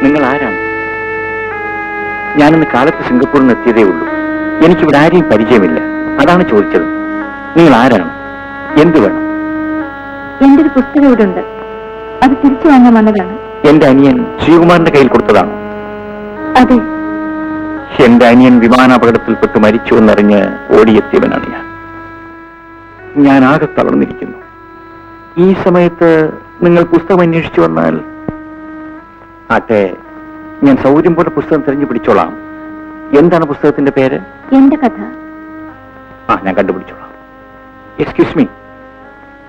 നിങ്ങൾ ആരാണ്? ഞാനിന്ന് കാലത്ത് സിംഗപ്പൂരിൽ നിന്ന് എത്തിയതേ ഉള്ളൂ. എനിക്കിവിടെ ആരെയും പരിചയമില്ല. അതാണ് ചോദിച്ചത്. നിങ്ങൾ ആരാണ്? എന്ത് വേണം? എന്റെ ഒരു പുസ്തകം ഇവിടെ ഉണ്ട്. അത് തിരിച്ചു വാങ്ങാൻ വന്നതാണ്. എന്റെ അനിയൻ ശ്രീകുമാറിന്റെ കയ്യിൽ കൊടുത്തതാണോ? അതെ. എന്റെ അനിയൻ വിമാനാപകടത്തിൽപ്പെട്ട് മരിച്ചു എന്നറിഞ്ഞ് ഓടിയെത്തിയവനാണ് ഞാൻ ആകെ തളർന്നിരിക്കുന്നു. ഈ സമയത്ത് നിങ്ങൾ പുസ്തകം അന്വേഷിച്ചു വന്നാൽ ആട്ടെ, ഞാൻ സൗകര്യം പോലെ പുസ്തകം തിരഞ്ഞു പിടിച്ചോളാം. എന്താണ് പുസ്തകത്തിന്റെ പേര്? എന്റെ കഥ. ഞാൻ കണ്ടുപിടിച്ചോളാം. എക്സ്ക്യൂസ് മീ,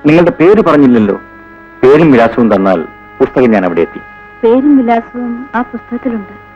നിങ്ങളുടെ പേര് പറഞ്ഞില്ലല്ലോ. പേരും വിലാസവും തന്നാൽ പുസ്തകം ഞാൻ അവിടെ എത്തി. പേരും വിലാസവും ആ പുസ്തകത്തിലുണ്ട്.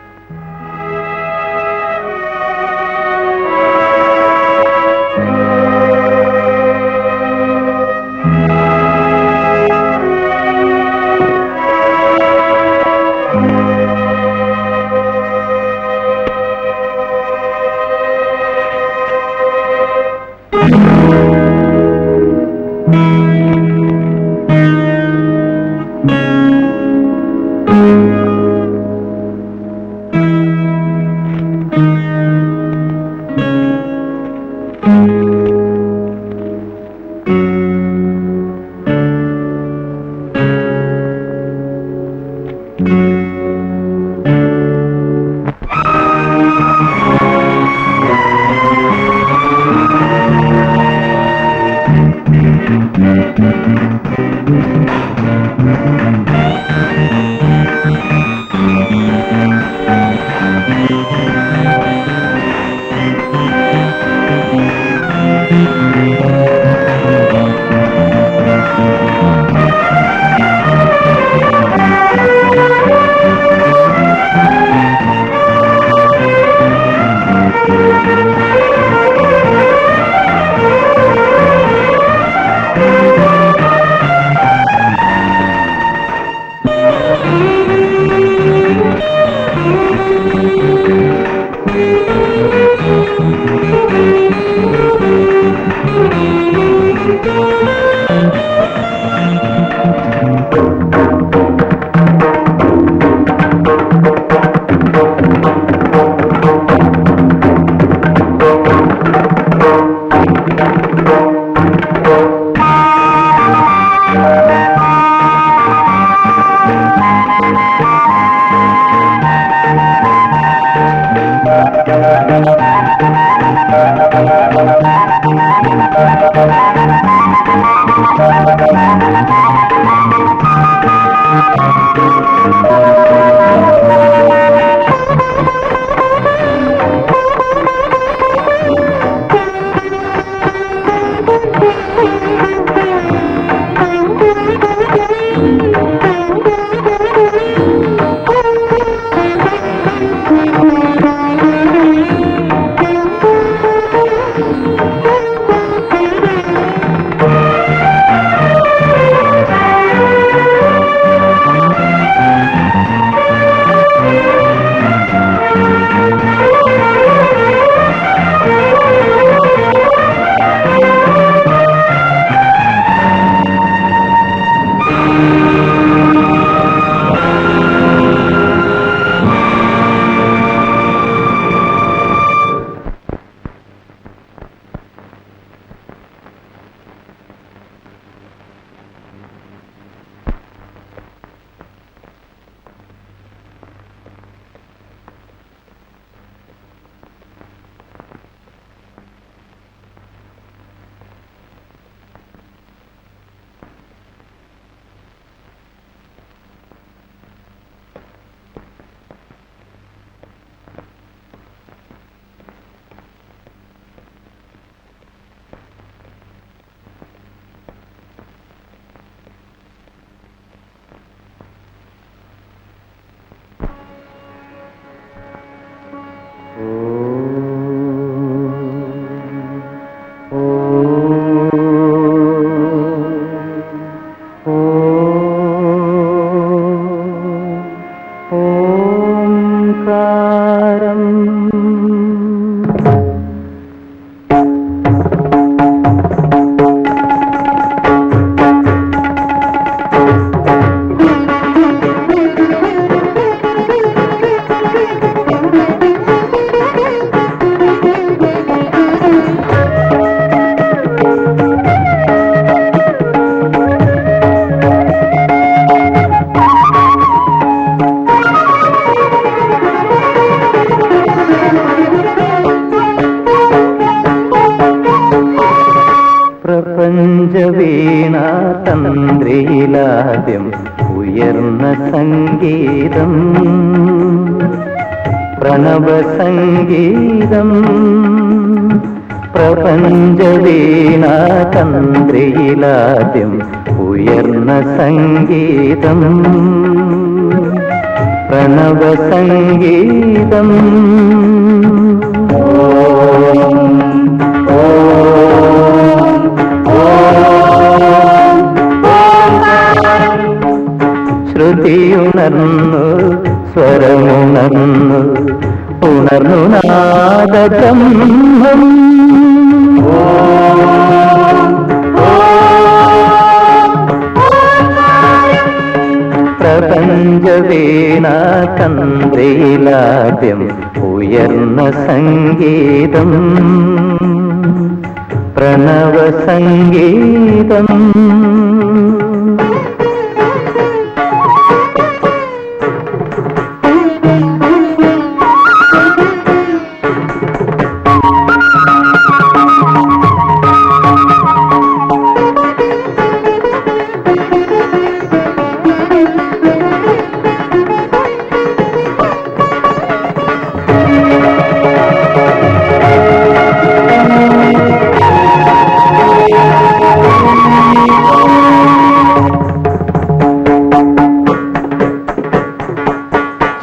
സംഗീതം പ്രണവ സംഗീതം പ്രപഞ്ചവീണാ തന്ത്രിയിലാദ്യം ഉയർന്ന സംഗീതം പ്രണവ സംഗീതം ശ്രുതിയുണർന്നു സ്വരമുണർന്നു ഉണർന്നു നാദബ്രഹ്മം പ്രപഞ്ചവീണാ തന്ത്രിയിലാദ്യം ഉയർന്ന സംഗീതം പ്രണവ സംഗീതം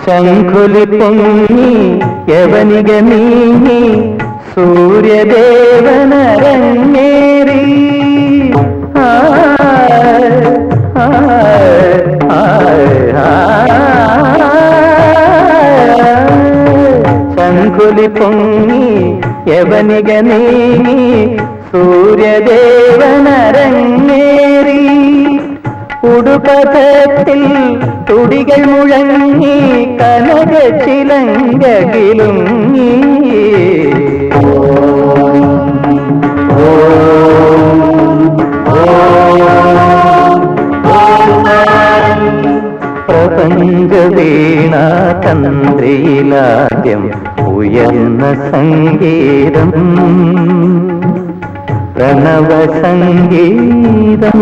ശംഖുലി പൊങ്ങി യവനിക നീങ്ങി സൂര്യദേവനരങ്ങേറി ശംഖുലി പൊങ്ങി യവനിക നീങ്ങി സൂര്യദേവനരങ്ങേറി ഉടുപഥത്തിൽ തുടികൾ മുഴങ്ങി കനക ചിലങ്കകിലുങ്ങി പ്രപഞ്ചവീണാ തന്ത്രിയിലാദ്യം ഉയർന്ന സംഗീതം പ്രണവ സംഗീതം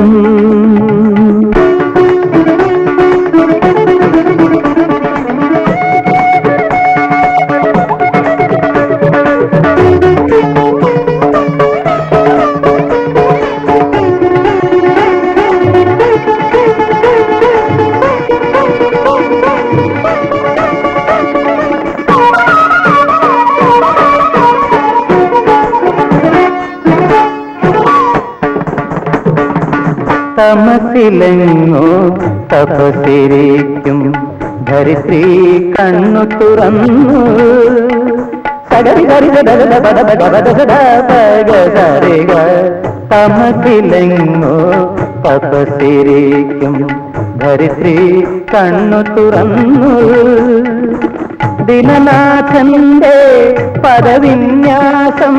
തമസിലെങ്ങോ തപസിരിക്കും ധരിത്രി കണ്ണു തുറന്നു തമസിലെങ്ങോ തപസിരിക്കും ധരിത്രി കണ്ണു തുറന്നു ദിനനാഥന്റെ പദവിന്യാസം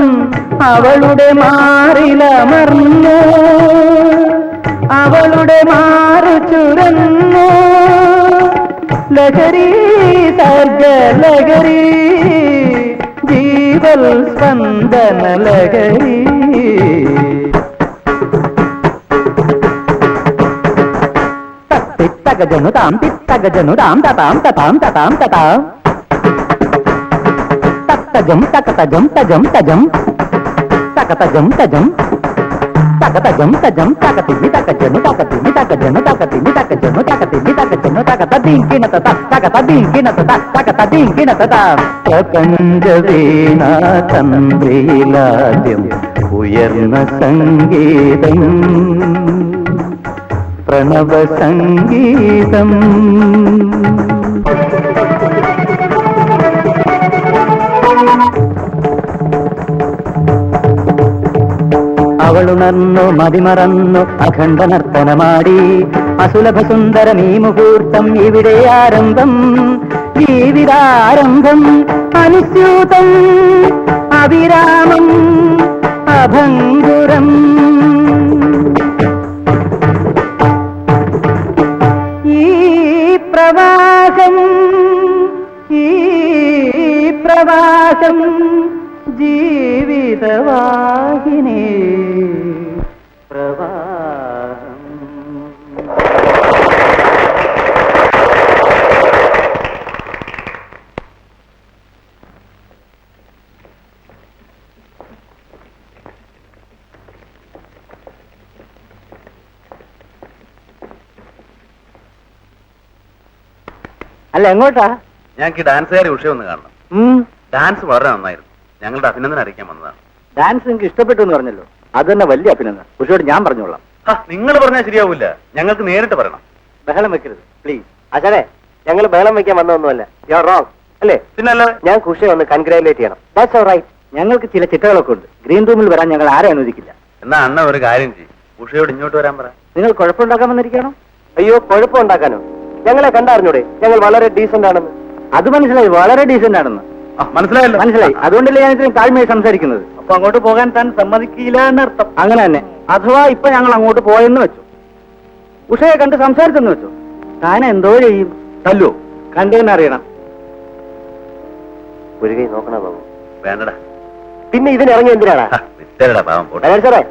അവളുടെ മാറിലമർന്നു അവളുടെ മാറു ചുരന്നു ലഹരി സർഗ ലഹരി ജീവൽ സ്പന്ദന ലഹരി തിത്തകജനു താം തിത്തകജനു താം തതാം തതാം തതാം തതാം തത്തജം തകതജം തജം തജം തകതജം തജം തകതജം തജം തകതിമി തകജനു തകതിമി തകജനു തകതിമി തകജനു തകതിമി തകജനു തകതദീങ്കിന തത തകതദീങ്കിന തത തകതദീങ്കിന തത പ്രപഞ്ചവീണാ തന്ത്രിയിലാദ്യം ഉയർന്ന സംഗീതം പ്രണവ സംഗീതം അവളുണർന്നു മതിമറന്നു അഖണ്ഡ നർത്തനമാടി അസുലഭ സുന്ദരം ഈ മുഹൂർത്തം ഇവിടെ ആരംഭം ജീവിതാരംഭം അനുസ്യൂതം അവിരാമം അഭംഗുരം ഈ പ്രവാസം ജീവിതവാഹിനി പ്രവാഹം അല്ല എങ്ങോട്ടാ? ഞങ്ങൾക്ക് ഈ ഡാൻസുകാരി ഉഷ ഒന്ന് കാണണം. ഡാൻസ് വളരെ നന്നായിരുന്നു. ഞങ്ങളുടെ അഭിനന്ദനം അറിയിക്കാൻ വന്നതാണ്. ഡാൻസ് നിങ്ങൾക്ക് ഇഷ്ടപ്പെട്ടു എന്ന് പറഞ്ഞല്ലോ, അത് തന്നെ വലിയ അഭിനന്ദനം. ഉഷയോട് ഞാൻ പറഞ്ഞോളാം. നിങ്ങൾ പറഞ്ഞാൽ ശരിയാവില്ല, ഞങ്ങൾക്ക് നേരിട്ട് പറയണം. ബഹളം വെക്കരുത് പ്ലീസ്. അച്ഛനെ, ഞങ്ങൾ ബഹളം വെക്കാൻ വന്നതൊന്നുമല്ല. യു ആർ റോങ് അല്ലേ? പിന്നല്ല, ഞാൻ ഉഷയെ ഒന്ന് കൺഗ്രാജുലേറ്റ് ചെയ്യണം. That's alright. ഞങ്ങൾക്ക് ചില ചിട്ടകളൊക്കെ ഉണ്ട്. ഗ്രീൻ റൂമിൽ വരാൻ ഞങ്ങൾ ആരെ അനുവദിക്കില്ല. എന്നാ അണ്ണ ഒരു കാര്യം ചെയ്യും, ഉഷയോട് ഇങ്ങോട്ട് വരാൻ പറ. നിങ്ങൾ കുഴപ്പമുണ്ടാക്കാൻ വന്നിരിക്കണോ? അയ്യോ, കുഴപ്പമുണ്ടാക്കാനോ? ഞങ്ങളെ കണ്ടറിഞ്ഞൂടെ ഞങ്ങൾ വളരെ ഡീസന്റ് ആണെന്ന്? അത് മനസ്സിലായി, വളരെ ഡീസന്റ് ആണെന്ന് മനസ്സിലായല്ലോ. മനസ്സിലായി. അതുകൊണ്ടല്ലേ ഞാൻ ഇത്രയും താഴ്മയായി സംസാരിക്കുന്നത്. അപ്പൊ അങ്ങോട്ട് പോകാൻ താൻ സമ്മതിക്കില്ല എന്നർത്ഥം. അങ്ങനെ തന്നെ. അഥവാ ഇപ്പൊ ഞങ്ങൾ അങ്ങോട്ട് പോയെന്ന് വെച്ചു, ഉഷയെ കണ്ട് സംസാരിച്ചെന്ന് വെച്ചു, താൻ എന്തോ ചെയ്യും? തല്ലോ? കണ്ടേന്ന് അറിയണം. ഒരു കൈ നോക്കണ ബാബു. വേണ്ടടാ. പിന്നെ ഇതിനിറങ്ങി എന്തിനാണ് നിശ്ചയടാ പാവം പോട്ടെ. സാറേ?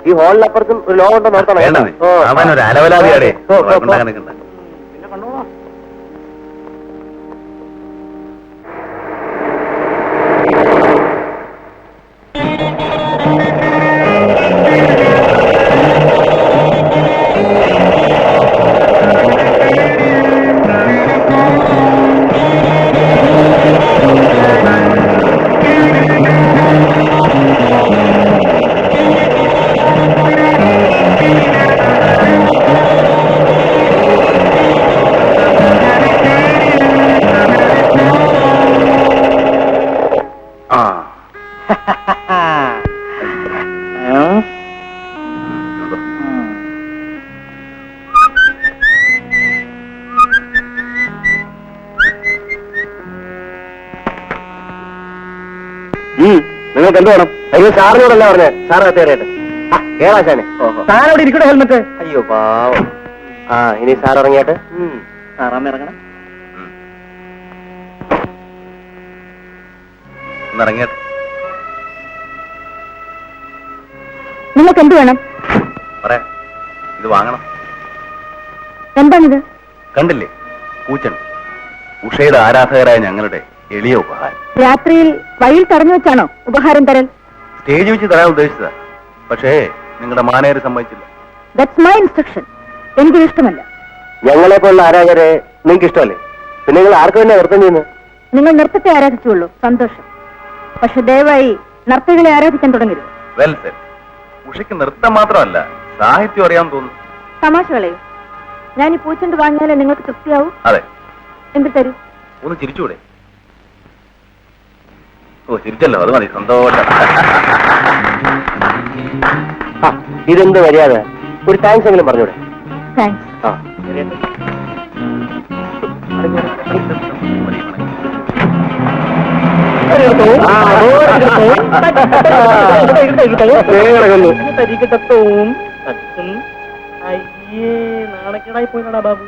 ഈ ഹോളിനപ്പുറത്തും ഒരു ലോകം ഉണ്ടോ നോക്കണം. വേണ്ടത് അവൻ ഒരു അലവലാതിയാടേ. പിന്നെ കണ്ടോളാം. നിങ്ങൾക്ക് എന്ത് വേണം? അയ്യോ, സാറിനോടല്ല പറഞ്ഞേ. സാറ് കത്തേറിയട്ടെ. കേളാശാനെ, സാറവിടെ ഇരിക്കട്ടെ ഹെൽമെറ്റ്. അയ്യോ പാവം. ഇനി സാർ ഇറങ്ങിയാട്ടെ. സാറാമ്മ ഇറങ്ങണം. ഇറങ്ങിയാട്ടെ. നിങ്ങൾക്ക് എന്ത് വേണം? പറയാം, ഇത് വാങ്ങണം. എന്താണിത്? കണ്ടില്ലേ, പൂച്ചൻ. ഉഷയുടെ ആരാധകരായ ഞങ്ങളുടെ എളിയ ഉപഹാരം. രാത്രിയിൽ വഴിയിൽ തടഞ്ഞു വെച്ചാണോ ഉപഹാരം തരൽ? സ്റ്റേജ് വെച്ച് തരാൻ ഉദ്ദേശിച്ചതാ, പക്ഷേ നിങ്ങളുടെ മാനേജർ സമ്മതിച്ചില്ല. That's my instruction. എനിക്കിത് ഇഷ്ടമല്ല. ഞങ്ങളെ പോലുള്ള ആരാധകരെ നിങ്ങൾക്ക് ഇഷ്ടമല്ലേ? പിന്നെ നിങ്ങൾ ആർക്ക് തന്നെ നൃത്തം ചെയ്യുന്നത്? നിങ്ങൾ നൃത്തത്തെ ആരാധിച്ചുള്ളൂ, സന്തോഷം. പക്ഷെ ദയവായി നർത്തകളെ ആരാധിക്കാൻ തുടങ്ങരുത്. Well set. ഉഷയ്ക്ക് നൃത്തം മാത്രമല്ല, സാഹിത്യം അറിയാൻ തോന്നുന്നു. തമാശ കളയും. ഞാൻ ഈ പൂച്ചണ്ട് വാങ്ങിയാലേ നിങ്ങൾക്ക് തൃപ്തിയാവൂ? അതെ. എന്ത് തരൂ? ഒന്ന് ചിരിച്ചൂടെ? ഓ, ചിരിച്ചല്ലോ, അത് മതി. സന്തോഷം. ഇതെന്ത് മര്യാദ? ഒരു താങ്ക്സ് എങ്കിലും പറഞ്ഞൂടെ? താങ്ക്സ്. നാണക്കേടായി പോയിട്ടാ ബാബു.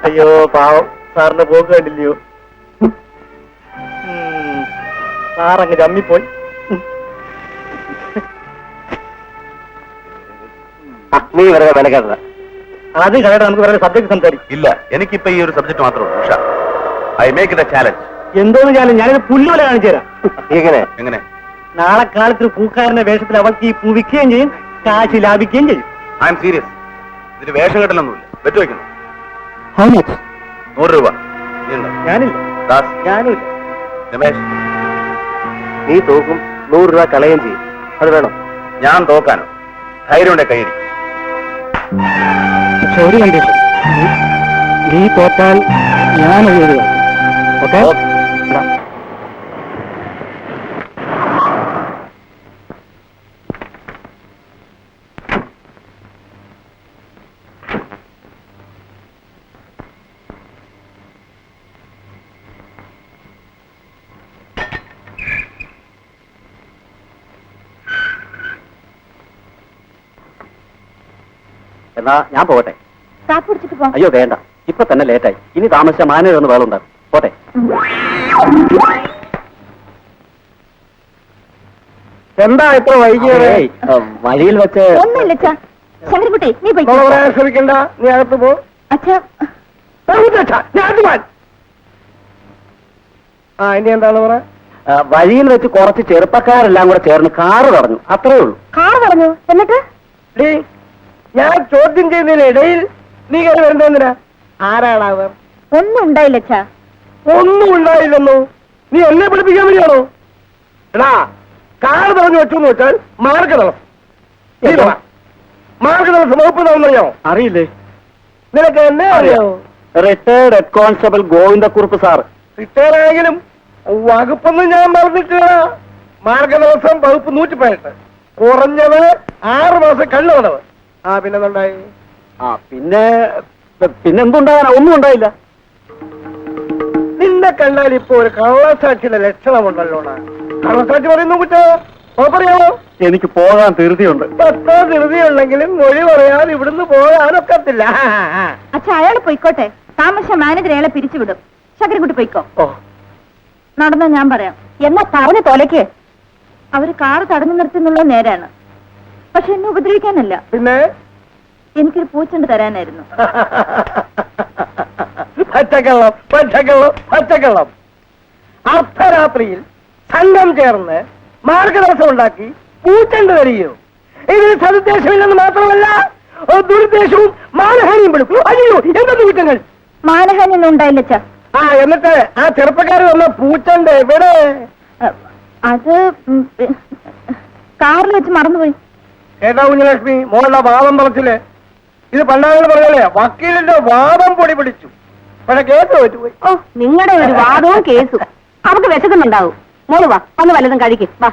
അയ്യോ പാവം, സാറിന്റെ പോക്ക് കണ്ടില്ലയോ? സാറങ്ങ് ചമ്മിപ്പോയി. നീ വെറുതെ മെനക്കേട്ട. അത് കളയട്ടെ, നമുക്ക് വേറെ സബ്ജക്ട് സംസാരിക്കും. ഇല്ല, എനിക്കിപ്പോ ഈ ഒരു സബ്ജക്ട് മാത്രമേ ഉള്ളൂ. Usha, I make it A challenge. എന്തോന്ന് ചാലഞ്ച്? ഞാനിത് പുല്ലുപോലെ കാണിച്ചു തരാം. എങ്ങനെ? നാളെ കാലത്ത് പൂക്കാരന്റെ വേഷത്തിൽ അവൾക്ക് ഈ പൂ വിൽക്കുകയും ചെയ്യും, കാശ് ലാഭിക്കുകയും ചെയ്യും. I M serious. ഇതിന് വേഷം കെട്ടലൊന്നുമില്ല. വെറ്റ് വയ്ക്കുന്നു. How much? 100 രൂപ. നീയുണ്ടോ? ഞാനില്ല. ദാസ്? ഞാനുമില്ല. രമേശ്? നീ തോക്കും, 100 രൂപ കളയുകയും ചെയ്യും. അത് വേണം. ഞാൻ തോക്കാനോ? ധൈര്യമുണ്ടെ കൈയടി. പക്ഷെ ഒരു കണ്ടീഷൻ, നീ തോറ്റാൽ ഞാൻ എഴുതുക. ഓക്കെ? എന്നാ ഞാൻ പോകട്ടെ. കാപ്പ് കുടിച്ചിട്ട് പോ. അയ്യോ വേണ്ട, ഇപ്പൊ തന്നെ ലേറ്റായി. ഇനി താമസിച്ച മാനേജർ ഒന്ന് വേളുണ്ടാകും. പോട്ടെ. എന്താ ഇത്ര വൈകിയത്? വഴിയിൽ വെച്ച് ഒന്നുമില്ല അച്ഛാ. ശങ്കരൻകുട്ടി, നീ പോയി. ശ്രമിക്കണ്ട, നീ അകത്ത് പോ. അച്ഛാ, ഇനി എന്താണ് പറ? വഴിയിൽ വെച്ച് കുറച്ച് ചെറുപ്പക്കാരെല്ലാം കൂടെ ചേർന്ന് കാറ് തടഞ്ഞു, അത്രേ ഉള്ളൂ. കാറ് പറഞ്ഞു. എന്നിട്ട് ഞാൻ ചോദ്യം ചെയ്യുന്നതിന് ഇടയിൽ നീ കയറി വരുന്നതിനാ? ആരാണ് അവർ? ഒന്നും ഉണ്ടായില്ല അച്ഛാ. ഒന്നും ഉണ്ടായില്ലെന്നോ? നീ എന്നെ പഠിപ്പിക്കാൻ വേണ്ടിയാണോ? എടാ, കാർ തടഞ്ഞു വെച്ചെന്ന് വെച്ചാൽ മാർഗതളം. മാർഗതളം വകുപ്പ് തന്നോ? അറിയില്ലേ? നിനക്ക് എന്നെ അറിയാമോ? Retired head constable Govindakkurup sir. Retire ആയെങ്കിലും വകുപ്പൊന്നും ഞാൻ പറഞ്ഞിട്ടില്ല. മാർഗതടസ്സം വകുപ്പ് 118, കുറഞ്ഞത് 6 മാസം കണ്ണു തടവ്. പിന്നെന്തുണ്ടായി? പിന്നെന്തുണ്ടാകാനാ? ഒന്നും ഉണ്ടായില്ല. നിന്നെ കണ്ടാൽ ഇപ്പൊ ഒരു കള്ളസാക്ഷിയുടെ ലക്ഷണമുണ്ടല്ലോടാ. കള്ളസാക്ഷി പറയുന്നു കുറ്റോ പറയാമോ? എനിക്ക് പോകാൻ ധൃതിയുണ്ട്. 10 ധൃതിയുണ്ടെങ്കിലും മൊഴി പറയാൻ ഇവിടുന്ന് പോകാനൊക്കത്തില്ല. അച്ഛാ, അയാൾ പൊയ്ക്കോട്ടെ. താമസിച്ച മാനേജർ അയാളെ പിരിച്ചുവിടും. ശങ്കരൻകുട്ടി പൊയ്ക്കോ. നടന്ന ഞാൻ പറയാം. എന്നാ പറഞ്ഞു തോലയ്ക്ക്. അവര് കാറ് തടഞ്ഞു നിർത്തുന്നുള്ള നേരാണ്. പക്ഷെ എന്നെ ഉപദ്രവിക്കാനല്ല. പിന്നെ എനിക്കൊരു പൂച്ചണ്ട് തരാനായിരുന്നു. പച്ചക്കള്ളം, പച്ചക്കള്ളം, പച്ചക്കള്ളം. അർദ്ധരാത്രിയിൽ സംഘം ചേർന്ന് മാർഗദർശനം ഉണ്ടാക്കി പൂച്ചണ്ട് തരികയോ? ഇതിന് സതുദ്ദേശമില്ലെന്ന് മാത്രമല്ല, ദുരുദ്ദേശവും മാനഹാനിയും പെടും. അയ്യോ, എന്തൊക്കെ കുറ്റങ്ങൾ! മാനഹാനി ഒന്നും ഉണ്ടായില്ല അച്ഛാ. എന്നിട്ട് ആ ചെറുപ്പക്കാർ വന്ന പൂച്ചണ്ട് എവിടെ? അത് കാറിൽ വെച്ച് മറന്നുപോയി. കേട്ടാ കുഞ്ഞലക്ഷ്മി, മോളുടെ വാദം പറച്ചില്. ഇത് പണ്ടാങ്ങൾ പറഞ്ഞല്ലേ, വക്കീലിന്റെ വാദം പൊടി പിടിച്ചു. പക്ഷെ കേസ് പറ്റുപോയി. ഓ, നിങ്ങളുടെ ഒരു വാദവും കേസും. അവർക്ക് വിശക്കുന്നുണ്ടാവും. മോള് വാ, വന്ന് വല്ലതും കഴിക്കും. വാ.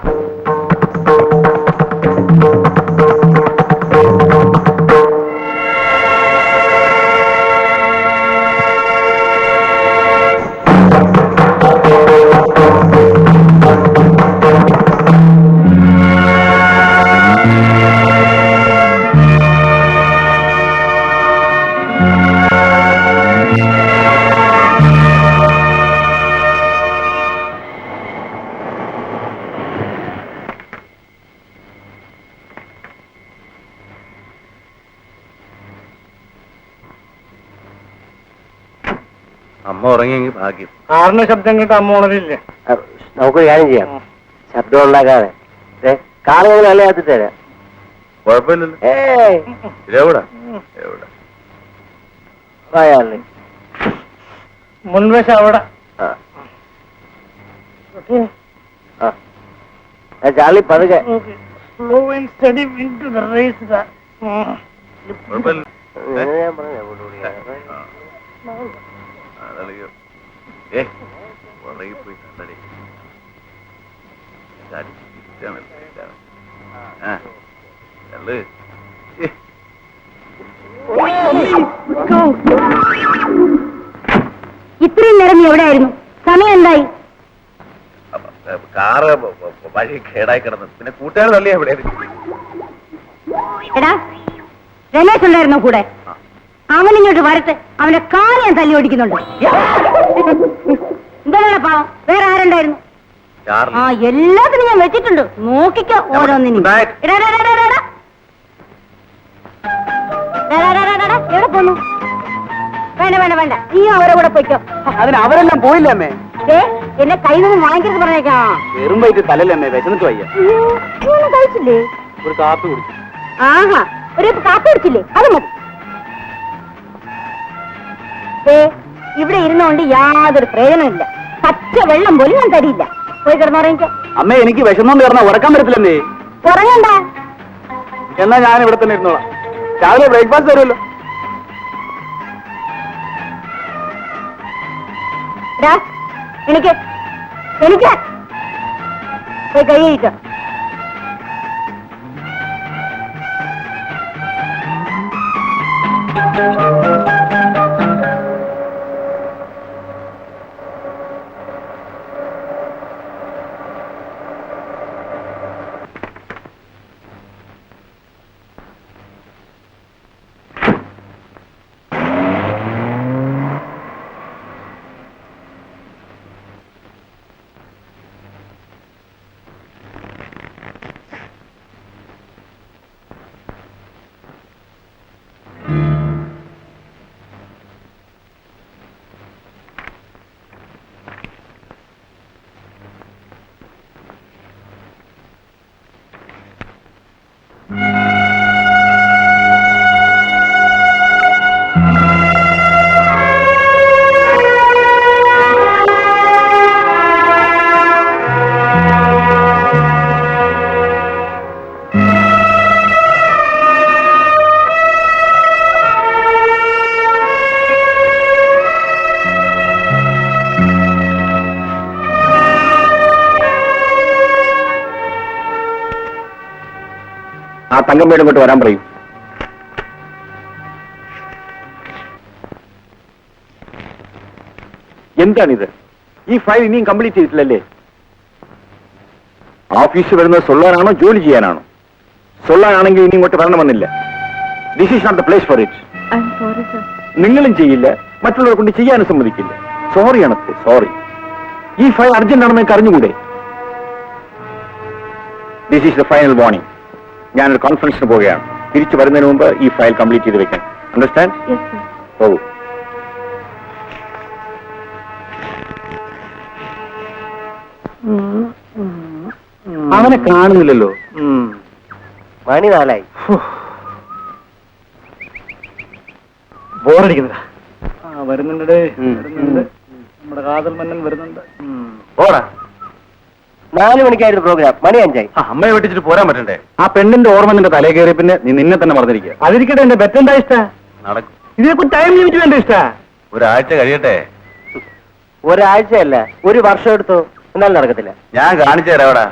അമ്മ ഉറങ്ങിയെങ്കിൽ ഭാഗ്യം. കാറിന് ശബ്ദം കേട്ട് അമ്മ ഉണരില്ലേ? നമുക്ക് കാര്യം ചെയ്യാം, ശബ്ദം ഉണ്ടാക്കാതെ കാറുകൾ നല്ല കത്തി തരാം. കുഴപ്പമില്ലല്ലോ. എവിടെ എവിടെ മുൻവശം അവിടെ. ചാർലി പതുക്കെ. കുഴപ്പമില്ല. പോയി കണ്ടടി. ഇത്രയും നേരം നീ എവിടെയായിരുന്നു? സമയം എന്തായി? കാറ് വഴി കേടായി കിടന്നു. പിന്നെ കൂട്ടുകാർ തള്ളിയാ ഇവിടെ. എടാ, രമേശ് ഉണ്ടായിരുന്നോ കൂടെ? അവനിങ്ങോട്ട് വരട്ടെ, അവന്റെ കാല് ഞാൻ തല്ലി ഓടിക്കുന്നുണ്ട്. എന്താണ് പാവം? വേറെ ആരുണ്ടായിരുന്നു? എല്ലാത്തിനും ഞാൻ വെച്ചിട്ടുണ്ട്. നോക്കിക്കോ ഓരോന്നിനും. എവിടെ പോന്നു? വേണ്ട വേണ്ട വേണ്ട, നീ അവരെ കൂടെ പോയിക്കോ. അതിന് അവരെല്ലാം പോയില്ലമ്മേ. എന്നെ കയ്യിൽ നിന്ന് വാങ്ങിക്കരുത് പറഞ്ഞേക്കാം. വെറും വൈകിട്ട് തലല്ലമ്മേ, വിശന്നിട്ട് വയ്യ. കഴിച്ചില്ലേ? ഒരു കാപ്പി കുടിച്ചു. ആഹാ, ഒരു കാപ്പി കുടിച്ചില്ലേ? അത് മതി. ഇവിടെ ഇരുന്നോണ്ട് യാതൊരു പ്രയോജനമില്ല. പച്ച വെള്ളം പോലും ഞാൻ തരില്ല. പോയി കിടന്നുറങ്ങിക്കോ. അമ്മ, എനിക്ക് വിശന്നോണ്ട് കിടന്നാ ഉറക്കാൻ പറ്റത്തില്ലമ്മേ. ഉറങ്ങണ്ട. എന്നാ ഞാൻ ഇവിടെ തന്നെ ഇരുന്നോളാം. രാവിലെ ബ്രേക്ക്ഫാസ്റ്റ് തരുമല്ലോ. എനിക്ക് എനിക്ക് പോയി കൈ കഴിക്കാം. തങ്കമ്മയുടെ ഇങ്ങോട്ട് വരാൻ പറയും. എന്താണിത്? ഈ ഫയൽ ഇനിയും കംപ്ലീറ്റ് ചെയ്തിട്ടില്ലല്ലേ? ഓഫീസിൽ വരുന്നത് സൊല്ലാനാണോ ജോലി ചെയ്യാനാണോ? സൊല്ലാനാണെങ്കിൽ ഇനി ഇങ്ങോട്ട് വരണമെന്നില്ല. This is not the place for it. I am sorry sir. നിങ്ങളും ചെയ്യില്ല, മറ്റുള്ളവരെ കൊണ്ട് ചെയ്യാനും സമ്മതിക്കില്ല. സോറി അണത്തെ, സോറി. ഈ ഫയൽ അർജന്റ് ആണെന്ന് എനിക്ക് അറിഞ്ഞുകൂടെ? This is the final warning. ഞാനൊരു കോൺഫറൻസിന് പോവുകയാണ്. തിരിച്ചു വരുന്നതിന് മുമ്പ് ഈ ഫയൽ കംപ്ലീറ്റ് ചെയ്ത് വെക്കാൻ. അണ്ടർസ്റ്റാൻഡ്? Yes sir. ഓ, അവനെ കാണുന്നില്ലല്ലോ. മണി 4 ബോറടിക്കുന്നതാ. വരുന്നുണ്ട് വരുന്നുണ്ട്, നമ്മുടെ കാതൽ മന്നൻ വരുന്നുണ്ട്. ഓടാ. 4 മണിക്കായിരുന്നു പ്രോഗ്രാം, മണി 5 അമ്മയെ വെട്ടിച്ചിട്ട് പോരാൻ പറ്റണ്ടേ? ആ പെണ്ണിന്റെ ഓർമ്മ നിന്റെ തലേ കയറി പിന്നെ നീ നിന്നെ തന്നെ മറന്നിരിക്കുക. അതിരിക്കട്ടെ, എന്റെ ബെറ്റെന്താ ഇഷ്ട? നടക്കും. ഇതിനെക്കുറിച്ച് ടൈം ലിമിറ്റ് വേണ്ട ഇഷ്ട? ഒരാഴ്ച കഴിയട്ടെ. ഒരാഴ്ചയല്ല, 1 വർഷം എടുത്തു, എന്നാലും നടക്കത്തില്ല. ഞാൻ കാണിച്ചു തരാം. അവിടെ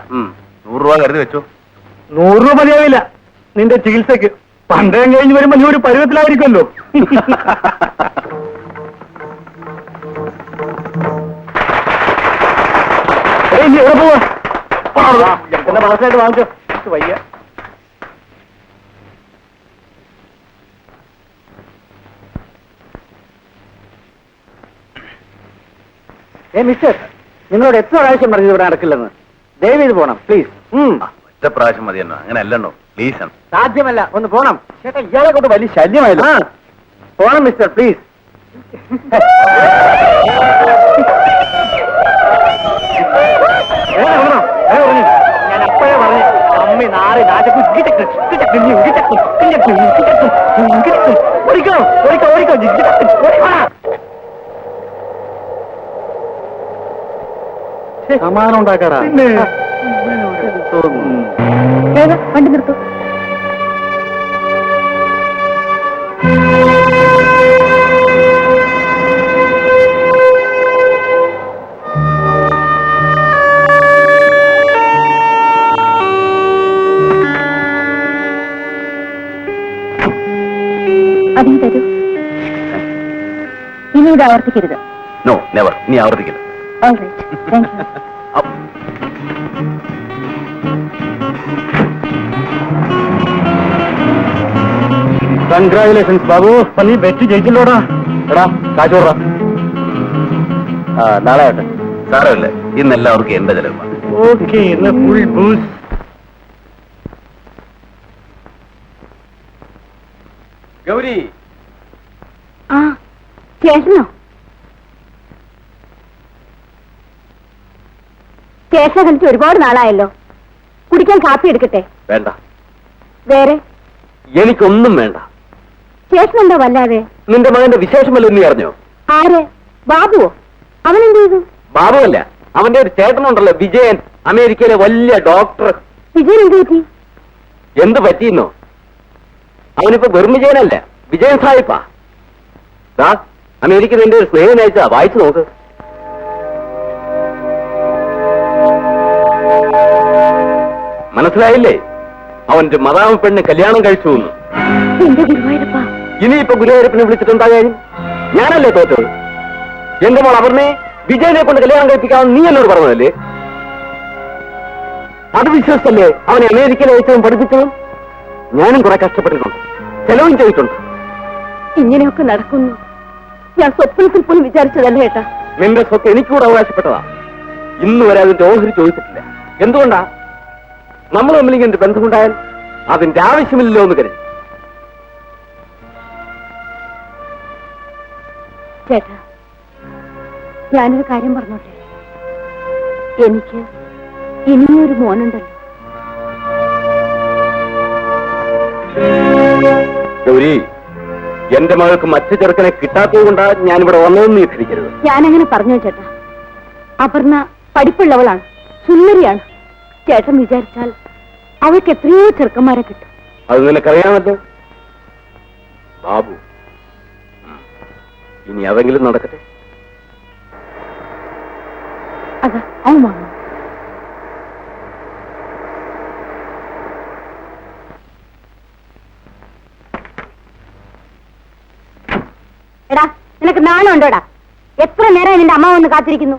100 രൂപ കരുതി വെച്ചു. 100 രൂപ മതിയാവില്ല നിന്റെ ചികിത്സക്ക്. പണ്ടയം കഴിഞ്ഞ് വരുമ്പോ നീ ഒരു പരുവത്തിലായിരിക്കുമല്ലോ. നീ എവിടെ പോവാ? എന്റെ മനസ്സിലായിട്ട് വാങ്ങിച്ചോ, എനിക്ക് വയ്യ. മിസ്റ്റർ, നിങ്ങളോട് എത്ര പ്രാവശ്യം പറഞ്ഞത് ഇവിടെ നടക്കില്ലെന്ന്? ദയവ് ചെയ്ത് പോണം പ്ലീസ്. ഒറ്റ പ്രാവശ്യം മതി എന്നോ? അങ്ങനെ അല്ലണ്ടോ? പ്ലീസ് ആണ്. സാധ്യമല്ല, ഒന്ന് പോണം. ചേട്ടാ, ഇയാളെ കൊണ്ട് വലിയ ശല്യമായില്ല. പോണം മിസ്റ്റർ, പ്ലീസ്. ഞാൻ അപ്പോഴേ പറഞ്ഞു, അമ്മി നാറി നാജക്ക് ഓടിക്കോ ഓടിക്കോ ഓടിക്കോ. സമാനം ഉണ്ടാക്കാടാ. വേഗം വണ്ടി നിർത്തൂ. അതിന് തരൂ. ഇനി ഇത് ആവർത്തിക്കരുത്. No, never. ഇനി ആവർത്തിക്കില്ല. All right, thank you. Congratulations Babu. നീ ബെറ്റ് ജയിച്ചല്ലോടാ. എടാ കാശോടാ. നാളെ ആട്ടെ. സാരമില്ല, ഇന്ന് എല്ലാവർക്കും എന്റെ ചെലവാണ്. ഓക്കെ, ഇന്ന് ഫുൾ ബൂസ്. ഗൗരി, ആ ചേട്ടനോ? ചേട്ടനെ കണ്ടിട്ട് ഒരുപാട് നാളായല്ലോ. കുടിക്കാൻ കാപ്പി എടുക്കട്ടെ? വേണ്ട, വേറെ എനിക്കൊന്നും വേണ്ട. ചേട്ടനെന്താ വല്ലാതെ? നിന്റെ മകന്റെ വിശേഷമല്ലോ നീ അറിഞ്ഞോ? ആര്? ബാബുവോ? അവനെന്ത് ചെയ്തു? ബാബുവല്ല, അവന്റെ ഒരു ചേട്ടനുണ്ടല്ലോ, വിജയൻ, അമേരിക്കയിലെ വലിയ ഡോക്ടർ. വിജയൻ എന്ത് പറ്റി? എന്ത് പറ്റിയെന്നോ? അവനിപ്പോ വെറും വിജയനല്ല, വിജയൻ സാഹിബാ. അമേരിക്ക നിന്റെ ഒരു സ്നേഹം അയച്ചാ, വായിച്ചു നോക്ക്. മനസ്സിലായില്ലേ? അവന്റെ മതാമ പെണ്ണ് കല്യാണം കഴിച്ചു എന്ന്. എന്റെ ഗുരുവായൂരപ്പാ. ഇനിയിപ്പോ ഗുരുവായൂരപ്പനെ വിളിച്ചിട്ടെന്താ കാര്യം? ഞാനല്ലേ തോറ്റത്? എന്റെ മോൾ അപർണയെ വിജയനെ കൊണ്ട് കല്യാണം കഴിപ്പിക്കാമെന്ന് നീ എന്നോട് പറഞ്ഞതല്ലേ? അത് വിശ്വസിച്ചല്ലേ അവനെ അമേരിക്കയിൽ അയച്ചതും പഠിപ്പിച്ചതും? ഞാനും കുറെ കഷ്ടപ്പെട്ടിട്ടുണ്ട്, ചെലവും ചെയ്തിട്ടുണ്ട്. ഇങ്ങനെയൊക്കെ നടക്കുന്നു ഞാൻ സ്വപ്നത്തിൽ പോലും വിചാരിച്ചതല്ലേ ഏട്ടാ. നിന്റെ സ്വത്ത് എനിക്കൂടെ അവകാശപ്പെട്ടതാ. ഇന്ന് വരെ അതിന്റെ ഓഹരി ചോദിച്ചിട്ടില്ല. എന്തുകൊണ്ടാ? നമ്മൾ തമ്മിൽ ഇങ്ങനെ ബന്ധമുണ്ടായാൽ അതിന്റെ ആവശ്യമില്ലല്ലോ എന്ന് കരുതി. ചേട്ടാ, ഞാനൊരു കാര്യം പറഞ്ഞോട്ടെ. എനിക്ക് ഇനിയൊരു മോനുണ്ടല്ലോ. ഗൗരി, എന്റെ മകൾക്ക് മറ്റു ചെറുക്കനെ കിട്ടാത്തത് കൊണ്ടാ ഞാനിവിടെ വന്നതെന്ന് നീ ധരിക്കരുത്. ഞാനങ്ങനെ പറഞ്ഞോ ചേട്ടാ. അപർണ പഠിപ്പുള്ളവളാണ്, സുന്ദരിയാണ്. ചേട്ടൻ വിചാരിച്ചാൽ അവൾക്ക് എത്രയോ ചെറുക്കന്മാരെ കിട്ടും. അത് നിനക്കറിയാമല്ലോ ബാബു. ഇനി അതെങ്കിലും നടക്കട്ടെ. അതാ അവൻ വന്നു. എടാ നിനക്ക് നാണമുണ്ടോടാ? എത്ര നേരം നിന്റെ അമ്മ വന്ന് കാത്തിരിക്കുന്നു.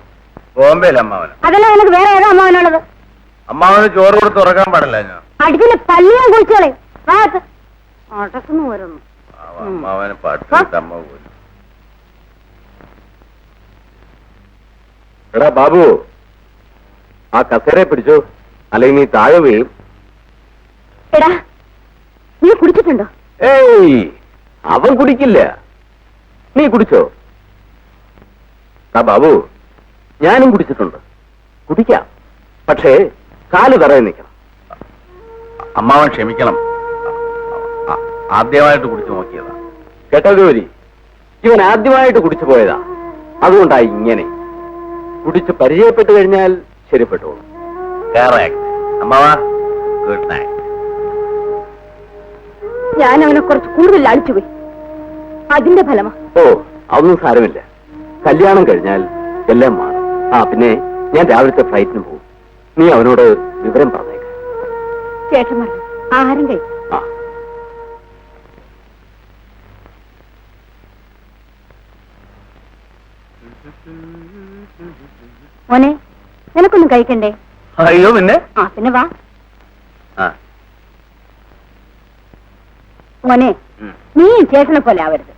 ബോംബെയിലെ അമ്മാവന്. അതല്ല നിനക്ക് വേറെ ഏതാ അമ്മാവനുള്ളത്? അമ്മാവന് ചോറ് കൊടുത്ത് ഉറക്കാൻ പാടില്ല ഞാൻ. അടിക്കുന്ന പല്ലിയാൻ കുളിച്ചോളെ. അടക്കുന്നു വരുന്നു. അമ്മാവന് പാട്ട് അമ്മ പോലും. എടാ ബാബു, ആ കസേരയെ പിടിച്ചോ, അല്ലെങ്കിൽ നീ താഴെ വീഴും. എടാ നീ കുടിച്ചിട്ടുണ്ടോ? ഏയ്, അവൻ കുടിക്കില്ല. നീ കുടിച്ചോ? ആ ബാബു, ഞാനും കുടിച്ചിട്ടുണ്ട്. കുടിക്കാം, പക്ഷേ കാല് തറയിൽ നിൽക്കണം. അമ്മാവൻ ക്ഷമിക്കണം, ആദ്യമായിട്ട് കുടിച്ചു നോക്കിയതാ. കേട്ടോ ഗൗരി, ഇവൻ ആദ്യമായിട്ട് കുടിച്ചു പോയതാ. അതുകൊണ്ടായി ഇങ്ങനെ. കുടിച്ച് പരിചയപ്പെട്ട് കഴിഞ്ഞാൽ ശരിപ്പെട്ടോളൂ. അമ്മാവ, ഗുഡ് നൈറ്റ്. ഞാൻ അവനെ കുറച്ച് കൂടുതൽ അടിച്ചുപോയി. അതിന്റെ ഫലമാ. ഓ, അതൊന്നും സാരമില്ല. കല്യാണം കഴിഞ്ഞാൽ എല്ലാം മാറും. ആ പിന്നെ ഞാൻ രാവിലത്തെ ഫ്ലൈറ്റിന് പോകും. നീ അവനോട് വിവരം പറഞ്ഞേക്ക. ചേട്ടൻ പറഞ്ഞു ആഹാരം കഴിക്കും. ആ, മോനെ നിനക്കൊന്നും കഴിക്കണ്ടേ? അയ്യോ പിന്നെ. ആ പിന്നെ വാ ആ, മോനെ. ഉം. നീ ചേട്ടനെ പോലെ ആവരുത്.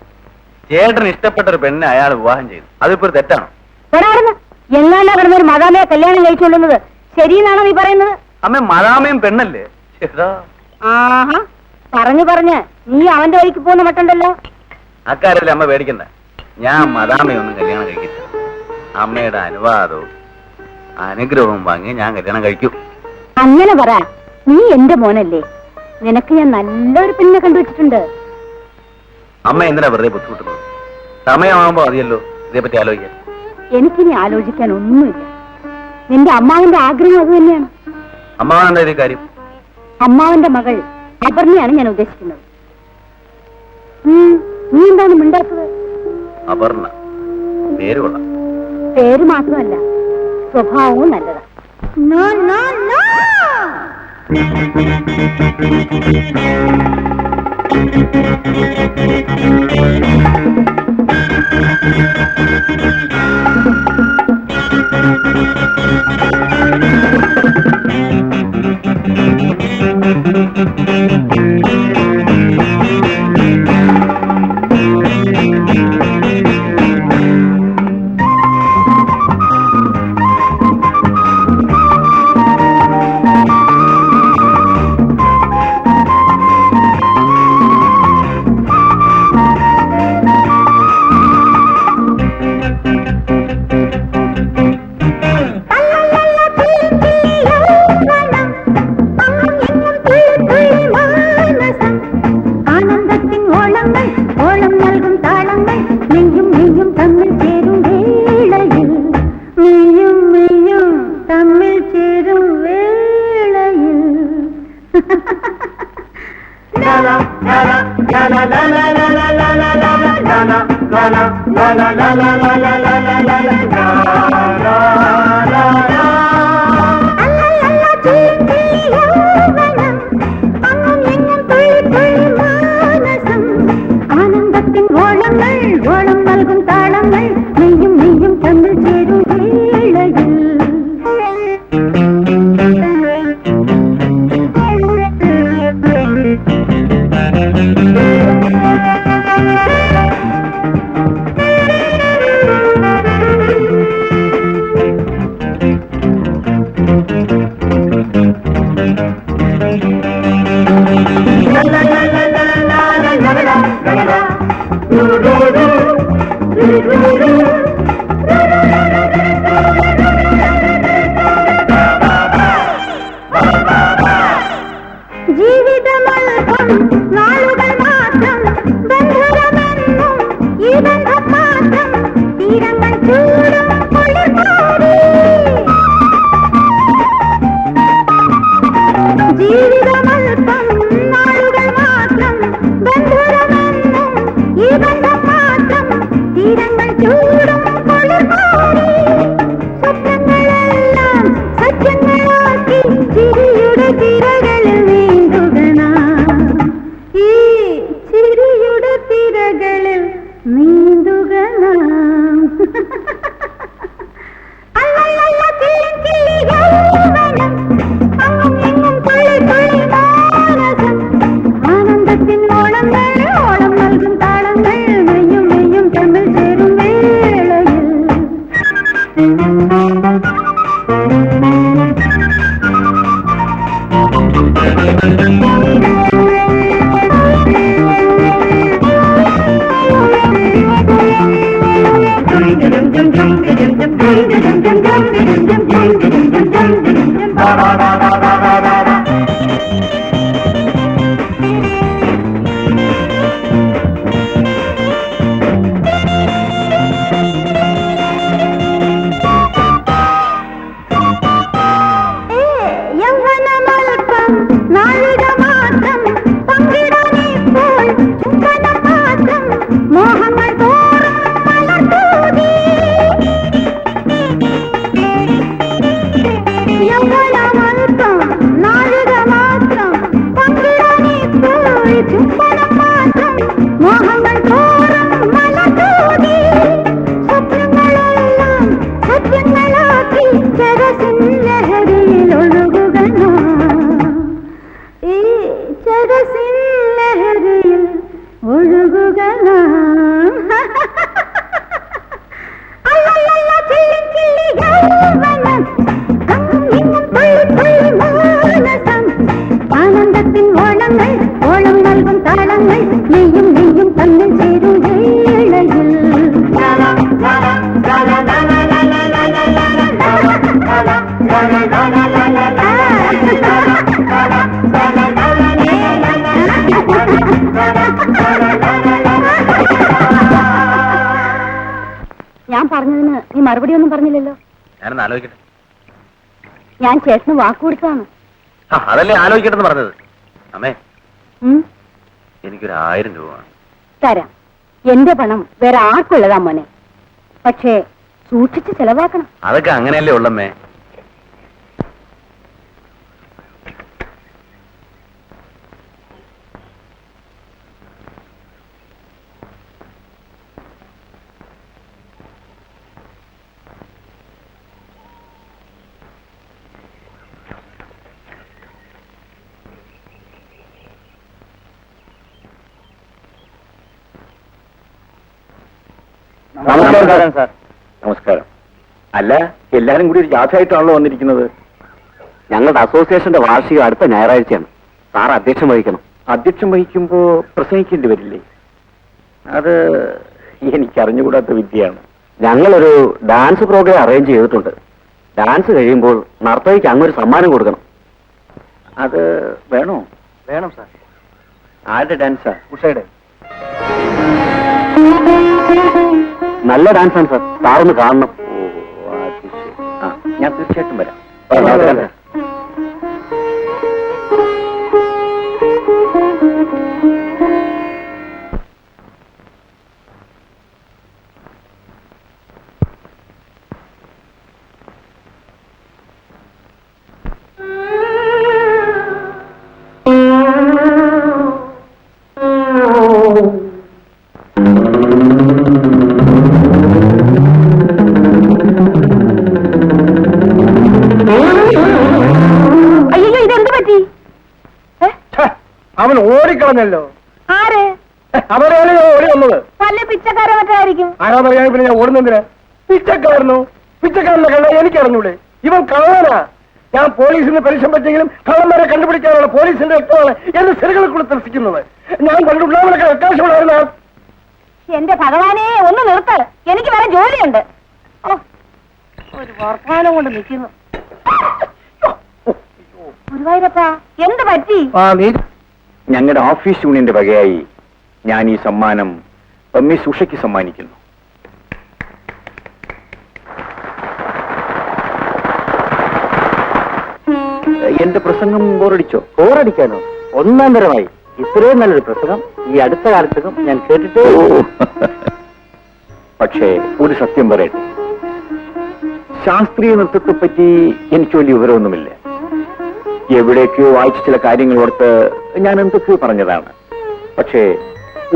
ചേട്ടന് ഇഷ്ടപ്പെട്ട ഒരു പെണ്ണെ അയാൾ വിവാഹം ചെയ്തു. അതിപ്പോ ഒരു തെറ്റാണോ? വരാറുണ്ട്. എങ്ങാണ്ടാ കിടന്ന ഒരു മതാമയെ കല്യാണം കഴിച്ചുകൊള്ളുന്നത് ശരിയെന്നാണോ നീ പറയുന്നത്? അമ്മ മതാമയും പെണ്ണല്ലേ? ചേട്ടാ, ആഹാ, പറഞ്ഞ് നീ അവന്റെ വഴിക്ക് പോകുന്ന മട്ടുണ്ടല്ലോ. അക്കാര്യത്തിൽ അമ്മ പേടിക്കണ്ട. ഞാൻ മതാമയൊന്നും കല്യാണം കഴിക്കില്ല. അമ്മയുടെ അനുവാദവും അനുഗ്രഹവും വാങ്ങി ഞാൻ കല്യാണം കഴിക്കൂ. അങ്ങനെ പറ. നീ എന്റെ മോനല്ലേ. നിനക്ക് ഞാൻ നല്ലൊരു പെണ്ണിനെ കണ്ടുവച്ചിട്ടുണ്ട്. അമ്മ എന്തിനാ വെറുതെ ബുദ്ധിമുട്ടുന്നത്? സമയമാകുമ്പോ മതിയല്ലോ ഇതേപ്പറ്റി ആലോചിക്കാൻ. എനിക്കിനി ആലോചിക്കാൻ ഒന്നുമില്ല. നിന്റെ അമ്മാവന്റെ ആഗ്രഹം അത് തന്നെയാണ്. അമ്മാവന്റെ ഒരു കാര്യം. അമ്മാവന്റെ മകൾ അപർണയാണ് ഞാൻ ഉദ്ദേശിക്കുന്നത്. നീ എന്താണ് മിണ്ടാത്തത്? അപർണ പേര് കൊള്ളാം. പേര് മാത്രമല്ല, സ്വഭാവവും നല്ലതാ. No no no. തീരങ്ങൾ ചൂടും ഞാൻ പറഞ്ഞതിന് നീ മറുപടി ഒന്നും പറഞ്ഞില്ലല്ലോ. ഞാനൊന്ന് ആലോചിക്കട്ടെ. ഞാൻ ചേട്ടന് വാക്ക് കൊടുത്തതാണ്. അതല്ലേ ആലോചിക്കട്ടെന്ന് പറഞ്ഞത്. അമ്മേ, ഉം, എനിക്കൊരു 1000 രൂപ വേണം. തരാം. എന്റെ പണം വേറെ ആർക്കുള്ളതാ മോനെ. പക്ഷേ സൂക്ഷിച്ച് ചെലവാക്കണം. അതൊക്കെ അങ്ങനെയല്ലേ ഉള്ളമ്മേ. നമസ്കാരം സാർ. നമസ്കാരം. അല്ല, എല്ലാരും കൂടി ഒരു ജാഥയായിട്ടാണല്ലോ വന്നിരിക്കുന്നത്? ഞങ്ങളുടെ അസോസിയേഷന്റെ വാർഷികം അടുത്ത ഞായറാഴ്ചയാണ്. സാർ അധ്യക്ഷം വഹിക്കണം. അധ്യക്ഷം വഹിക്കുമ്പോ പ്രസംഗിക്കേണ്ടി വരില്ലേ? അത് എനിക്കറിഞ്ഞുകൂടാത്ത വിദ്യയാണ്. ഞങ്ങളൊരു ഡാൻസ് പ്രോഗ്രാം അറേഞ്ച് ചെയ്തിട്ടുണ്ട്. ഡാൻസ് കഴിയുമ്പോൾ നർത്തകിക്ക് അങ്ങൊരു സമ്മാനം കൊടുക്കണം. അത് വേണോ? വേണം സാർ. ആരുടെ ഡാൻസാ? ഉഷയുടെ. നല്ല ഡാൻസാണ് സാർ. സാറൊന്ന് കാണണം. ഓ, അത് ശരി. ആ, ഞാൻ തീർച്ചയായിട്ടും വരാം. അവൻ ഓടിക്കളഞ്ഞല്ലോ. ആര്? അവരെയാണ് ഓടി വന്നത്. പല പിച്ചക്കാരൻ മറ്റായിരിക്കും. ആരാന്നറിയാൻ പിന്നെ ഞാൻ ഓടുന്നതിന്. പിച്ചക്കാരനോ? പിച്ചക്കാരനെ കണ്ട എനിക്കറിഞ്ഞൂടെ? ഇവൻ കള്ളനാ. ഞാൻ പോലീസിന് പരീക്ഷ പറ്റെങ്കിലും കള്ളന്മാരെ കണ്ടുപിടിക്കാനുള്ള പോലീസിന്റെ രക്തമാണ് എന്റെ ശരികളെ കൂടെ ത്രസിക്കുന്നത്. ഞാൻ പണ്ടുള്ളവരൊക്കെ അവകാശമുണ്ടായിരുന്ന. എന്റെ ഭഗവാനെ, ഒന്ന് നിർത്ത്. എനിക്ക് വേറെ ജോലിയുണ്ട്. ഓ, ഒരു വർത്തമാനം കൊണ്ട് നിൽക്കുന്നു. ഗുരുവായൂരപ്പാ, എന്ത് പറ്റി? ഞങ്ങളുടെ ഓഫീസ് യൂണിയന്റെ വകയായി ഞാൻ ഈ സമ്മാനം മിസ് ഉഷയ്ക്ക് സമ്മാനിക്കുന്നു. എന്റെ പ്രസംഗം ബോറടിച്ചോ? ബോറടിക്കാനോ? ഒന്നാം തരമായി. ഇത്രയും നല്ലൊരു പ്രസംഗം ഈ അടുത്ത കാലത്തേക്കും ഞാൻ കേട്ടിട്ടേ. പക്ഷേ ഒരു സത്യം പറയട്ടെ, ശാസ്ത്രീയ നൃത്തത്തെ പറ്റി എനിക്ക് വലിയ വിവരമൊന്നുമില്ല. എവിടേക്കോ വായിച്ച ചില കാര്യങ്ങൾ ഓർത്ത് ഞാൻ എന്തൊക്കെയോ പറഞ്ഞതാണ്. പക്ഷേ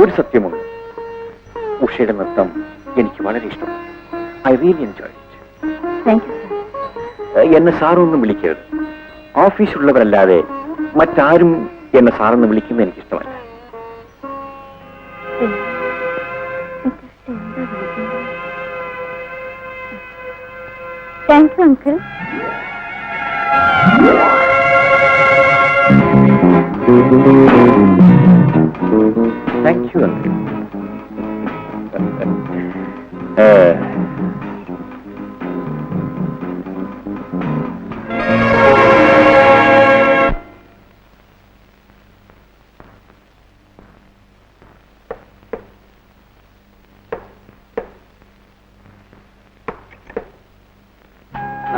ഒരു സത്യമുണ്ട്, ഉഷയുടെ നൃത്തം എനിക്ക് വളരെ ഇഷ്ടപ്പെട്ടു. I really enjoy it. Thank you sir. എന്നെ സാറൊന്നും വിളിക്കരുത്. ഓഫീസിലുള്ളവരല്ലാതെ മറ്റാരും എന്നെ സാറെന്ന് വിളിക്കുന്നത് എനിക്കിഷ്ടമല്ല. Thank you uncle. Thank you uncle.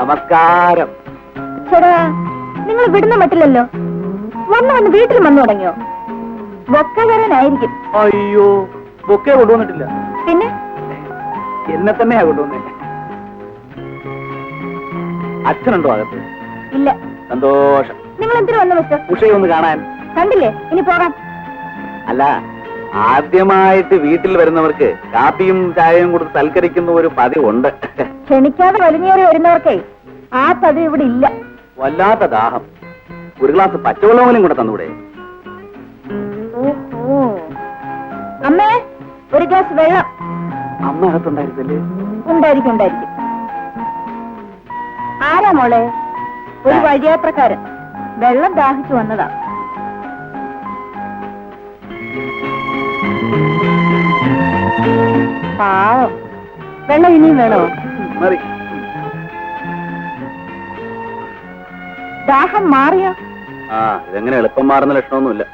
നമസ്കാരം. ചേടാ, നിങ്ങൾ വിടുന്ന മട്ടില്ലല്ലോ. വന്ന് വീട്ടിൽ വന്നു തുടങ്ങിയോ? ബൊക്ക വരാനായിരിക്കും. അയ്യോ, ബൊക്കെ കൊണ്ടുവന്നിട്ടില്ല. പിന്നെ എന്നെ തന്നെയാ കൊണ്ടുവന്നേ. അച്ഛനുണ്ടോ അകത്ത്? ഇല്ല. സന്തോഷം. നിങ്ങൾ എന്തിനു വന്നു മിസ്റ്റർ? ഉഷയെ ഒന്ന് കാണാൻ. കണ്ടില്ലേ, ഇനി പോകാം. അല്ല, ആദ്യമായിട്ട് വീട്ടിൽ വരുന്നവർക്ക് കാപ്പിയും ചായയും കൊടുത്ത് സൽക്കരിക്കുന്ന ഒരു പതിവുണ്ട്. ക്ഷണിക്കാതെ വലിഞ്ഞേറി വരുന്നവർക്കേ ആ പതിവ് ഇവിടെ ഇല്ല. വല്ലാത്ത ദാഹം. ഒരു ഗ്ലാസ് പച്ചവെള്ളമെങ്കിലും കൂടെ തന്നൂടെ? ഓഹോ, അമ്മേ, ഒരു ഗ്ലാസ് വെള്ളം. അമ്മ അകത്തുണ്ടായിരുന്നല്ലേ? ഉണ്ടായിരിക്കും, ഉണ്ടായിരിക്കും. ആരാ മോളെ? ഒരു വഴിയാത്രക്കാരൻ. വെള്ളം ദാഹിച്ചു വന്നതാ. പാവം. വെള്ളം ഇനിയും വേണോ? മതി. ദാഹം മാറിയോ? ആ, ഇതെങ്ങനെ എളുപ്പം മാറുന്ന ലക്ഷണമൊന്നുമില്ല.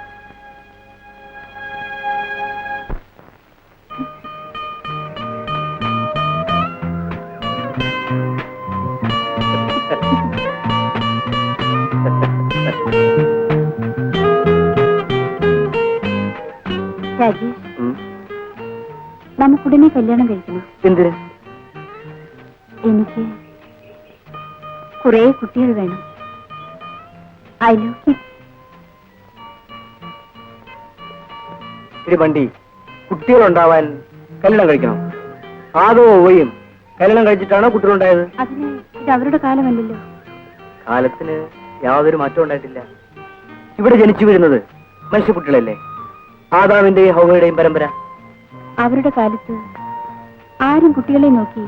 രാജേഷ്, നമുക്കുടനെ കല്യാണം കഴിക്കണം. എന്തിന്? എനിക്ക് കുറെ കുട്ടികൾ വേണം. I love you. ഇത് വണ്ടി കുട്ടികളുണ്ടാവാൻ കല്യാണം കഴിക്കണം. ആദോ ഓയും കല്യാണം കഴിച്ചിട്ടാണോ കുട്ടികളുണ്ടായത്? അതിന് ഇത് അവരുടെ കാലമല്ലല്ലോ. കാലത്തിന് യാതൊരു മാറ്റവും ഉണ്ടായിട്ടില്ല. ഇവിടെ ജനിച്ചു വീഴുന്നത് മനുഷ്യക്കുട്ടികളല്ലേ? ആദാമിന്റെയും ഹൗവയുടെയും പരമ്പര. അവരുടെ കാലത്ത് ആരും കുട്ടികളെ നോക്കി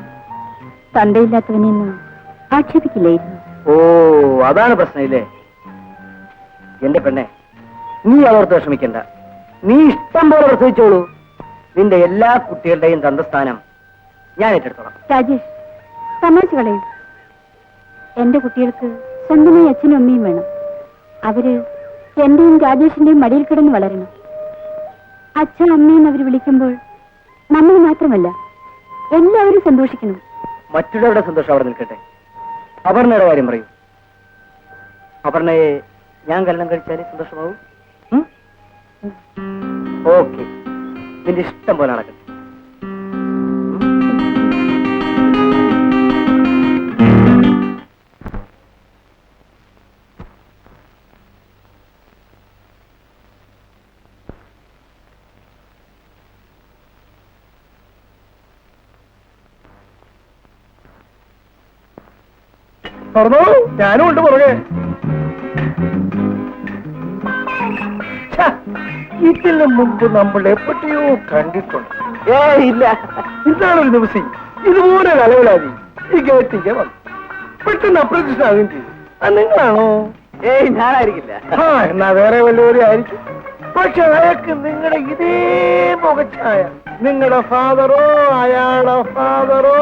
തന്തയില്ലാത്തവനെന്ന് ആക്ഷേപിക്കില്ലായിരുന്നു. ഓ, അതാണ് പ്രശ്നമില്ലേ? എന്റെ പെണ്ണെ, നീ അതോർത്ത് വിഷമിക്കണ്ട. നീ ഇഷ്ടം പോലെ പ്രസവിച്ചോളൂ. നിന്റെ എല്ലാ കുട്ടികളുടെയും തന്തസ്ഥാനം ഞാൻ ഏറ്റെടുത്തോളാം. രാജേഷ്, തമാശ കളയും. എന്റെ കുട്ടികൾക്ക് സ്വന്തമായി അച്ഛനും അമ്മയും വേണം. അവര് എന്റെയും രാജേഷിന്റെയും മടിയിൽ കിടന്ന് വളരണം. അച്ഛൻ അമ്മയെന്ന് അവർ വിളിക്കുമ്പോൾ നമ്മൾ മാത്രമല്ല, എല്ലാവരും സന്തോഷിക്കണം. മറ്റുള്ളവരുടെ സന്തോഷം അവിടെ നിൽക്കട്ടെ. അപർണയുടെ കാര്യം പറയൂ. അപർണയെ ഞാൻ കല്യാണം കഴിച്ചാലേ സന്തോഷമാവും. ഓക്കെ, നിന്റെ ഇഷ്ടം പോലെ നടക്കട്ടെ. പറഞ്ഞോ, ഞാനും ഉണ്ട് പുറകെ. ഇതിന് മുമ്പ് നമ്മൾ എപ്പോഴോ കണ്ടിട്ടുണ്ട്. ഇല്ല, ഇതാണൊരു ദിവസം ഇതുപോലെ അലവലാതി ഈ ഗേറ്റിക്ക് വന്നു. പെട്ടെന്ന് അപ്രത്യക്ഷനാകുകയും ചെയ്തു. നിങ്ങളാണോ? ഏയ്, ഞാനായിരിക്കില്ല. ആ, എന്നാ വേറെ വല്ലവരും ആയിരിക്കും. പക്ഷെ അയാൾക്ക് നിങ്ങളുടെ ഇതേ മുഖച്ഛായ. നിങ്ങളുടെ ഫാദറോ അയാളുടെ ഫാദറോ?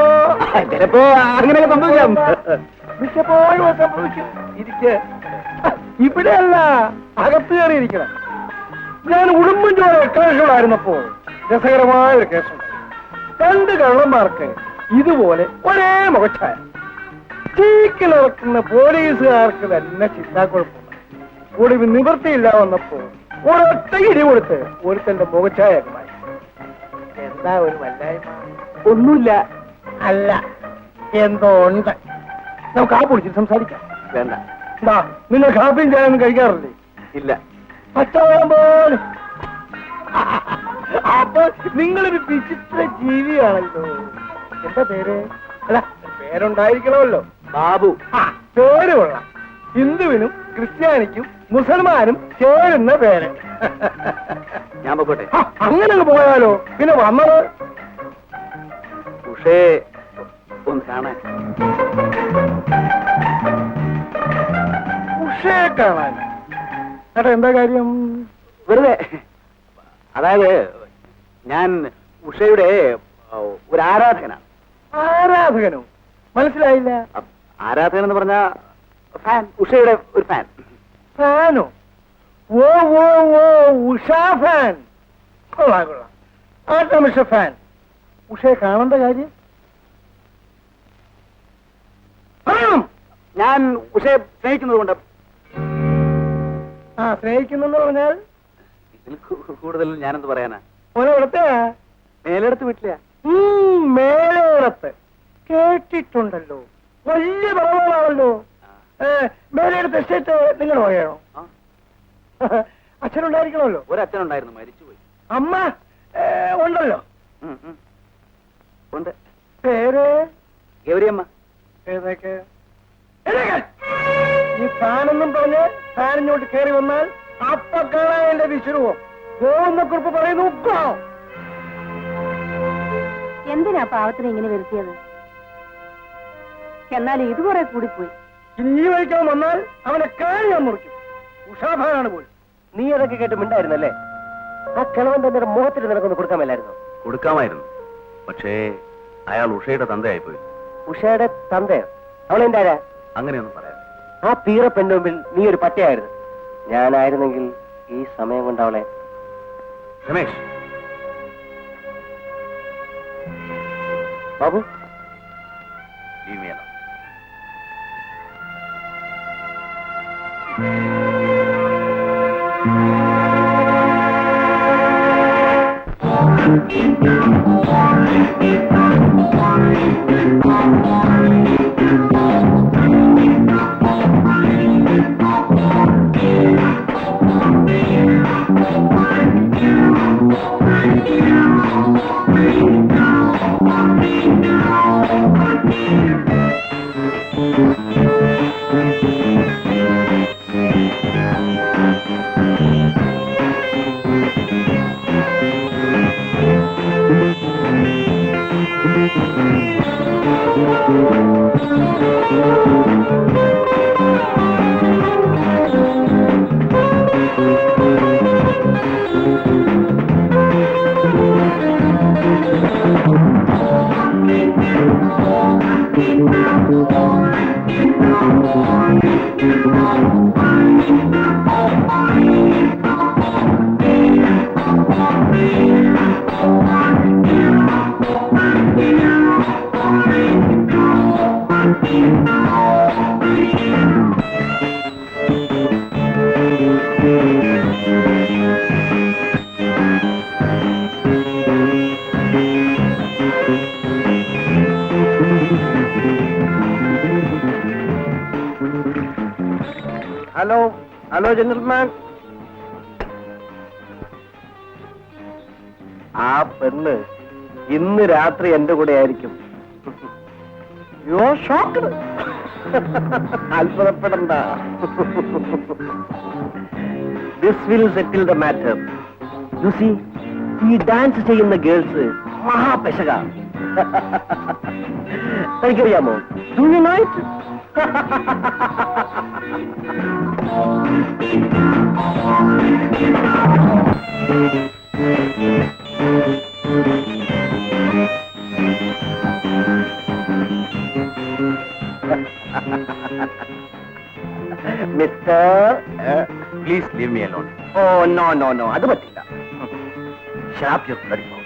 ചിലപ്പോ അങ്ങനെയൊക്കെ സംഭവിക്കാം. മിക്കപ്പോഴും സംഭവിക്കും. ഇരിക്കെ. ഇവിടെയല്ല, അകത്ത് കയറിയിരിക്കണം. ഞാൻ ഉടുമ്പൻചോല കേസുകളായിരുന്നപ്പോ രസകരമായ ഒരു കേസുണ്ട്. 2 കള്ളന്മാർക്ക് ഇതുപോലെ ഒരേ മുഖച്ഛായ. ചീക്കിലിറക്കുന്ന പോലീസുകാർക്ക് തന്നെ ചിന്താക്കുഴപ്പമുണ്ട്. ഒടുവിൽ നിവൃത്തിയില്ല വന്നപ്പോ ഒരൊറ്റ ഇടി കൊടുത്ത് ഒരുത്തന്റെ മുഖച്ഛായ മാറ്റി. എന്താ ഒരു വല്ലായ്മ? ഒന്നുമില്ല. അല്ല, എന്തോ ഉണ്ട്. നമുക്ക് ആ പൊളിച്ചിട്ട് സംസാരിക്കാം. വേണ്ട. എന്താ, നിങ്ങൾ കാപ്പിയും ചായൊന്നും കഴിക്കാറില്ലേ? ഇല്ല. പച്ചവെള്ളം പോലെ. അപ്പൊ നിങ്ങളൊരു വിചിത്ര ജീവിയാണല്ലോ. എന്താ പേര്? അല്ല, പേരുണ്ടായിരിക്കണമല്ലോ. ബാബു. പേര് കൊള്ളാം. ഹിന്ദുവിനും ക്രിസ്ത്യാനിക്കും മുസൽമാനും ചേരുന്ന പേര്. ഞാൻ പൊക്കോട്ടെ. അങ്ങനെ പോയാലോ? പിന്നെ വന്നത് ഉഷേ ഒന്ന് കാണാൻ. ഉഷയെ കാണാൻ? ഏട്ടാ, എന്താ കാര്യം? വെറുതെ. അതായത് ഞാൻ ഉഷയുടെ ഒരു ആരാധകനാണ്. ആരാധകനോ? മനസ്സിലായില്ല. ആരാധകൻ എന്ന് പറഞ്ഞ ഫാൻ, ഉഷയുടെ ഒരു ഫാൻ. ഫാനോ? ഓ ഓ ഓ, ഉഷാ ഫാൻ. കൊള്ളാം കൊള്ളാം. ആട്ടമിഷ ഫാൻ. ഉഷയെ കാണേണ്ട കാര്യം? ഞാൻ ഉഷയെ സ്നേഹിക്കുന്നത് കൊണ്ട്. ആ സ്നേഹിക്കുന്നെന്ന് പറഞ്ഞാൽ ഇതിൽ കൂടുതൽ ഞാനെന്ത് പറയാനാ? ഒരിടത്ത് മേലെടുത്ത് വീട്ടില്ല. മേലോടത്ത് കേട്ടിട്ടുണ്ടല്ലോ, വലിയ പറവാണല്ലോ. മേലെടുത്ത് എസ്റ്റേറ്റ് നിങ്ങൾ പറയണോ? അച്ഛനുണ്ടായിരിക്കണമല്ലോ. ഒരച്ഛനുണ്ടായിരുന്നു, മരിച്ചുപോയി. അമ്മ ഉണ്ടല്ലോ. ഉണ്ട്. പേര് ഗൗരിയമ്മ. ഏതൊക്കെ? ഈ ഫാനെന്നും പറഞ്ഞ് ഫാനിഞ്ഞോട്ട് കയറി വന്നാൽ അപ്പ കാണാൻ എന്റെ വിശ്രമം. ഗോവന്നക്കുറിപ്പ് പറയുന്നു. എന്തിനാ പാവത്തിനെ ഇങ്ങനെ വരുത്തിയത്? എന്നാൽ ഇത് കുറെ കൂടിപ്പോയി. ഇനി ഈ വഴിക്കാൻ വന്നാൽ അവനെ കാര്യം ഞാൻ മുറിക്കും. ഉഷാഭാനാണ് പോയി. നീ അതൊക്കെ കേട്ട് മിണ്ടായിരുന്നല്ലേ? ആ കിളവന്റെ മുഖത്തിന് നിനക്കൊന്ന് കൊടുക്കാമല്ലായിരുന്നോ? കൊടുക്കാമായിരുന്നു, പക്ഷേ അയാൾ ഉഷയുടെ തന്തയായിപ്പോയി. ഉഷയുടെ തന്തയോ? അവളെന്റെ ആരാ? അങ്ങനെയൊന്നും പറയാം. ആ പീറ പെണ്ണുമ്പിൽ നീ ഒരു പട്ടയായിരുന്നു. ഞാനായിരുന്നെങ്കിൽ ഈ സമയം കൊണ്ട് അവളെ. Ramesh Babu, leave me alone. Hello hello gentleman. ആ പെണ്ണ് ഇന്ന് രാത്രി എന്റെ കൂടെ ആയിരിക്കും. Yo shock. അത്ഭുതപ്പെടണ്ട. This will settle the matter. You see, ഈ ഡാൻസ് ചെയ്യുന്ന ഗേൾസ് മഹാപെശക. തനിക്കറിയാമോ? Do you know it? Mister, Please leave me alone. Oh no no no, അത് പറ്റില്ല. Sharp your bloody mouth.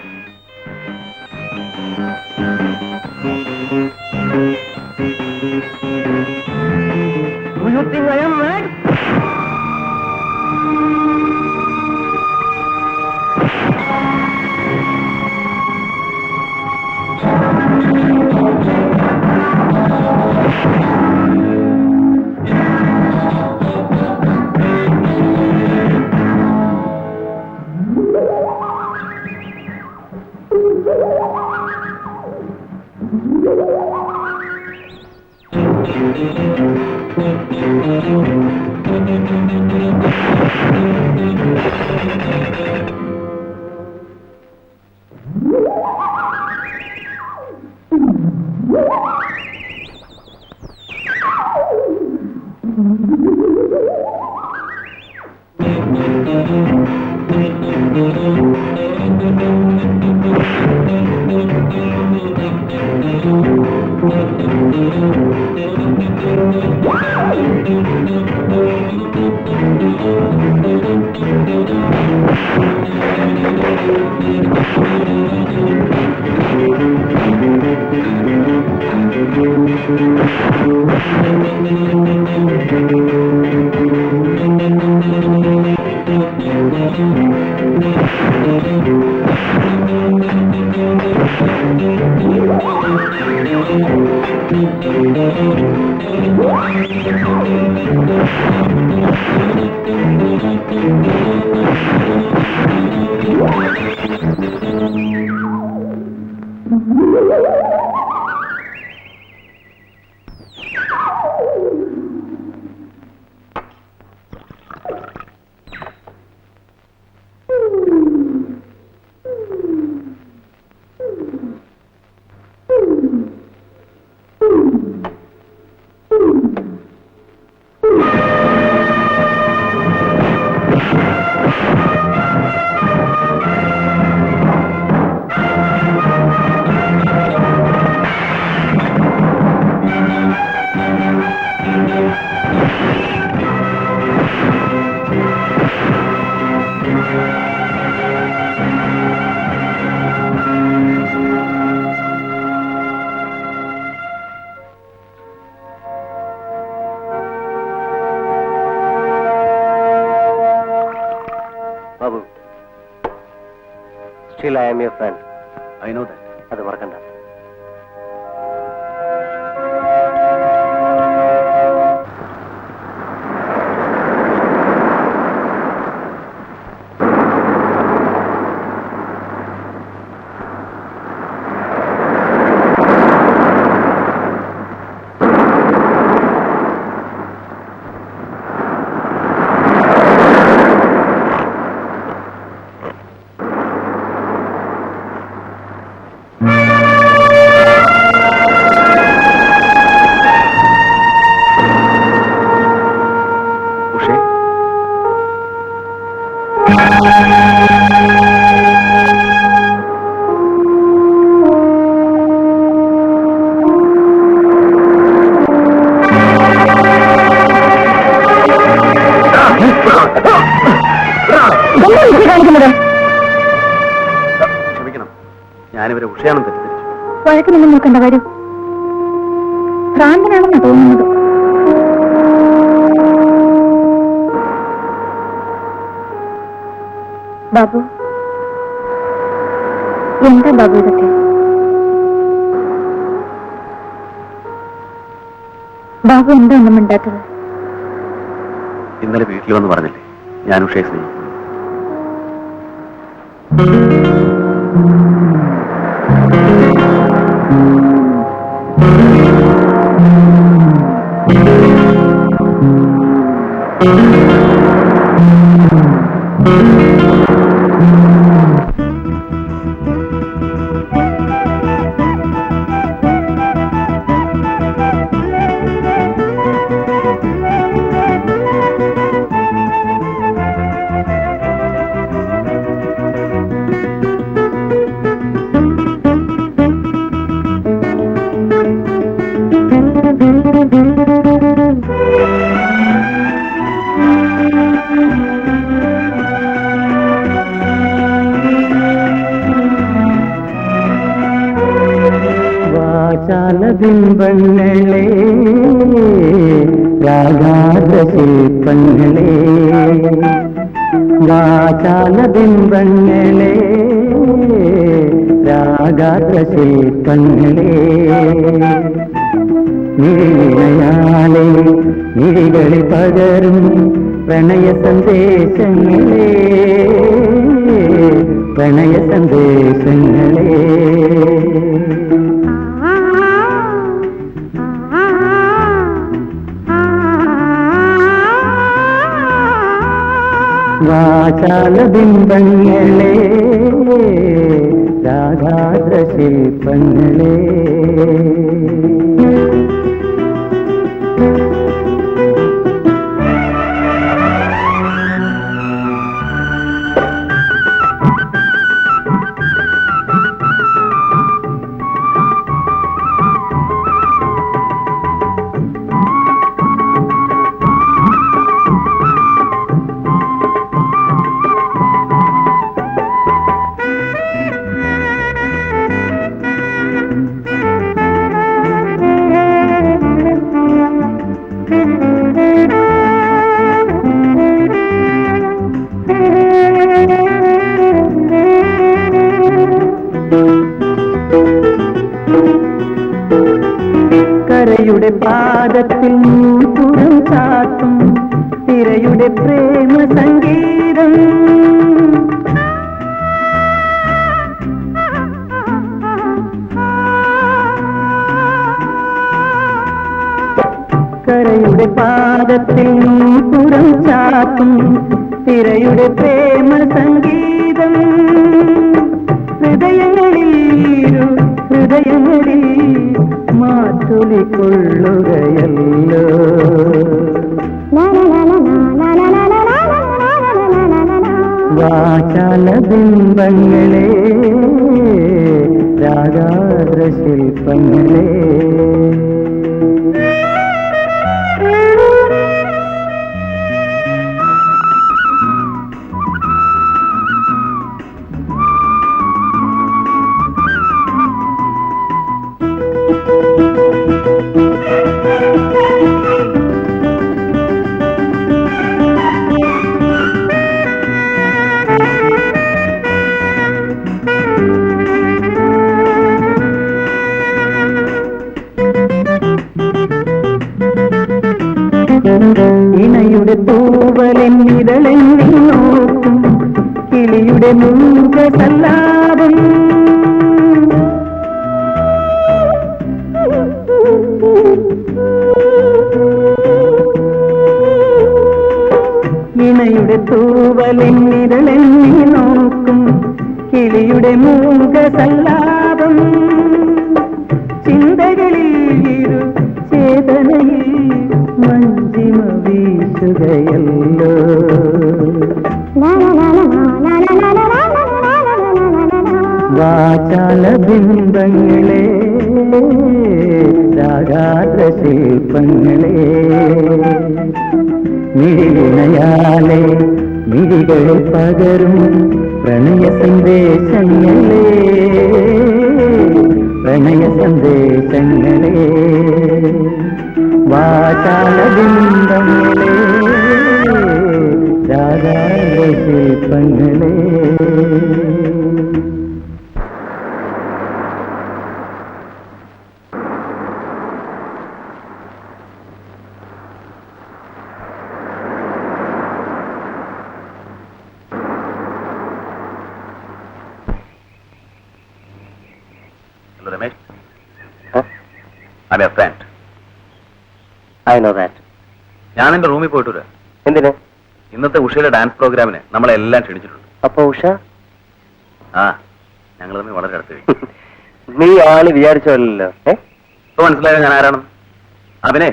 Do you think I am mad? Thank you. Babu, still I am your friend. I know that. അത് മറക്കണ്ട. ക്ഷമിക്കണം, ഞാനിവരെ ഉഷയാണെന്ന് തെറ്റിദ്ധരിച്ചു. വഴക്കിനൊന്നും നോക്കണ്ട, വരൂ. ഭ്രാന്തനാണെന്ന് തോന്നുന്നത്. ബാബു, എന്താ ബാബു ഇതൊക്കെ? ബാബു എന്താ ഒന്നും മിണ്ടാത്തത്? ഇന്നലെ വീട്ടിൽ വന്ന് പറഞ്ഞില്ലേ ഞാൻ ഉഷയെ സ്നേഹിക്കുന്നു. ബിംബങ്ങളെ രാഗാത ശില്പങ്ങളെ വാചാല ബിംബങ്ങളെ രാഗാത ശില്പങ്ങളെ നിഴയാലെ നിഴികളിൽ പകരും പ്രണയ സന്ദേശങ്ങളെ പ്രണയ സന്ദേശങ്ങളെ വാചാല ബിംബങ്ങളെ രാഗാദ്ര ശില്പങ്ങളെ തിരയുടെ പാദത്തിൽ നൂപുരം ചാത്തും തിരയുടെ പ്രേമ സംഗീതം. കരയുടെ പാദത്തിൽ നൂപുരം ചാത്തും തിരയുടെ പ്രേമ സംഗീതം. ഹൃദയങ്ങളിൽ മാറ്റൊലിക്കൊള്ളുകയല്ലോ. വാചാല ബിംബങ്ങളെ രാഗാദ്ര ശില്പങ്ങളെ. ഇണയുടെ തൂവലെന്നിതളെന്നി നോക്കും കിളിയുടെ മൂകസല്ലാപം. ഇണയുടെ തൂവലെന്നിതളെന്നി നോക്കും കിളിയുടെ മൂകസല്ലാപം. ചിന്തകളിൽ ഇരു ചേതനയിൽ മഞ്ജിമ വീശുകയല്ലോ. വാചാല ബിംബങ്ങളെ രാഗാദ്ര ശില്പങ്ങളെ. മിഴിയിണയാലെ മിഴികളിൽ പകരും പ്രണയ സന്ദേശങ്ങളെ. പ്രണയ സന്ദേശങ്ങളെ. വാചാല ബിംബങ്ങളെ രാഗാദ്ര ശില്പങ്ങളെ. Ramesh, I'm your friend. I know that. ഞാൻ എന്റെ റൂമിൽ പോയിട്ട് വരാം. എന്തിന്? ഇന്നത്തെ ഉഷയുടെ ഡാൻസ് പ്രോഗ്രാമിന് നമ്മളെല്ലാം ക്ഷണിച്ചിട്ടുണ്ട്. അപ്പൊ ഉഷ? ആ, ഞങ്ങൾ തമ്മിൽ വളരെ അടുത്ത്. നീ ആള് വിചാരിച്ചല്ലോ. ഇപ്പൊ മനസ്സിലായോ ഞാൻ ആരാണെന്ന്? അതിനെ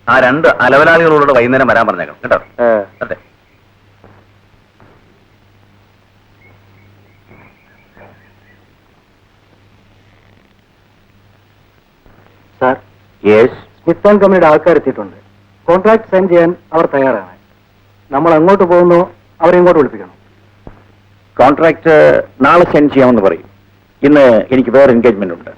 ആ 2 അലവലാദികളോട് വൈകുന്നേരം വരാൻ പറഞ്ഞേക്കണം കേട്ടോ. അതെ. Sir, yes. സ്മിത്ത് ആൻഡ് കമ്പനിയുടെ ആൾക്കാരെത്തിയിട്ടുണ്ട്. കോൺട്രാക്ട് സൈൻ ചെയ്യാൻ അവർ തയ്യാറാണ്. നമ്മൾ അങ്ങോട്ട് പോകുന്നു, അവരെ ഇങ്ങോട്ട് വിളിപ്പിക്കണം. കോൺട്രാക്ട് നാളെ സെൻഡ് ചെയ്യാമെന്ന് പറയും. ഇന്ന് എനിക്ക് വേറെ എൻഗേജ്മെന്റ് ഉണ്ട്.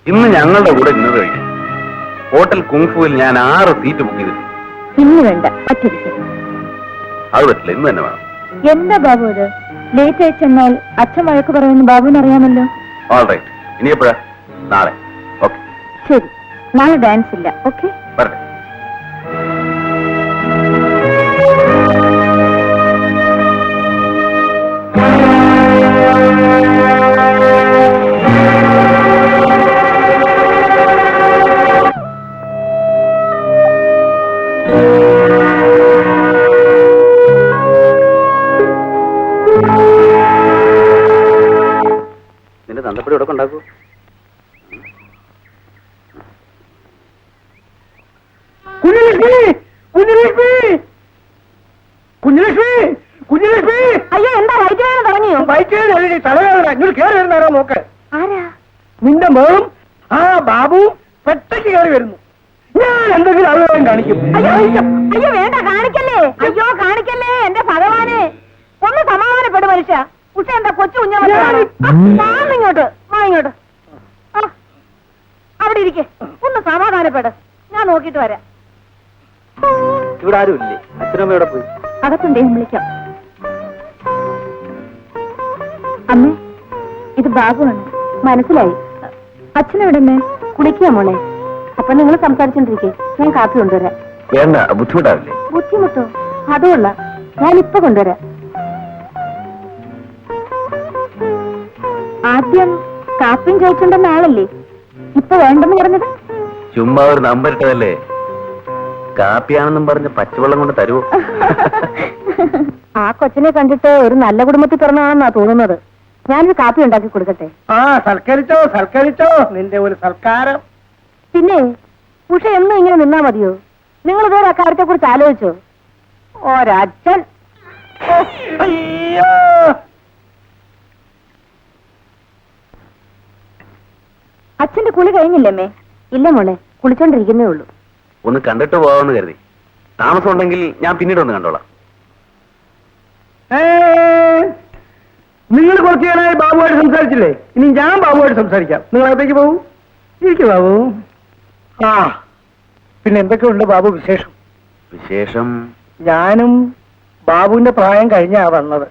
ഇന്ന് ഞങ്ങളുടെ കൂടെ ഡിന്നർ കഴിക്കും. ഹോട്ടൽ കുങ്ഫുവിൽ ഞാൻ 6 സീറ്റ് ബുക്ക് ചെയ്തിട്ടുണ്ട്. ഇന്ന് വേണ്ട, പറ്റിരിക്കും. അത് പറ്റില്ല, ഇന്ന് തന്നെ വേണം. എന്താ ബാബു ഇത്? ലേറ്റ് ആയി ചെന്നാൽ അച്ഛൻ വഴക്ക് പറയുമെന്ന് ബാബുവിന് അറിയാമല്ലോ. All right. ഇനി എപ്പോഴാ? നാളെ. ഓക്കെ, ശരി. നാളെ ഡാൻസ് ഇല്ല. ഓക്കെ, വരട്ടെ. നിന്റെ തന്തപ്പടി ഇവിടെ ഉണ്ടാക്കൂ. അയ്യോ, എന്താ വൈദ്യുതി തുടങ്ങിയോ? തലവേദന ഇങ്ങോട്ട് കയറി വരുന്നാരോ നോക്ക്. ആരാ? നിന്റെ മോളും ആ ബാബുവും പെട്ടയ്ക്ക് കയറി വരുന്നു. ഞാൻ എന്തെങ്കിലും അറിയാൻ കാണിക്കും. അയ്യോ അയ്യോ, വേണ്ട, കാണിക്കല്ലേ. അയ്യോ, കാണിക്കല്ലേ എന്റെ ഭഗവാനെ. ഒന്ന് സമാധാനപ്പെടും മനുഷ്യ. ഉഷ എന്താ കൊച്ചു കുഞ്ഞാ? ഇങ്ങോട്ട് വാ, ഇങ്ങോട്ട്. അവിടെ ഇരിക്കെ. ഒന്ന് സമാധാനപ്പെട്, ഞാൻ നോക്കിയിട്ട് വരാം. ഇവിടെ ആരും ഇല്ലേ? അച്ഛനമ്മയോടെ പോയി. അകത്തുണ്ടേ, വിളിക്കാം. അമ്മേ, ഇത് ബാബുവാണ്. മനസ്സിലായി. അച്ഛനെവിടെന്നെ? കുളിക്കുക മോളെ. അപ്പൊ നിങ്ങൾ സംസാരിച്ചോണ്ടിരിക്കേ, ഞാൻ കാപ്പി കൊണ്ടുവരാം. വേണ്ട, ബുദ്ധിമുട്ടാവില്ലേ? ബുദ്ധിമുട്ടോ? അതുമല്ല, ഞാനിപ്പൊ കൊണ്ടുവരാം. ആദ്യം കാപ്പിയും ചോദിച്ചുണ്ടെന്ന ആളല്ലേ ഇപ്പൊ വേണ്ടെന്ന് പറഞ്ഞത്? ചുമ്മാ ഒരു നമ്പർ ഇട്ടതല്ലേ. കാപ്പിയാണെന്നും പറഞ്ഞ് പച്ചവെള്ളം കൊണ്ട് തരുമോ? ആ കൊച്ചിനെ കണ്ടിട്ട് ഒരു നല്ല കുടുംബത്തിൽ പിറന്നാണെന്നാ തോന്നുന്നത്. ഞാനൊരു കാപ്പി ഉണ്ടാക്കി കൊടുക്കട്ടെ? സൽക്കരിച്ചോ സൽക്കരിച്ചോ, നിന്റെ ഒരു സൽക്കാരം. പിന്നെ ഉഷ എന്നും ഇങ്ങനെ നിന്നാ മതിയോ? നിങ്ങൾ ഇതുവരെ അക്കാര്യത്തെ കുറിച്ച് ആലോചിച്ചോ? ഒരച്ഛൻ. അയ്യോ, അച്ഛന്റെ കുളി കഴിഞ്ഞില്ലമ്മേ? ഇല്ല മോളെ, കുളിച്ചോണ്ടിരിക്കുന്നേ ഉള്ളൂ. ഒന്ന് കണ്ടിട്ട് പോവാമെന്ന് കരുതി. താമസം ഉണ്ടെങ്കിൽ ഞാൻ പിന്നീട് ഒന്ന് കണ്ടോളാം. നിങ്ങൾ കുറച്ചു നേരമായി ബാബുവായിട്ട് സംസാരിച്ചില്ലേ? ഇനി ഞാൻ ബാബുവായിട്ട് സംസാരിക്കാം. നിങ്ങൾ അകത്തേക്ക് പോകൂ. ഇരിക്കും ബാബു. പിന്നെ എന്തൊക്കെയുണ്ട് ബാബു വിശേഷം? വിശേഷം ഞാനും ബാബുവിന്റെ പ്രായം കഴിഞ്ഞാ വന്നത്.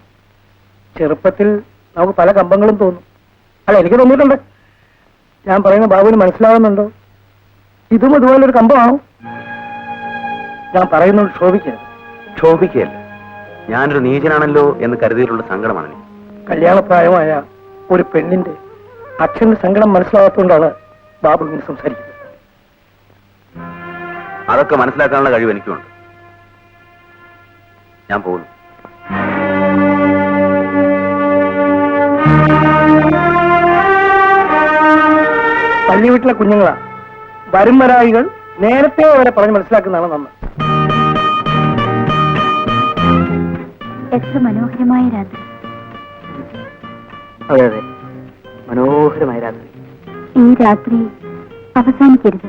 ചെറുപ്പത്തിൽ നമുക്ക് പല കമ്പങ്ങളും തോന്നും. അല്ല, എനിക്ക് തോന്നിയിട്ടുണ്ട്. ഞാൻ പറയുന്ന ബാബുവിന് മനസ്സിലാവുന്നുണ്ടോ? ഇതും അതുപോലൊരു കമ്പമാണോ? ഞാൻ പറയുന്നത് ക്ഷോഭിക്കരുത്. ക്ഷോഭിക്കുകയല്ല, ഞാനൊരു നീചനാണല്ലോ എന്ന് കരുതിയിട്ടുള്ള സങ്കടമാണ് എനിക്ക്. കല്യാണപ്രായമായ ഒരു പെണ്ണിന്റെ അച്ഛന്റെ സങ്കടം മനസ്സിലാകാത്തതുകൊണ്ടാണ് ബാബു ഇങ്ങനെ സംസാരിക്കുന്നത്. അതൊക്കെ മനസ്സിലാക്കാനുള്ള കഴിവ് എനിക്കുണ്ട്. ഞാൻ പോകുന്നു. പള്ളി വീട്ടിലെ കുഞ്ഞുങ്ങളാ. വരും വരായികൾ നേരത്തെ അവരെ പറഞ്ഞ് മനസ്സിലാക്കുന്നതാണ് നന്ന്. എത്ര മനോഹരമായ രാത്രി. അതെ അതെ, മനോഹരമായ രാത്രി. ഈ രാത്രി അവസാനിക്കരുത്.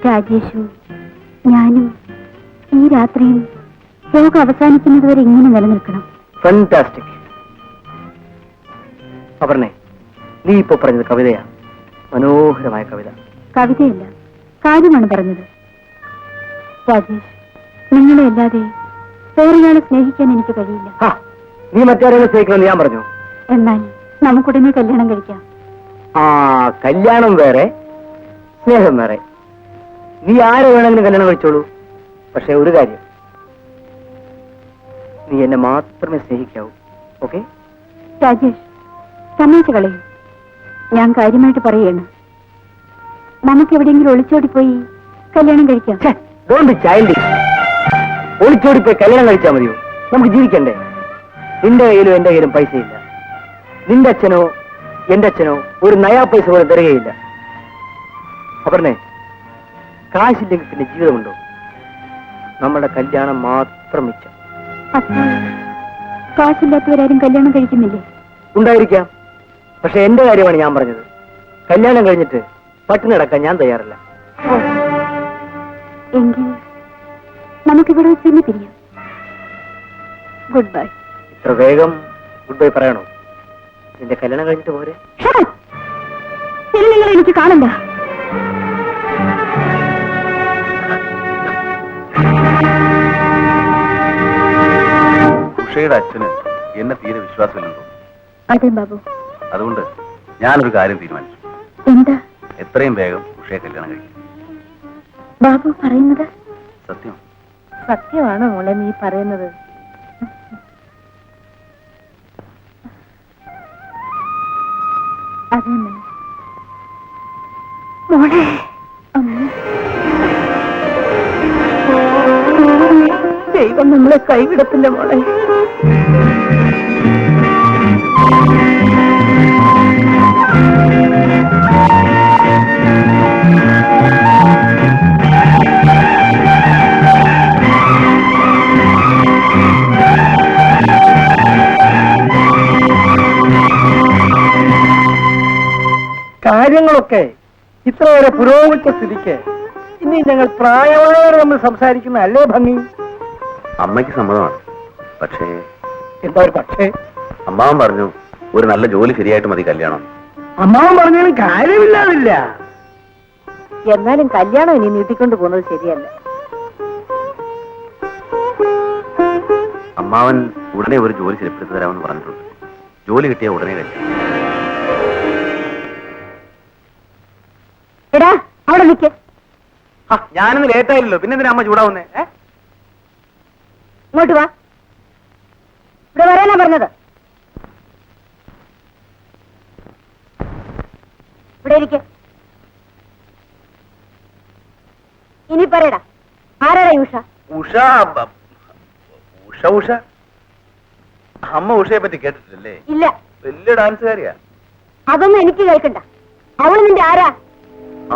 രാജേഷും ഞാനും ഈ രാത്രിയും ലോകം അവസാനിക്കുന്നതുവരെ ഇങ്ങനെ നിലനിൽക്കണം. ഫാന്റാസ്റ്റിക്. അപർണേ, നീ ഇപ്പൊ പറഞ്ഞത് കവിതയാണ്. മനോഹരമായ കവിത. കവിതയല്ല, കാര്യമാണ് പറഞ്ഞത്. രാജേഷ്, നിങ്ങളെ അല്ലാതെ വേറൊരാളെ സ്നേഹിക്കാൻ എനിക്ക് കഴിയില്ല. നീ മറ്റാരെങ്കിലും സ്നേഹിക്കണമെന്ന് ഞാൻ പറഞ്ഞു? എന്നാൽ നമുക്കുടനെ കല്യാണം കഴിക്കാം. കല്യാണം വേറെ, സ്നേഹം വേറെ. നീ ആരെ വേണമെങ്കിലും കല്യാണം കഴിച്ചോളൂ. പക്ഷെ ഒരു കാര്യം, നീ എന്നെ മാത്രമേ സ്നേഹിക്കാവൂ. ഓക്കെ? രാജേഷ്, സമ്മതിച്ചു കളയും. ഞാൻ കാര്യമായിട്ട് പറയുകയാണ്. നമുക്ക് എവിടെയെങ്കിലും ഒളിച്ചോടിപ്പോയി കല്യാണം കഴിക്കാം. ഒളിച്ചോടിപ്പോയി കല്യാണം കഴിച്ചാൽ മതിയോ? നമുക്ക് ജീവിക്കണ്ടേ? നിന്റെ കയ്യിലും എന്റെ കയ്യിലും പൈസയില്ല. നിന്റെ അച്ഛനോ എന്റെ അച്ഛനോ ഒരു നയാ പൈസ പോലെ തരികയില്ല. അപർണേ, കാശില്ലെങ്കിൽ പിന്നെ ജീവിതമുണ്ടോ? നമ്മുടെ കല്യാണം മാത്രം മിച്ചം. അപ്പോൾ കാശില്ലാത്തവരാരും കല്യാണം കഴിക്കുന്നില്ലേ? ഉണ്ടായിരിക്കാം. പക്ഷെ എന്റെ കാര്യമാണ് ഞാൻ പറഞ്ഞത്. കല്യാണം കഴിഞ്ഞിട്ട് പട്ടിണി നടക്കാൻ ഞാൻ തയ്യാറല്ല. എങ്കിൽ നമുക്കിവിടെ വെച്ച് തന്നെ പിരിയാം. Good bye. ഇത്ര വേഗം ഗുഡ് ബൈ പറയണോ? നിന്റെ കല്യാണം കഴിഞ്ഞിട്ട് പോരെ? ഇനി നിങ്ങൾ എനിക്ക് കാണണ്ട. ഉഷയുടെ അച്ഛന് എന്നെ തീരെ വിശ്വാസമില്ലെന്ന് തോന്നുന്നു. അതെ ബാബു. അതുകൊണ്ട് ഞാനൊരു കാര്യം തീരുമാനിച്ചു. എന്താ? എത്രയും വേഗം ഉഷയെ കല്യാണം കഴിക്കും. ബാബു പറയുന്നത് സത്യം. സത്യമാണ് മോളെ നീ പറയുന്നത്. അതെ മോളെ. ദൈവം നമ്മളെ കൈവിടത്തില്ല മോളെ. കാര്യങ്ങളൊക്കെ ഇത്ര വരെ പുരോഗമിച്ച സ്ഥിതിക്ക് ഇനി ഞങ്ങൾ പ്രായമായവർ നമ്മൾ സംസാരിക്കുന്ന അല്ലേ ഭംഗി? അമ്മയ്ക്ക് സമ്മതമാണ്. പക്ഷേ എന്താ ഒരു പക്ഷേ? അമ്മാവൻ പറഞ്ഞു ഒരു നല്ല ജോലി ശരിയായിട്ട് മതി കല്യാണം. അമ്മാവൻ പറഞ്ഞാലും കാര്യമില്ലാതില്ല. എന്നാലും കല്യാണം ഇനി നീട്ടിക്കൊണ്ട് പോകുന്നത് ശരിയല്ല. അമ്മാവൻ ഉടനെ ഒരു ജോലി ശരിപ്പെടുത്തി തരാമെന്ന് പറഞ്ഞിട്ടുണ്ട്. ജോലി കിട്ടിയ ഉടനെ കഴിക്കാം. എടാ അവിടെ നിൽക്ക്. ഞാനൊന്ന് ലേറ്റായില്ലല്ലോ, പിന്നെ എന്തിനാ അമ്മ ചൂടാവുന്നേ? ഇങ്ങോട്ട് വാ. ഇവിടെ വരാനാ പറഞ്ഞത്. ഇവിടെ ഇരിക്കെ. ഇനി പറയടാ, ആരാടാ ഈ ഉഷ? ഉഷ ഉഷ ഉഷ അമ്മ ഉഷയെ പറ്റി കേട്ടിട്ടില്ലേ? ഇല്ല. വലിയ ഡാൻസുകാരിയാ. അതൊന്നും എനിക്ക് കേൾക്കണ്ട. അവള് നിന്റെ ആരാ?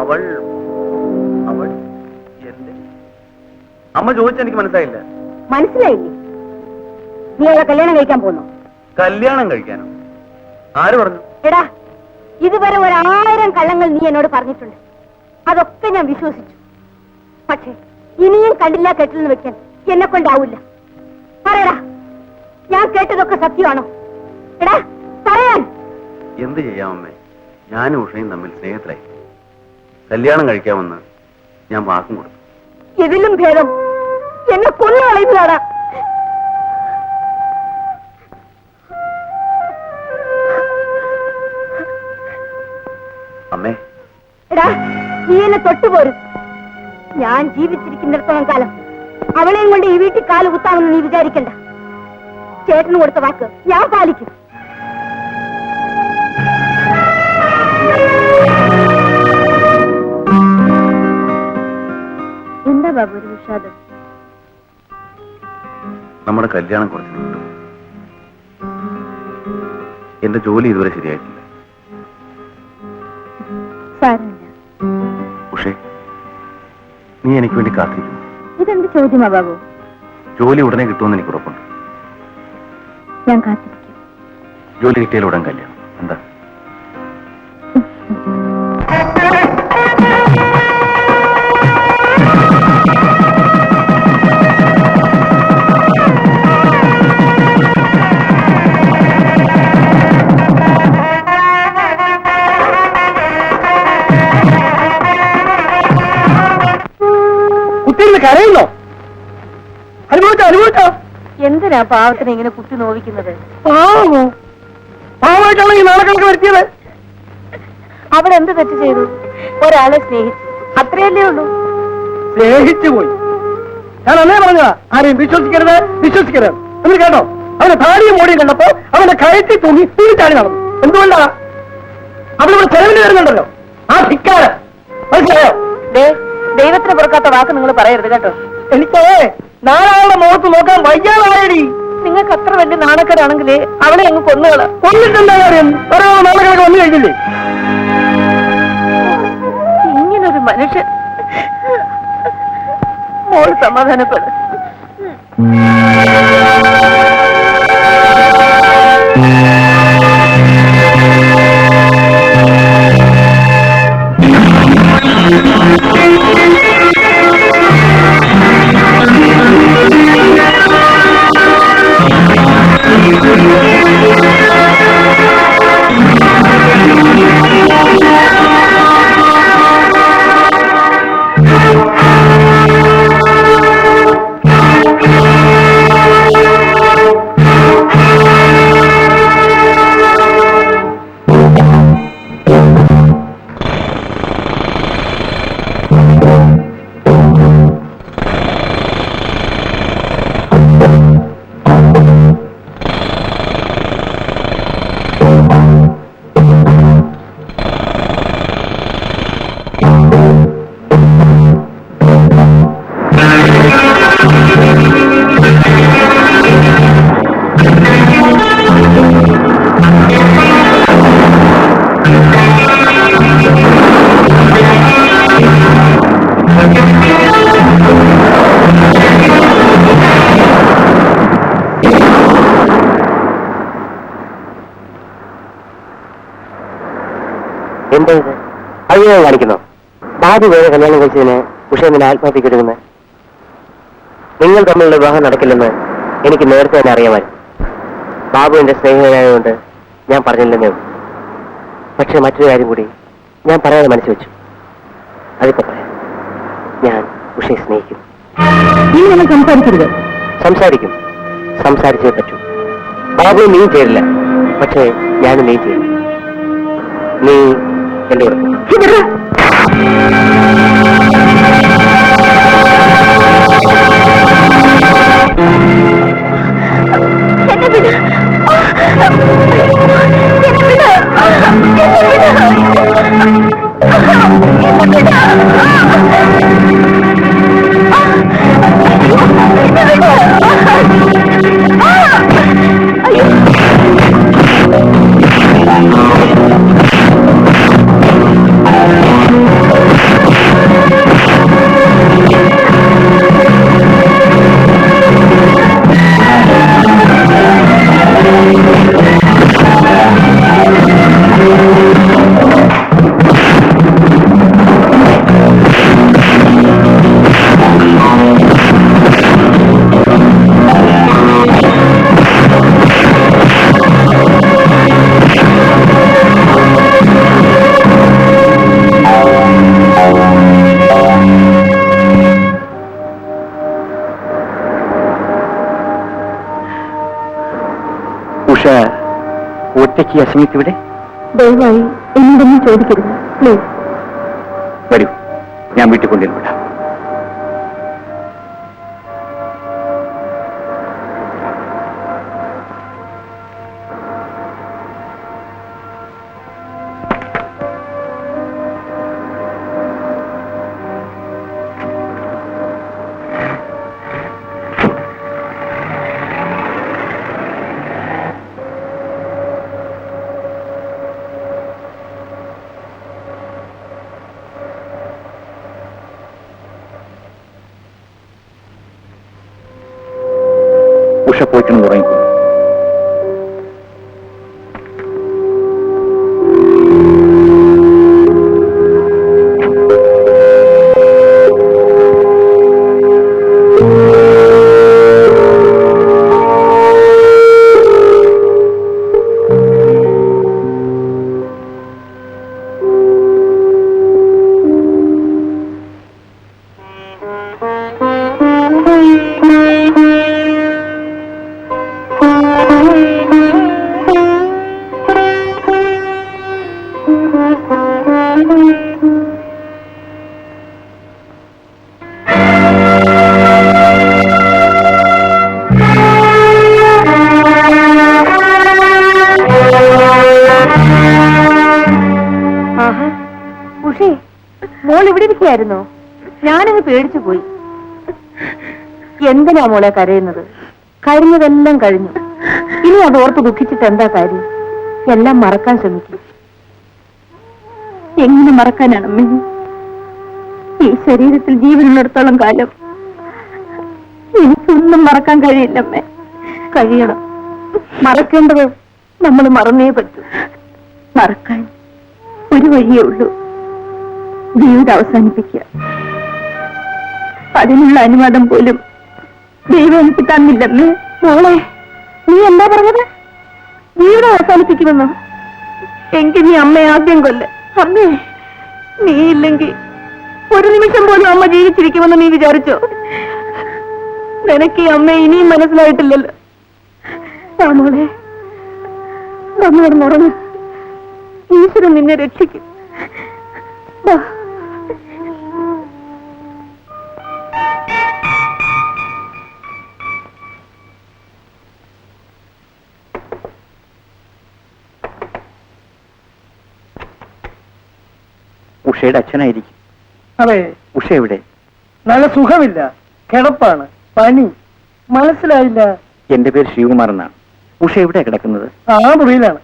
അവൾ അവൾ എന്റെ അമ്മ ചോദിച്ചെനിക്ക് മനസ്സിലായില്ല. മനസ്സിലായില്ലേ? നീ അവളെ കല്യാണം കഴിക്കാൻ പോന്നു. കല്യാണം കഴിക്കാനോ? ആര് പറഞ്ഞു? എടാ, ഇതുവരെ 1000 കള്ളങ്ങൾ നീ എന്നോട് പറഞ്ഞിട്ടുണ്ട്. അതൊക്കെ ഞാൻ വിശ്വസിച്ചു. പക്ഷേ ഇനിയും കണ്ടില്ല കേട്ടില്ലെന്ന് വെക്കാൻ എന്നെ കൊണ്ടാവില്ല. പറയടാ, ഞാൻ കേട്ടതൊക്കെ സത്യമാണോ? എടാ പറയാൻ. എന്ത് ചെയ്യാമമ്മേ, ഞാനും ഉഷയും തമ്മിൽ സ്നേഹത്തിലായി. കല്യാണം കഴിക്കാമെന്ന് ഞാൻ വാക്കും കൊടുത്തു. ഇതിലും ഭേദം എന്നെ കൊന്നു കളയുന്നതാടാ. അമ്മേ, എടാ, നീ എന്നെ തൊട്ടുപോരും. ഞാൻ ജീവിച്ചിരിക്കുന്നിടത്തോളം കാലം അവളെയും കൊണ്ട് ഈ വീട്ടിൽ കാല് കുത്താമെന്ന് നീ വിചാരിക്കണ്ട. ചേട്ടന് കൊടുത്ത വാക്ക് ഞാൻ പാലിക്കും. എന്താ ബാബു ഒരു വിഷാദം? നമ്മുടെ കല്യാണം കുറച്ച് നീണ്ടു. എന്റെ ജോലി ഇതുവരെ ശരിയായിട്ടില്ല. സാരമില്ല. ഉഷേ, നീ എനിക്ക് വേണ്ടി കാത്തിരിക്കുന്നു. ഇതെന്ത് ചോദ്യമാ ബാബു? ജോലി ഉടനെ കിട്ടുമെന്ന് എനിക്ക് ഉറപ്പുണ്ട്. ഞാൻ കാത്തിരിക്കും. ജോലി കിട്ടിയാൽ ഉടൻ കല്യാണം. എന്താ? കുട്ടികൾ കരയുന്നോ? അനുഭവിച്ചോ അനുഭവിച്ചോ? എന്തിനാ പാവത്തിനെ ഇങ്ങനെ കുത്തി നോവിക്കുന്നത്? പാവമോ? പാവമായിട്ടാണ് ഈ നാളെ വരുത്തിയത്. അവിടെ എന്ത് തെറ്റ് ചെയ്തു? ഒരാളെ സ്നേഹിച്ചു, അത്രയല്ലേ ഉള്ളൂ. സ്നേഹിച്ചു പോയി. ഞാൻ അന്നേ പറഞ്ഞതാ, ആരെയും വിശ്വസിക്കരുത് വിശ്വസിക്കരുത് എന്ന്. കേട്ടോ, അവന്റെ താടിയും മോടിയും കണ്ടപ്പോ അവന്റെ കയറ്റി തൂങ്ങി ചാടി നടന്നു. എന്തുകൊണ്ടാ? അവളിവിടെ ചെലവിന് വരുന്നുണ്ടല്ലോ, ആ ധിക്കാരം. മനസ്സിലായോ? ദൈവത്തിന് പുറക്കാത്ത വാക്ക് നിങ്ങൾ പറയരുത് കേട്ടോ. എനിക്ക് നാലാളുടെ മുഖത്ത് നോക്കാൻ വയ്യാതായടി. നിങ്ങൾക്ക് അത്ര വലിയ നാണക്കേടാണെങ്കിൽ അവളെ അങ്ങ് കൊന്നുകള. കൊന്നിട്ടെന്താ കാര്യം? ഓരോ നാളുകളൊക്കെ വന്നു കഴിഞ്ഞില്ലേ? ഇങ്ങനൊരു മനുഷ്യൻ. മോൾ സമാധാനപ്പെടും. എന്താ ഇത്? അയ്യോ കാണിക്കുന്നു. ബാബു വേറെ കല്യാണം കഴിച്ചതിന് ഉഷ എന്തിനാ ആത്മഹത്യക്ക് എടുക്കുന്നത്? നിങ്ങൾ തമ്മിലുള്ള വിവാഹം നടക്കില്ലെന്ന് എനിക്ക് നേരത്തെ തന്നെ അറിയാമായിരുന്നു. ബാബു എന്റെ സ്നേഹിതനായതുകൊണ്ട് ഞാൻ പറഞ്ഞില്ലെന്നേ ഉള്ളൂ. പക്ഷെ മറ്റൊരു കാര്യം കൂടി ഞാൻ പറയാതെ മനസ്സ് വെച്ചു. അതിപ്പോ പറയാം. ഞാൻ ഉഷയെ സ്നേഹിക്കും. ഇനി നമ്മൾ സംസാരിക്കരുത്. സംസാരിക്കും. സംസാരിച്ചേ പറ്റൂ. ബാബു നീ ചേരില്ല, പക്ഷേ ഞാനും നീ ചെയ്യും. നീ എന്റെ കൂടെ പോ. ഉഷ ഒറ്റയ്ക്ക് ആ സമയത്ത് ഇവിടെ ദയവായി എന്നോടൊന്നും ചോദിക്കരുത് പ്ലീസ്. വരൂ, ഞാൻ വീട്ടിൽ കൊണ്ടുവരാം. ഉഷ പോയിക്കണം തുടങ്ങിക്കോ. ഉഷേ, മോൾ ഇവിടെ ഇരിക്കുകയായിരുന്നോ? ഞാനങ്ങ് പേടിച്ചു പോയി. എന്തിനാ മോളെ കരയുന്നത്? കഴിഞ്ഞതെല്ലാം കഴിഞ്ഞു. ഇനി അത് ഓർത്ത് ദുഃഖിച്ചിട്ട് എന്താ കാര്യം? എല്ലാം മറക്കാൻ ശ്രമിക്കും. എങ്ങനെ മറക്കാനാണമ്മേ? ഈ ശരീരത്തിൽ ജീവനുള്ളിടത്തോളം കാലം എനിക്കൊന്നും മറക്കാൻ കഴിയില്ലമ്മേ. കഴിയണം. മറക്കേണ്ടത് നമ്മൾ മറന്നേ പറ്റൂ. മറക്കാൻ ഒരു വഴിയേ ഉള്ളൂ, ജീവിതം അവസാനിപ്പിക്കുക. അതിനുള്ള അനുവാദം പോലും ദൈവം എനിക്ക് തന്നില്ലമ്മേ. മോളെ, നീ എന്താ പറഞ്ഞത്? ജീവിതം അവസാനിപ്പിക്കുമെന്നോ? എങ്കിൽ നീ അമ്മയെ ആദ്യം കൊല്ല. അമ്മേ, നീ ഇല്ലെങ്കിൽ ഒരു നിമിഷം പോലും അമ്മ ജീവിച്ചിരിക്കുമെന്ന് നീ വിചാരിച്ചോ? നിനക്ക് ഈ അമ്മയെ ഇനിയും മനസ്സിലായിട്ടില്ലല്ലോ. ആ മോളെ, വന്നുറങ്ങ്. ഈശ്വരൻ നിന്നെ രക്ഷിക്കും. ഉഷയുടെ അച്ഛനായിരിക്കും. അതെ. ഉഷ എവിടെ? നല്ല സുഖമില്ല, കിടപ്പാണ്, പനി. മനസ്സിലായില്ല. എന്റെ പേര് ശിവകുമാർ എന്നാണ്. ഉഷ എവിടെയാ കിടക്കുന്നത്? ആ മുറിയിലാണ്.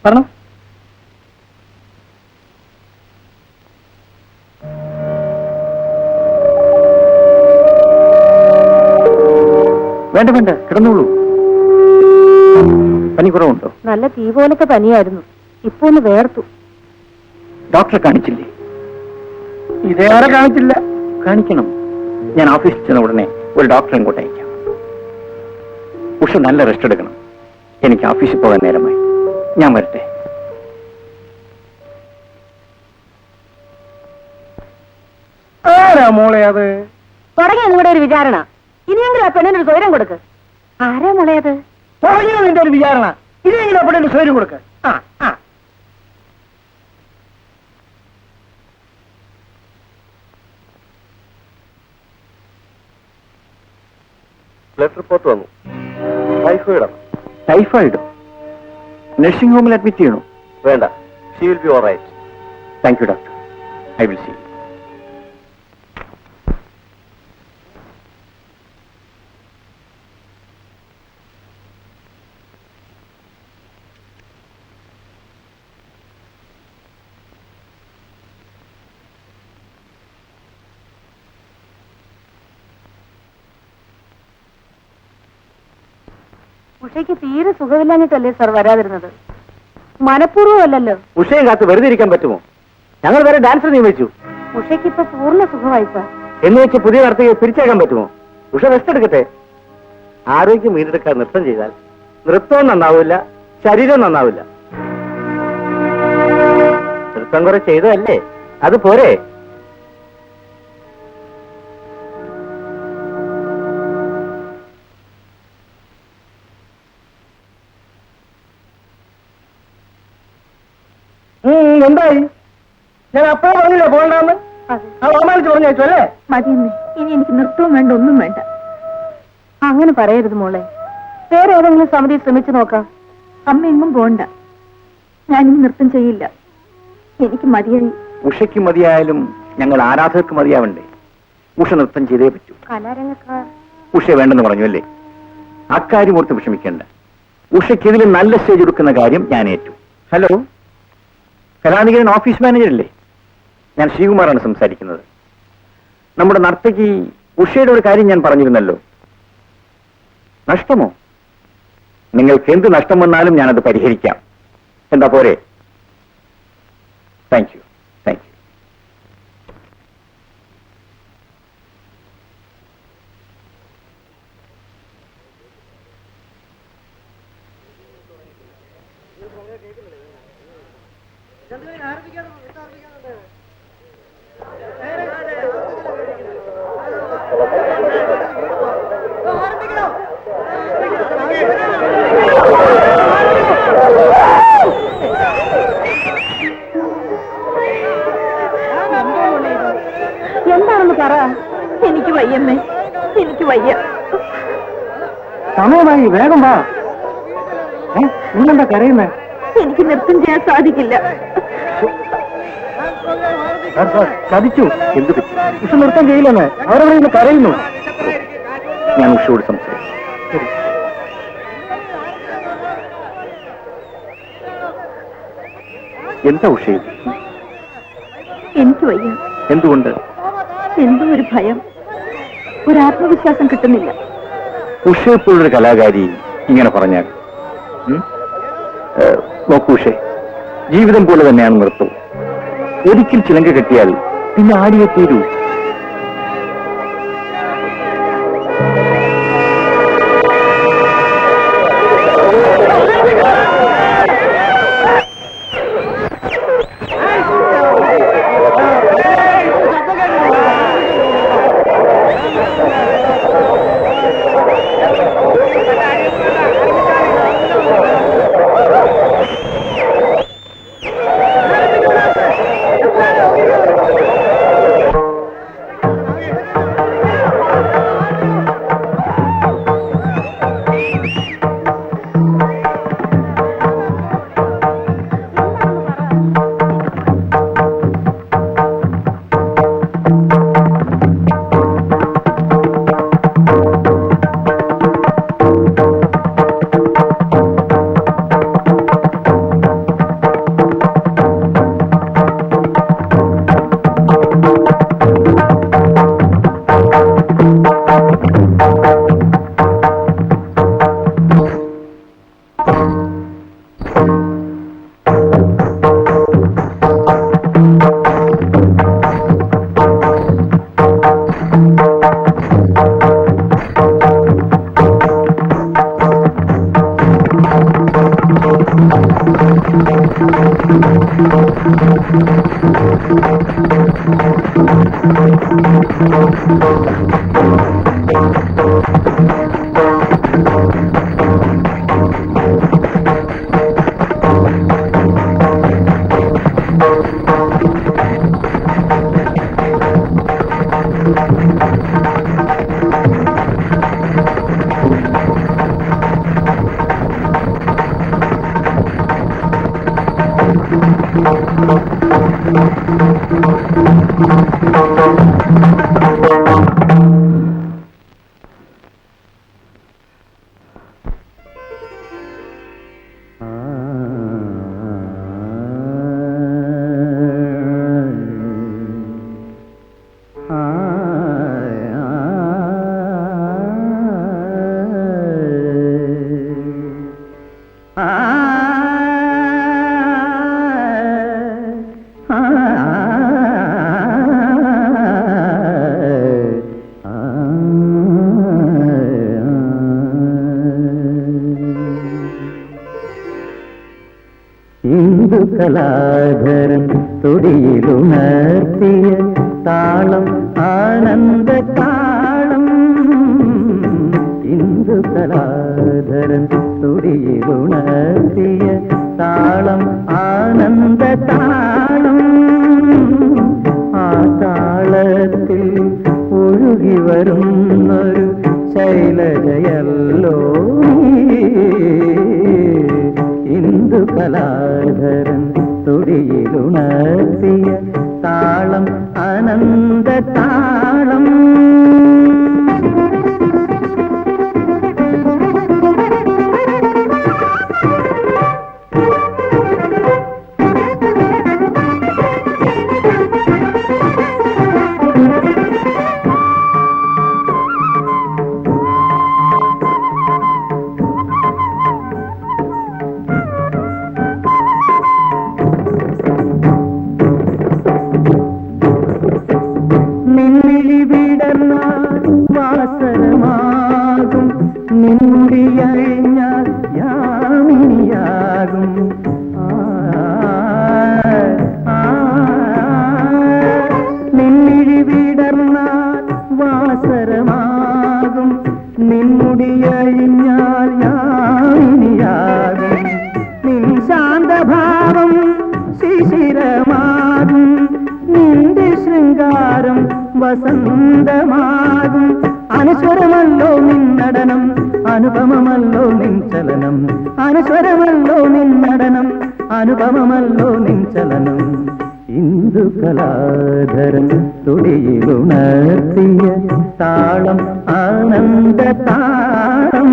പറഞ്ഞു. വേണ്ട വേണ്ട, കിടന്നോളൂ. പനി കുറവുണ്ടോ? നല്ല തീ പോലത്തെ പനിയായിരുന്നു. ഇപ്പൊ ഒന്ന് വേർത്തു. ഡോക്ടറെ കാണിച്ചില്ലേ? ഇതേറെ കാണിച്ചില്ല. കാണിക്കണം. ഞാൻ ഓഫീസിൽ ചെന്ന ഉടനെ ഒരു ഡോക്ടറെ ഇങ്ങോട്ട് അയക്കാം. ഉഷ നല്ല റെസ്റ്റ് എടുക്കണം. എനിക്ക് ഓഫീസിൽ പോകാൻ നേരമായി. ഞാൻ വരട്ടെ. ആരാ മോളെ അത്? തുടങ്ങി നിങ്ങളുടെ ഒരു വിചാരണ. ഇനിയെങ്കിലും ആ പെണ്ണിനൊരു സ്വൈരം കൊടുക്ക്. ആരാ മോളെ അത്? തുടങ്ങിയ നിന്റെ ഒരു വിചാരണ. ഇതെങ്കിലും എപ്പോഴും സ്വയം കൊടുക്ക. ആ ആ ബ്ലഡ് റിപ്പോർട്ട് വന്നു. ടൈഫോയിഡാണ്. ടൈഫോയിഡോ? നഴ്സിംഗ് ഹോമിൽ അഡ്മിറ്റ് ചെയ്യണോ? വേണ്ട, she will be all right. Thank you doctor. I will see. ഉഷയ്ക്ക് തീരെ സുഖമില്ലാഞ്ഞിട്ടല്ലേ സാർ വരാതിരുന്നത്? മനഃപൂർവ്വമല്ലല്ലോ. ഉഷയും കാത്ത് വെറുതെ ഇരിക്കാൻ പറ്റുമോ? ഞങ്ങൾ വേറെ ഡാൻസർ നിയമിച്ചു. ഉഷയ്ക്ക് ഇപ്പൊ പൂർണ്ണ സുഖമായി സാർ. എന്ന് വെച്ച് പുതിയ നർത്തകയെ പിരിച്ചേക്കാൻ പറ്റുമോ? ഉഷ റെസ്റ്റ് എടുക്കട്ടെ. ആരോഗ്യം വീണ്ടെടുക്കാൻ നൃത്തം ചെയ്താൽ നൃത്തവും നന്നാവില്ല, ശരീരവും നന്നാവില്ല. നൃത്തം കുറെ ചെയ്തതല്ലേ, അത് പോരെ? എന്തായി? ഞാൻ അപ്പോ പറഞ്ഞില്ല പോകണ്ടെന്ന്. ആ ഓമാനിച്ച് പറഞ്ഞേച്ചു അല്ലേ? മതിയെന്നേ, ഇനി എനിക്ക് നൃത്തവും വേണ്ട, ഒന്നും വേണ്ട. അങ്ങനെ പറയരുത് മോളെ. വേറെ ഏതെങ്കിലും സമിതി ശ്രമിച്ചു നോക്കാം. അമ്മ എങ്ങും പോണ്ട. ഞാനിനി നൃത്തം ചെയ്യില്ല. എനിക്ക് മതിയായി. ഉഷയ്ക്ക് മതിയായാലും ഞങ്ങൾ ആരാധകർക്ക് മതിയാവണ്ടേ? ഉഷ നൃത്തം ചെയ്തേ പറ്റൂ. കലാരംഗക്കാർ ഉഷ വേണ്ടെന്ന് പറഞ്ഞു അല്ലേ? അക്കാര്യം ഓർത്ത് വിഷമിക്കേണ്ട. ഉഷയ്ക്ക് ഇതിൽ നല്ല സ്റ്റേജ് എടുക്കുന്ന കാര്യം ഞാൻ ഏറ്റു. ഹലോ, കലാനികൻ ഓഫീസ് മാനേജർ അല്ലേ? ഞാൻ ശ്രീകുമാറാണ് സംസാരിക്കുന്നത്. നമ്മുടെ നർത്തകി ഉഷയുടെ ഒരു കാര്യം ഞാൻ പറഞ്ഞിരുന്നല്ലോ. നഷ്ടമോ? നിങ്ങൾക്ക് എന്ത് നഷ്ടം വന്നാലും ഞാനത് പരിഹരിക്കാം. എന്താ പോരെ? Thank you, thank you. എന്താണെന്ന് പറ. എനിക്ക് വയ്യമ്മേ, എനിക്ക് വയ്യ. സമയമായി, വേഗം വാ. നിങ്ങളെന്താ കരയുന്നേ? എനിക്ക് നൃത്തം ചെയ്യാൻ സാധിക്കില്ല. ചതിച്ചു. എന്ത് പറ്റി? ഉഷ നൃത്തം ചെയ്യില്ലെന്ന് അവരവിടെ നിന്ന് കരയുന്നു. ഞാൻ ഉഷയോട് സംസാരിക്കും. എന്താ ഉഷ? എനിക്ക് വയ്യ. എന്തുകൊണ്ട്? എന്തോ ഒരു ഭയം, ഒരു ആത്മവിശ്വാസം കിട്ടുന്നില്ല. ഉഷ ഇപ്പോഴൊരു കലാകാരി ഇങ്ങനെ പറഞ്ഞാൽ നോക്കൂ ഉഷേ, ജീവിതം പോലെ തന്നെയാണ് നൃത്തം. ഒരിക്കൽ ചിലങ്ക കെട്ടിയാൽ പിന്നെ ആടിയേ തീരൂ. Thank you. കലാധരൻ തൊടിയിലുണർത്തിയ താളം ആനന്ദ താളം ഇന്ദു കലാധരൻ തൊടിയിലുണർത്തിയ താളം ആനന്ദ താളം ആ താളത്തിൽ ഒഴുകി വരുന്നൊരു ശൈലജയല്ലോ ഇന്ദു കലാധരൻ തൊടിയിലുണർത്തിയ താളം ആനന്ദ താളം വാസനമാകും നിന്നുടിയഴിഞ്ഞാൽ യാമിനിയാകും നിന്നിഴി വിടർന്നാൽ വാസരമാകും നിന്നുടിയഴിഞ്ഞാൽ യാമിനിയാകും നിൻ ശാന്തഭാവം ശിശിരമാകും നിന്റെ ശൃംഗാരം വസന്തമാകും അനുസ്വരമല്ലോ നിന്നടനം അനുപമമല്ലോ നിൻ ചലനം അനുസ്വരമല്ലോ നിന്നടനം അനുപമമല്ലോ നിൻ ചലനം ഇന്ദു കലാധരൻ തൊടിയിലുണർത്തിയ താളം ആനന്ദ താളം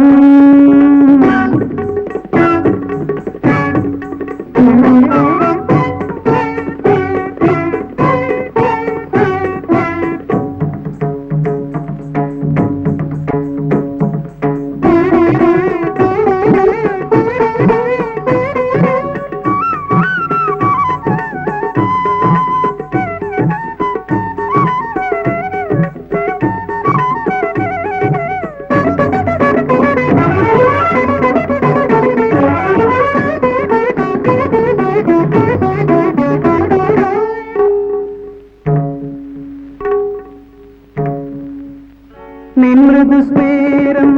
നിൻമൃദുസ്മേരം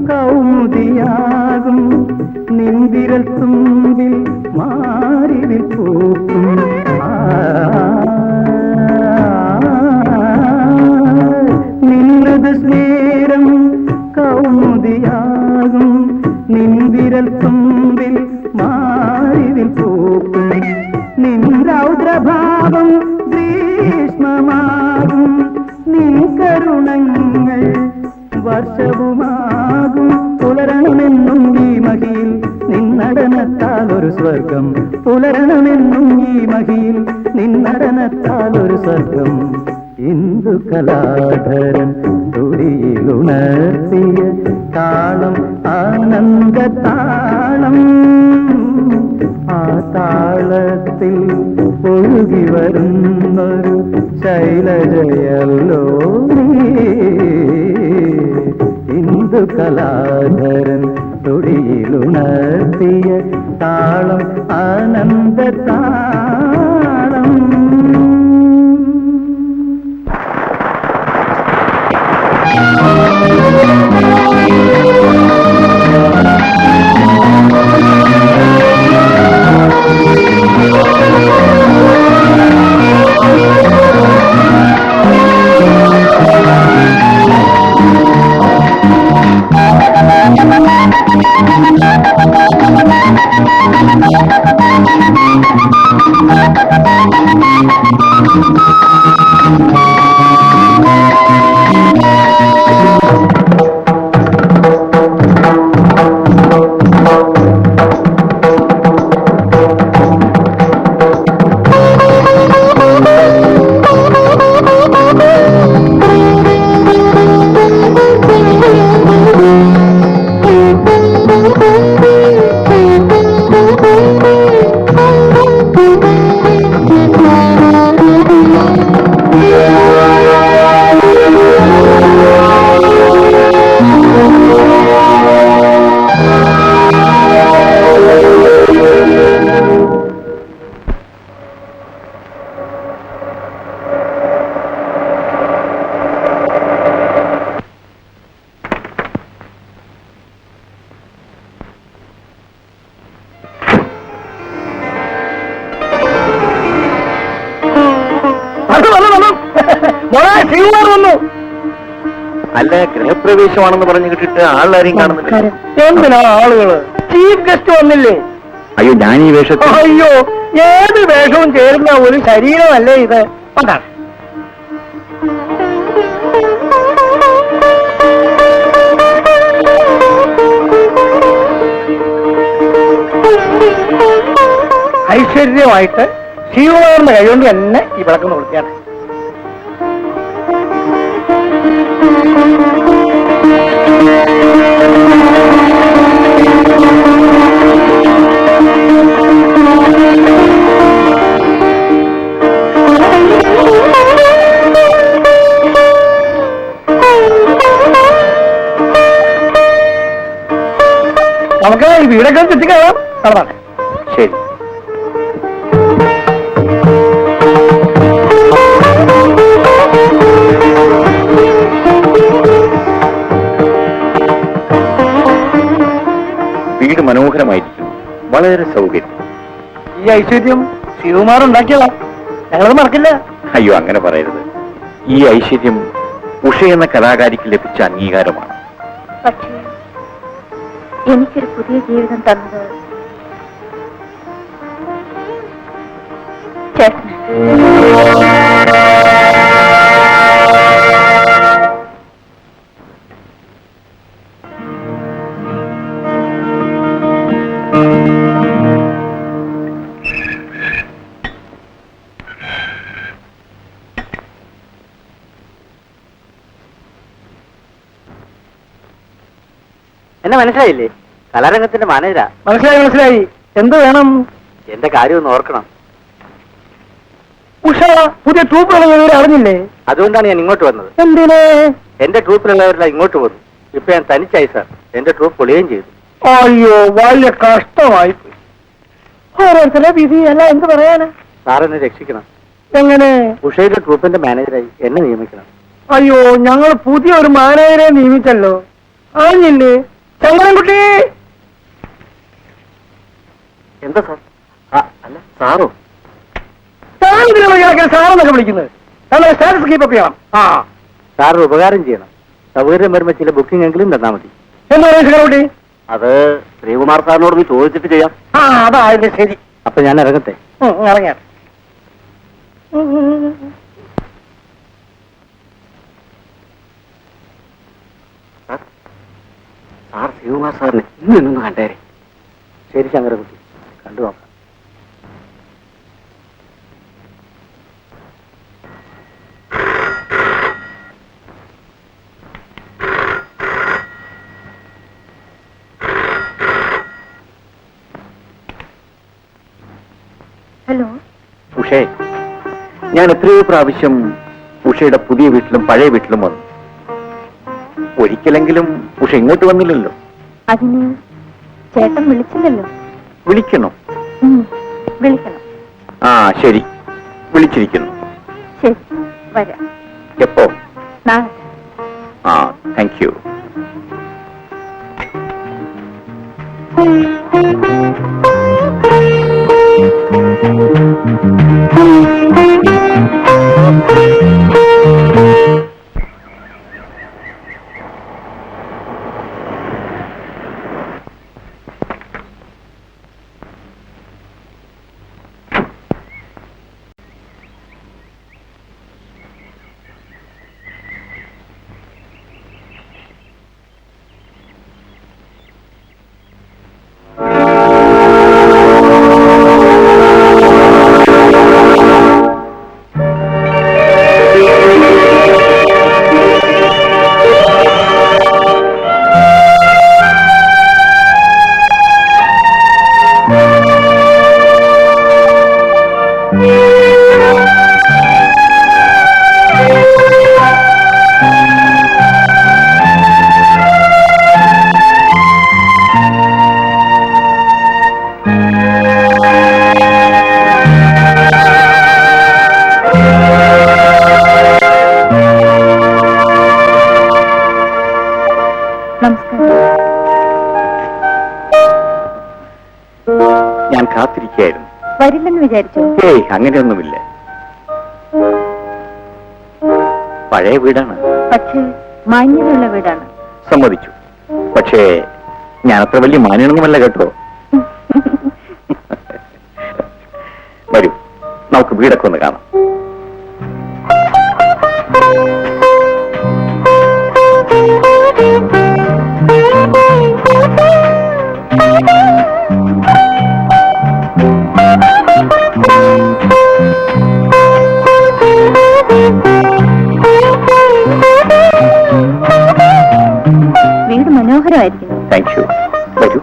കൗമുദിയാകും നിൻവിരൽ തുമ്പിൽ മാറിവിൽ പൂക്കും നിൻമൃദുസ്മേരം കൗമുദിയാകും നിൻവിരൽ തുമ്പിൽ മാറിവിൽ പൂക്കും നിൻ രൗദ്രഭാവം ഗ്രീഷ്മമാകും നിൻ കരുണങ്ങൾ വർഷവുമാകും പുലരണമെന്നും ഈ മഹിയിൽ നിന്നടനത്താൽ ഒരു സ്വർഗം പുലരണമെന്നും ഈ മഹിയിൽ നിന്നടനത്താൽ ഒരു സ്വർഗം ഇന്ദു കലാധരൻ തൊടിയിലുണർത്തിയ താളം ആനന്ദ താളം ആ താളത്തിൽ ഒഴുകി വരുന്നൊരു ശൈലജയല്ലോ ഇന്ദു കലാധരൻ തൊടിയിലുണർത്തിയ താളം ആനന്ദ താളം മോളെ ശിവകുമാർ വന്നു. അല്ല, ഗൃഹപ്രവേശമാണെന്ന് പറഞ്ഞു കിട്ടിട്ട് ആളാരെയും കാണുന്നില്ല. എന്തിനാ ആളുകള്? ചീഫ് ഗസ്റ്റ് വന്നില്ലേ? അയ്യോ, ഞാൻ ഈ വേഷത്തിൽ അയ്യോ, ഏത് വേഷവും ചേരുന്ന ഒരു ശരീരമല്ലേ ഇത്? എന്താണ് ഐശ്വര്യമായിട്ട് ശിവകുമാറിന്റെ കൈകൊണ്ട് തന്നെ ഈ വിളക്ക് നോക്കിയാണ്. നമുക്ക് ഈ വീടൊക്കെ ചുറ്റിക്കാണാം. നടന്നാണ്. ശരി. വീട് മനോഹരമായിരിക്കും, വളരെ സൗകര്യം. ഈ ഐശ്വര്യം ശിവകുമാർ ഉണ്ടാക്കിയതാ, ഞങ്ങളത് മറക്കില്ല. അയ്യോ, അങ്ങനെ പറയരുത്. ഈ ഐശ്വര്യം ഉഷ എന്ന കലാകാരിക്ക് ലഭിച്ച അംഗീകാരമാണ്. പക്ഷേ എനിക്കൊരു പുതിയ ജീവിതം തന്നത് ചേട്ടന്. എന്നെ മനസ്സിലായില്ലേ? കലാരംഗത്തിന്റെ മാനേജരാ. മനസ്സിലായി മനസ്സിലായി. എന്ത് വേണം? എന്റെ കാര്യം ഒന്ന് ഓർക്കണം. ഉഷ പുതിയ ട്രൂപ്പുകൾ അറിഞ്ഞില്ലേ? അതുകൊണ്ടാണ് ഞാൻ ഇങ്ങോട്ട് വന്നത്. എന്തിന്? എന്റെ ട്രൂപ്പിലുള്ളവരെല്ലാം ഇങ്ങോട്ട് വന്നു. ഇപ്പൊ ഞാൻ തനിച്ചായി സാർ. എന്റെ ട്രൂപ്പ് പൊളിയുകയും ചെയ്തു. അയ്യോ, വലിയ കഷ്ടമായി പോയി. ഓരോരുത്തരുടെ വിധി അല്ല, എന്ത് പറയാന്? സാർ എന്നെ രക്ഷിക്കണം. എങ്ങനെ? ഉഷയുടെ ട്രൂപ്പിന്റെ മാനേജറായി എന്നെ നിയമിക്കണം. അയ്യോ, ഞങ്ങൾ പുതിയ ഒരു മാനേജരെ നിയമിച്ചല്ലോ. അറിഞ്ഞില്ലേ? ചങ്ങനൻകുട്ടി. എന്താ സാർ? അല്ല സാറോ? താനിതിനെ സാറെന്നൊക്കെ വിളിക്കുന്നത്? ഞങ്ങളെ സ്റ്റാറ്റസ് കീപ്പ് ചെയ്യണം. സാർ ഉപകാരം ചെയ്യണം. സൗകര്യം വരുമ്പോ ചില ബുക്കിംഗ് എങ്കിലും തന്നാ മതി. എന്താ ചങ്ങനൻകുട്ടി? അത് ശ്രീകുമാർ സാറിനോട് ചോദിച്ചിട്ട് ചെയ്യാം. അതാ അതിന്റെ ശരി. അപ്പൊ ഞാൻ ഇറങ്ങട്ടെ. ഇറങ്ങിയ സാർ ശ്രീകുമാർ സാറിനെ ഇന്നൊന്ന് കണ്ടേരെ. ശരി ശങ്കരകുട്ടി, കണ്ടു നോക്കാം. ഹലോ. ഉഷേ, ഞാൻ എത്രയോ പ്രാവശ്യം ഉഷയുടെ പുതിയ വീട്ടിലും പഴയ വീട്ടിലും വന്നു. ഒരിക്കലെങ്കിലും ഉഷ ഇങ്ങോട്ട് വന്നില്ലല്ലോ. അതിന് ചേട്ടൻ വിളിച്ചില്ലല്ലോ. വിളിക്കണോ? വിളിക്കണം. ശരി, വിളിച്ചിരിക്കുന്നു. ശരി, വരാം. എപ്പോ? നാളെ. Thank U. ഞാൻ കാത്തിരിക്കുകയായിരുന്നു. വരില്ലെന്ന് വിചാരിച്ചു? അങ്ങനെയൊന്നുമില്ല. പഴയ വീടാണ്. പക്ഷേ മാന്യതയുള്ള വീടാണ്. സമ്മതിച്ചു. പക്ഷേ ഞാൻ അത്ര വലിയ മാന്യനൊന്നുമല്ല കേട്ടോ. വരൂ, നമുക്ക് വീടൊക്കെ ഒന്ന് കാണാം. വീട് മനോഹരമായിരിക്കുന്നു. Thank you. വരൂ.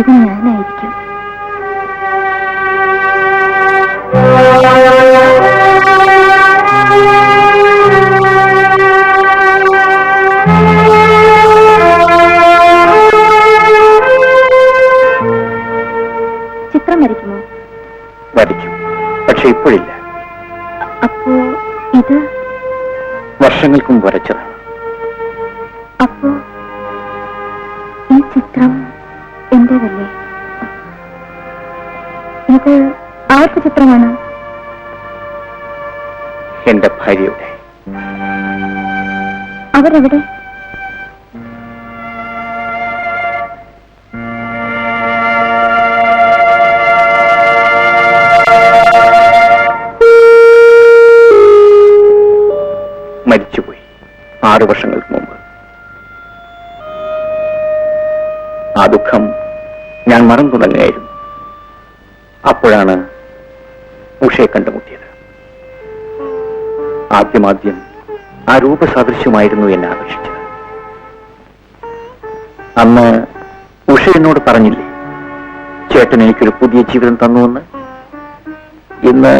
ഇത് ഞാനായിരിക്കും. ചിത്രം വരയ്ക്കുമോ? വരയ്ക്കും, പക്ഷെ ഇപ്പോഴില്ല. അപ്പോ ഇത് വർഷങ്ങൾക്കും വരച്ചതാണ്. അപ്പോ ഈ ചിത്രം എന്റേതല്ലേ? ഇത് ആർക്ക് ചിത്രമാണ്? എന്റെ ഭാര്യയുടെ. അവരെവിടെ? മരിച്ചുപോയി 6 വർഷങ്ങൾക്ക് മുമ്പ്. ആ ദുഃഖം ഞാൻ മറന്നു തുടങ്ങുകയായിരുന്നു. അപ്പോഴാണ് ഉഷയെ കണ്ടുമുട്ടിയത്. ആദ്യം ആ രൂപസാദൃശ്യമായിരുന്നു എന്നെ ആകർഷിച്ചത്. അന്ന് ഉഷ എന്നോട് പറഞ്ഞില്ലേ, ചേട്ടൻ എനിക്കൊരു പുതിയ ജീവിതം തന്നുവെന്ന്. ഇന്ന്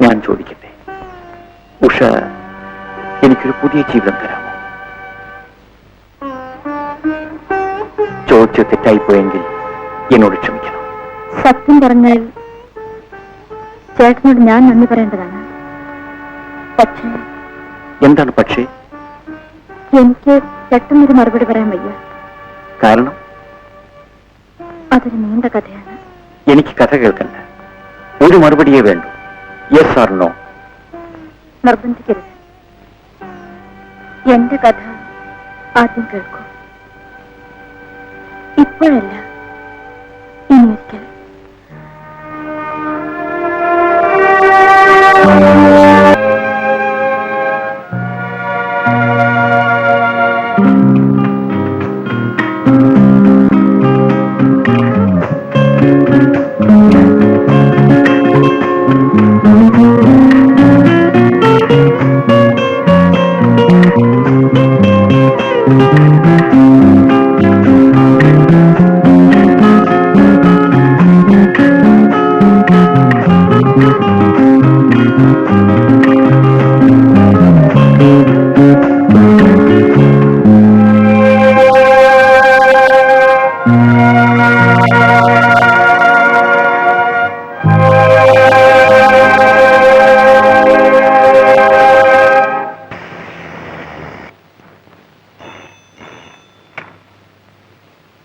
ഞാൻ ചോദിക്കട്ടെ, ഉഷ എനിക്കൊരു പുതിയ ജീവിതം തരാമോ? ചോദിച്ച് തെറ്റായിപ്പോയെങ്കിൽ എന്നോട് ക്ഷമിക്കണം. സത്യം പറഞ്ഞാൽ ചേട്ടനോട് ഞാൻ നന്ദി പറയേണ്ടതാണ്. പക്ഷേ എന്താണ് പക്ഷേ? എനിക്ക് പെട്ടെന്നൊരു മറുപടി പറയാൻ വയ്യ. കാരണം അതൊരു നീണ്ട കഥയാണ്. എനിക്ക് കഥ കേൾക്കണ്ട, ഒരു മറുപടിയേ വേണ്ടൂ. Yes or no. നിർബന്ധിക്കരുത്. എന്റെ കഥ ആദ്യം കേൾക്കൂ. ഇപ്പോഴല്ല, ഇനിയൊരിക്കൽ.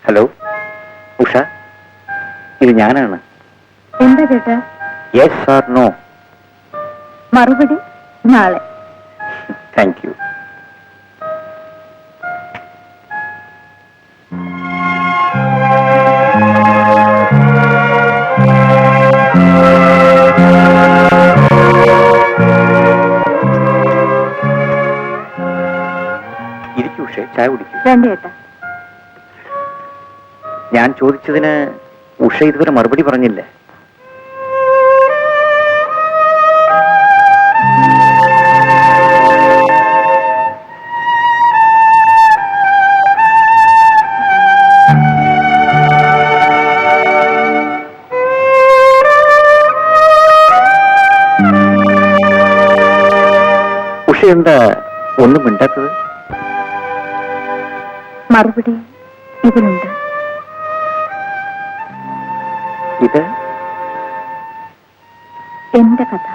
ഹലോ ഉഷ, ഇത് ഞാനാണ്. എന്താ ചേട്ടാ? Yes or no. മറുപടി നാളെ. Thank you. ഇരിക്കൂ ഉഷേ, ചായ കുടിക്കൂ. വേണ്ട ചേട്ടാ. ഞാൻ ചോദിച്ചതിന് ഉഷ ഇതുവരെ മറുപടി പറഞ്ഞില്ല. എന്താ ഒന്നും മിണ്ടാത്തത്? മറുപടി ഇതിലുണ്ട്. ഇത് എന്റെ കഥ.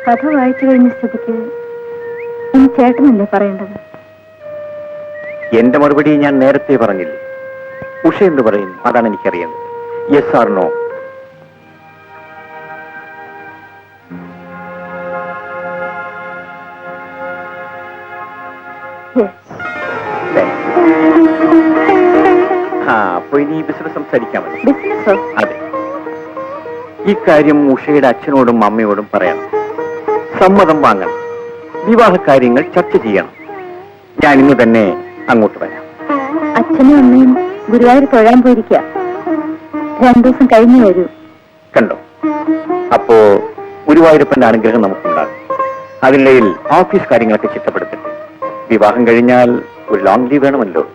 കഥ വായിച്ചു കഴിഞ്ഞ സ്ഥിതിക്ക് ഇനി ചേട്ടനല്ലേ പറയേണ്ടത്? എന്റെ മറുപടി ഞാൻ നേരത്തെ പറഞ്ഞില്ലേ. ഉഷ എന്ത് പറയും? അതാണ് എനിക്കറിയുന്നത്. Yes R no? അപ്പൊ ഇനി ബിസിനസ് സംസാരിക്കാമല്ലോ. ബിസിനസ്സോ? അതെ, ഈ കാര്യം ഉഷയുടെ അച്ഛനോടും അമ്മയോടും പറയണം. സമ്മതം വാങ്ങണം. വിവാഹ കാര്യങ്ങൾ ചർച്ച ചെയ്യണം. ഞാൻ ഇന്ന് തന്നെ അങ്ങോട്ട് വരാം. അച്ഛനും അമ്മയും ഗുരുവായൂർ തൊഴാൻ പോയിരിക്കുക. 2 ദിവസം കഴിഞ്ഞു വരൂ. കണ്ടോ? അപ്പോ ഗുരുവായൂരപ്പന്റെ അനുഗ്രഹം നമുക്കുണ്ടാകും. അതിനിടയിൽ ഓഫീസ് കാര്യങ്ങളൊക്കെ ചിട്ടപ്പെടുത്തിട്ട് വിവാഹം കഴിഞ്ഞാൽ ഒരു ലോങ് ലീവ് വേണമല്ലോ.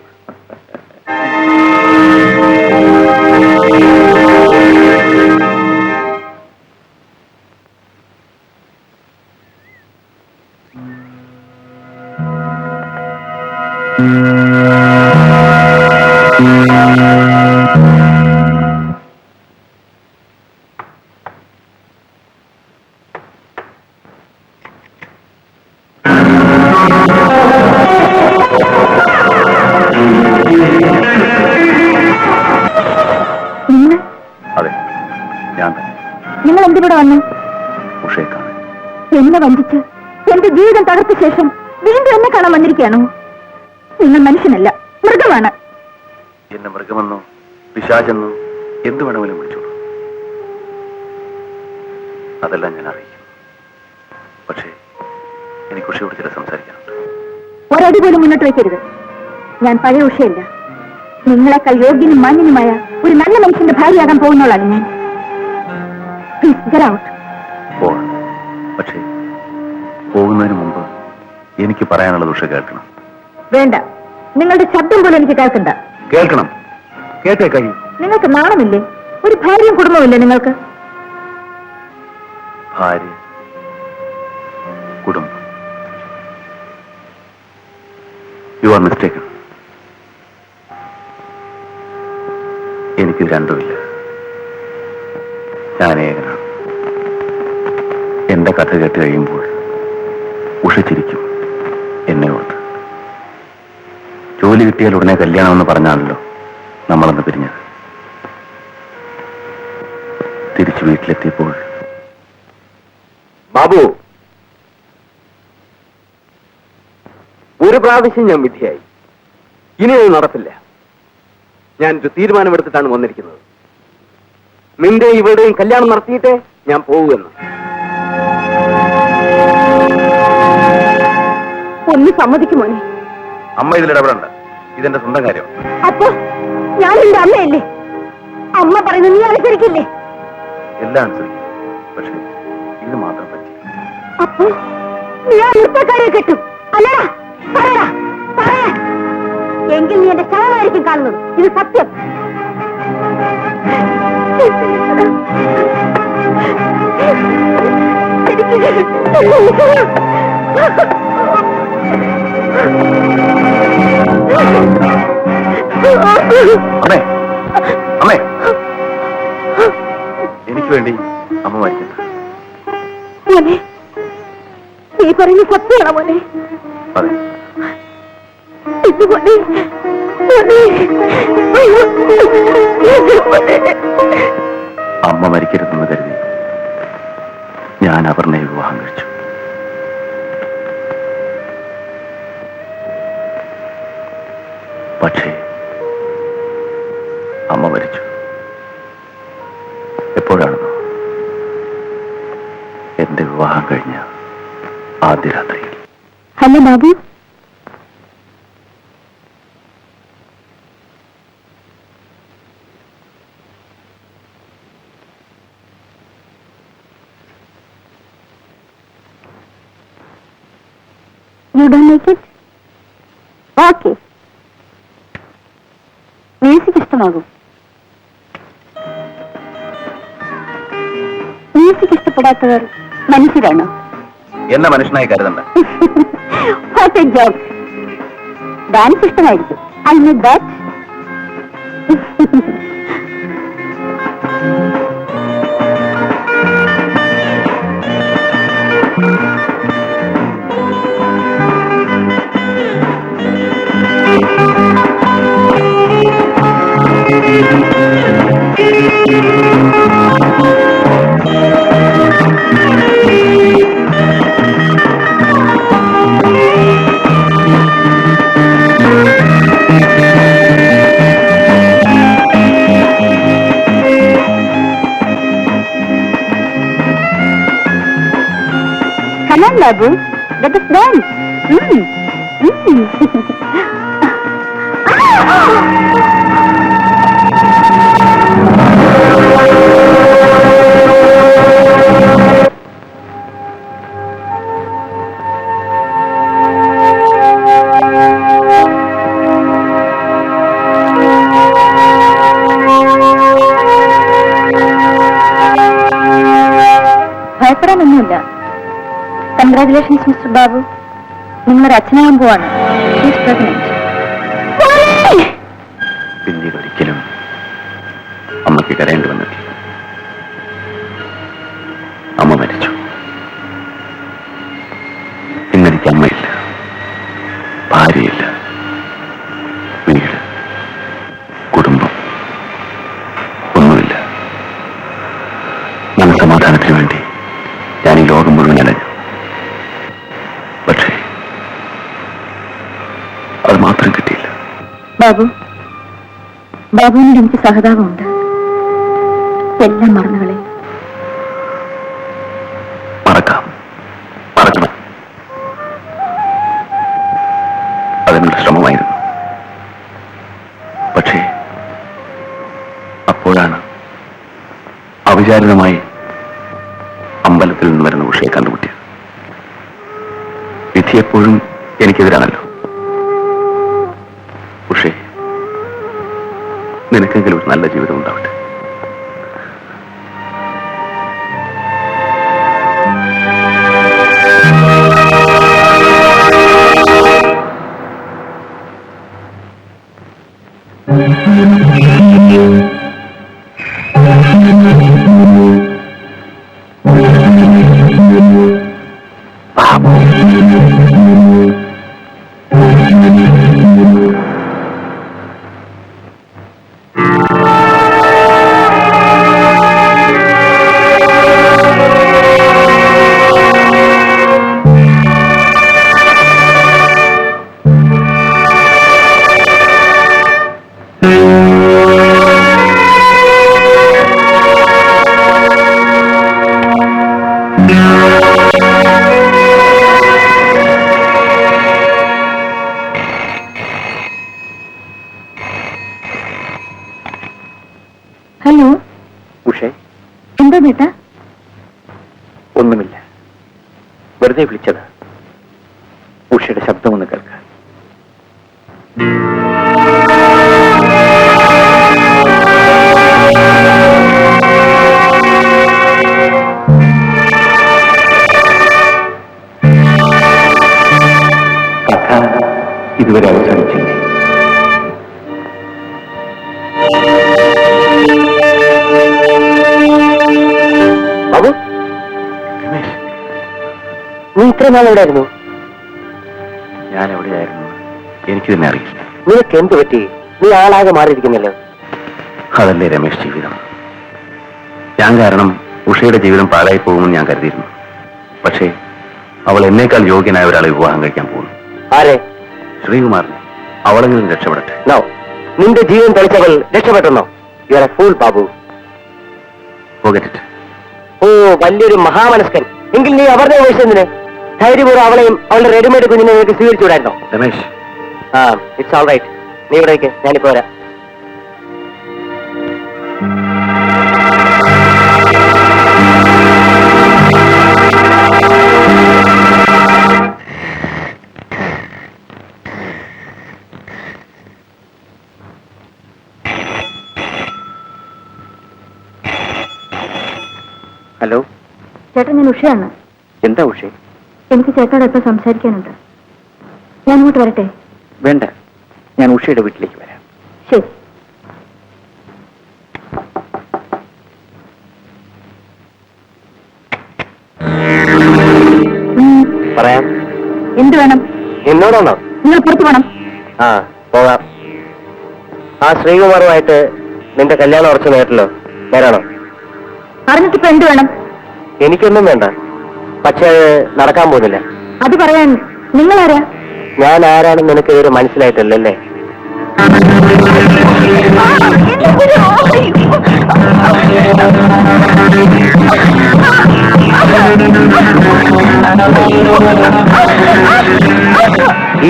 അതെ, ഞാൻ തന്നെ. നിങ്ങൾ എന്തിനൂടെ വന്നു? ഉഷയെ കാണാൻ. എന്നെ വഞ്ചിച്ച് എന്റെ ജീവിതം തകർത്ത ശേഷം വീണ്ടും എന്നെ കാണാൻ വന്നിരിക്കുകയാണോ? നിങ്ങൾ മനുഷ്യനല്ല, മൃഗമാണ്. എന്നെ മൃഗമെന്നോ പിശാചെന്നോ എന്ത് വേണമെങ്കിലും വിളിച്ചോളൂ. അതെല്ലാം ഞാൻ അറിയിക്കും. പക്ഷേ എനിക്ക് ഉഷയോട് ചില സംസാരിക്കാനുണ്ട്. ഒരടി പോലും മുന്നോട്ട് വയ്ക്കരുത്. ഞാൻ പഴയ ഉഷയല്ല. നിങ്ങളെക്കാൾ യോഗ്യനും മാന്യനുമായ ഒരു നല്ല മനുഷ്യന്റെ ഭാര്യയാകാൻ പോകുന്നവളാണ് ഞാൻ. Please get out. പോവാം. പക്ഷേ പോകുന്നതിന് മുമ്പ് എനിക്ക് പറയാനുള്ളത് ഉഷ കേൾക്കണം. വേണ്ട, നിങ്ങളുടെ ശബ്ദം പോലും എനിക്ക് കേൾക്കണ്ട. കേൾക്കണം. കേട്ടേ കഴിയും. നിങ്ങൾക്ക് നാണമില്ലേ? ഒരു ഭാര്യയും കുടുംബമില്ലേ നിങ്ങൾക്ക്? ഭാര്യ, കുടുംബം. You are mistaken. എനിക്കിത് രണ്ടുമില്ല. ഞാൻ ഏകനാണ്. എന്റെ കഥ കേട്ട് കഴിയുമ്പോൾ ഉഷ ചിരിക്കും എന്നെ ഓർത്ത്. ജോലി കിട്ടിയാൽ ഉടനെ കല്യാണമെന്ന് പറഞ്ഞാണല്ലോ നമ്മളന്ന് പിരിഞ്ഞത്. തിരിച്ചു വീട്ടിലെത്തിയപ്പോൾ ബാബു, ഒരു പ്രാവശ്യം ഞാൻ വിധിയായി. ഇനി അത് നടപ്പില്ല. ഞാനൊരു തീരുമാനമെടുത്തിട്ടാണ് വന്നിരിക്കുന്നത്. നിന്റെ ഇവരുടെയും കല്യാണം നടത്തിയിട്ടേ ഞാൻ പോവുമെന്ന്. ഒന്ന് സമ്മതിക്കുമോനെ? അമ്മ ഇതിലിടപെടണ്ട. ഇതെന്റെ സ്വന്തം കാര്യം. അപ്പൊ ഞാൻ എന്റെ അമ്മയല്ലേ? അമ്മ പറയുന്നത് നീ അനുസരിക്കില്ലേ? എല്ലാം അനുസരിക്കും. പക്ഷേ ഇത് മാത്രം പറ്റി. അപ്പൊ നീ ആ നൃത്തക്കാരെ കെട്ടും അല്ലടാ? പറയടാ, പറയാ. എങ്കിൽ നീ എന്റെ ശവമായിരിക്കും കാണുന്നത്. ഇത് സത്യം. അമ്മേ, അമ്മേ, എനിക്ക് വേണ്ടി അമ്മ മരിക്കണ്ട. മോനെ, നീ പറയുന്ന സത്യമാണോ മോനെ? അതെ. മോനെ, അമ്മ മരിക്കരുതെന്ന് കരുതി ഞാൻ അപർണയെ വിവാഹം കഴിച്ചു. പക്ഷേ അമ്മ മരിച്ചു. എപ്പോഴാണെന്നോ? എന്റെ വിവാഹം കഴിഞ്ഞ ആദ്യ രാത്രിയിൽ. Hello Babu. You don't like it? Okay. Music ഇഷ്ടമാകും. മ്യൂസിക് ഇഷ്ടപ്പെടാത്തവർ മനുഷ്യരാണോ? എന്നെ മനുഷ്യനായി കരുതണ്ട. What a joke. ഡാൻസ് ഇഷ്ടമായിരിക്കും. I know that. Come on, Babu. Let us dance. ഭയപ്പെടാനൊന്നുമില്ല. Congratulations mister Babu. നിങ്ങളൊരു അച്ഛനാകാൻ പോവാണ്. പിന്നീട് ഒരിക്കലും അമ്മയ്ക്ക് കരയേണ്ടി വന്നിട്ടില്ല. അമ്മ മരിച്ചു. ഇന്നെനിക്ക് അമ്മയില്ല, ഭാര്യയില്ല, വീട്, കുടുംബം ഒന്നുമില്ല. മനസ്സമാധാനത്തിന് വേണ്ടി ഞാൻ ഈ ലോകം മുഴുവൻ അലഞ്ഞു. പക്ഷേ അത് മാത്രം കിട്ടിയില്ല. ബാബു, ബാബുവിനോട് എനിക്ക് സഹതാപമുണ്ട്. എല്ലാം മറന്നുകളെ. മറക്കാം, മറക്കണം. അതിനുള്ള ശ്രമമായിരുന്നു. പക്ഷേ അപ്പോഴാണ് അവിചാരിതമായി അമ്പലത്തിൽ നിന്ന് വരുന്ന ഉഷയെ കണ്ടുമുട്ടിയത്. വിധി എപ്പോഴും എനിക്കെതിരാണല്ലോ. ഉഷേ, നിനക്കെങ്കിലും ഒരു നല്ല ജീവിതം ഉണ്ടാവട്ടെ. ഹലോ. ഉഷേ, എന്താ ബേട്ടാ? ഒന്നുമില്ല, വെറുതെ വിളിച്ചത്. ഉഷയുടെ ശബ്ദമൊന്ന് കേൾക്കാൻ. കഥ ഇതുവരെ അവസാനിച്ചില്ലേ? ബാബു, നീ ഇത്ര നാൾ എവിടെയായിരുന്നു? ഞാൻ എവിടെയായിരുന്നു എനിക്ക് തന്നെ അറിയില്ല. നിനക്ക് എന്ത് പറ്റി? നീ ആളാകെ മാറിയിരിക്കുന്നല്ലോ. അതല്ലേ രമേശ് ജീവിതം. ഞാൻ കാരണം ഉഷയുടെ ജീവിതം പാഴായി പോകുമെന്ന് ഞാൻ കരുതിയിരുന്നു. പക്ഷേ അവൾ എന്നേക്കാൾ യോഗ്യനായ ഒരാളെ വിവാഹം കഴിക്കാൻ പോകുന്നു. ആരെ? ശ്രീകുമാറിനെ. അവളെങ്കിലും രക്ഷപ്പെടട്ടെ. നോ, നിന്റെ ജീവൻ തെളിച്ചവൾ രക്ഷപ്പെട്ടെന്നോ? You are a fool Babu. Forget it. ഓ, വലിയൊരു മഹാമനസ്കൻ. എങ്കിൽ നീ അവരുടെ വയസ്സെന്തിന്? ധൈര്യപൂർവ്വം അവളെയും അവളുടെ റെഡിമെയ്ഡ് കുഞ്ഞിനെ നിനക്ക് സ്വീകരിച്ചുവിടായിരുന്നോ? രമേശ്, ആ, ഇറ്റ്സ് ഓൾ റൈറ്റ്. നീ ഇവിടേക്ക്, ഞാനിപ്പോ വരാം. ഹലോ, ചേട്ടൻ, ഞാൻ ഉഷയാണ്. എന്താ ഉഷേ? എനിക്ക് ചേട്ടനോട് എപ്പോൾ സംസാരിക്കാനുണ്ട്. ഞാൻ ഇങ്ങോട്ട് വരട്ടെ? വേണ്ട, ഞാൻ ഉഷയുടെ വീട്ടിലേക്ക് വരാം. ശരി. പറയാം. എന്ത് വേണം? എന്നോടാണോ? നിങ്ങൾ പുറത്തു വേണം. ആ, പോകാം. ആ ശ്രീകുമാറുമായിട്ട് നിന്റെ കല്യാണം ഉറച്ചു നേരിട്ടല്ലോ, നേരാണോ? അറിഞ്ഞിട്ടിപ്പോ എന്ത് വേണം? എനിക്കൊന്നും വേണ്ട, പക്ഷേ അത് നടക്കാൻ പോകുന്നില്ല. അത് പറയാൻ നിങ്ങളാരാ? ഞാൻ ആരാണെന്ന് നിനക്ക് ഇതുവരെ മനസ്സിലായിട്ടല്ലേ?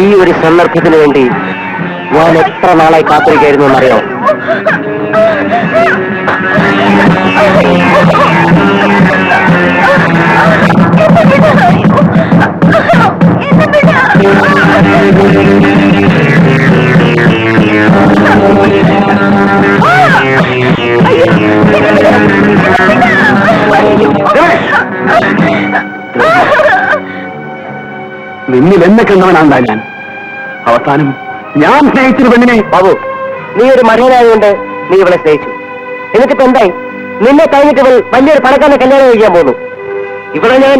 ഈ ഒരു സന്ദർഭത്തിന് വേണ്ടി ഞാൻ എത്ര നാളായി കാത്തിരിക്കായിരുന്നു എന്നറിയോ? നിന്നിൽ എന്നെ കണ്ടവനാണ്ടാ ഞാൻ. അവസാനം ഞാൻ സ്നേഹിച്ചൊരു പെണ്ണിനെ. ബാബു, നീ ഒരു മടിയനായതുകൊണ്ട് നീ ഇവളെ സ്നേഹിച്ചു. എന്നിട്ടിപ്പോ എന്തായി? നിന്നെ കഴിഞ്ഞിട്ട് ഇവൾ വലിയൊരു പണക്കാരനെ കല്യാണം കഴിക്കാൻ പോകുന്നു. ഇവിടെ ഞാൻ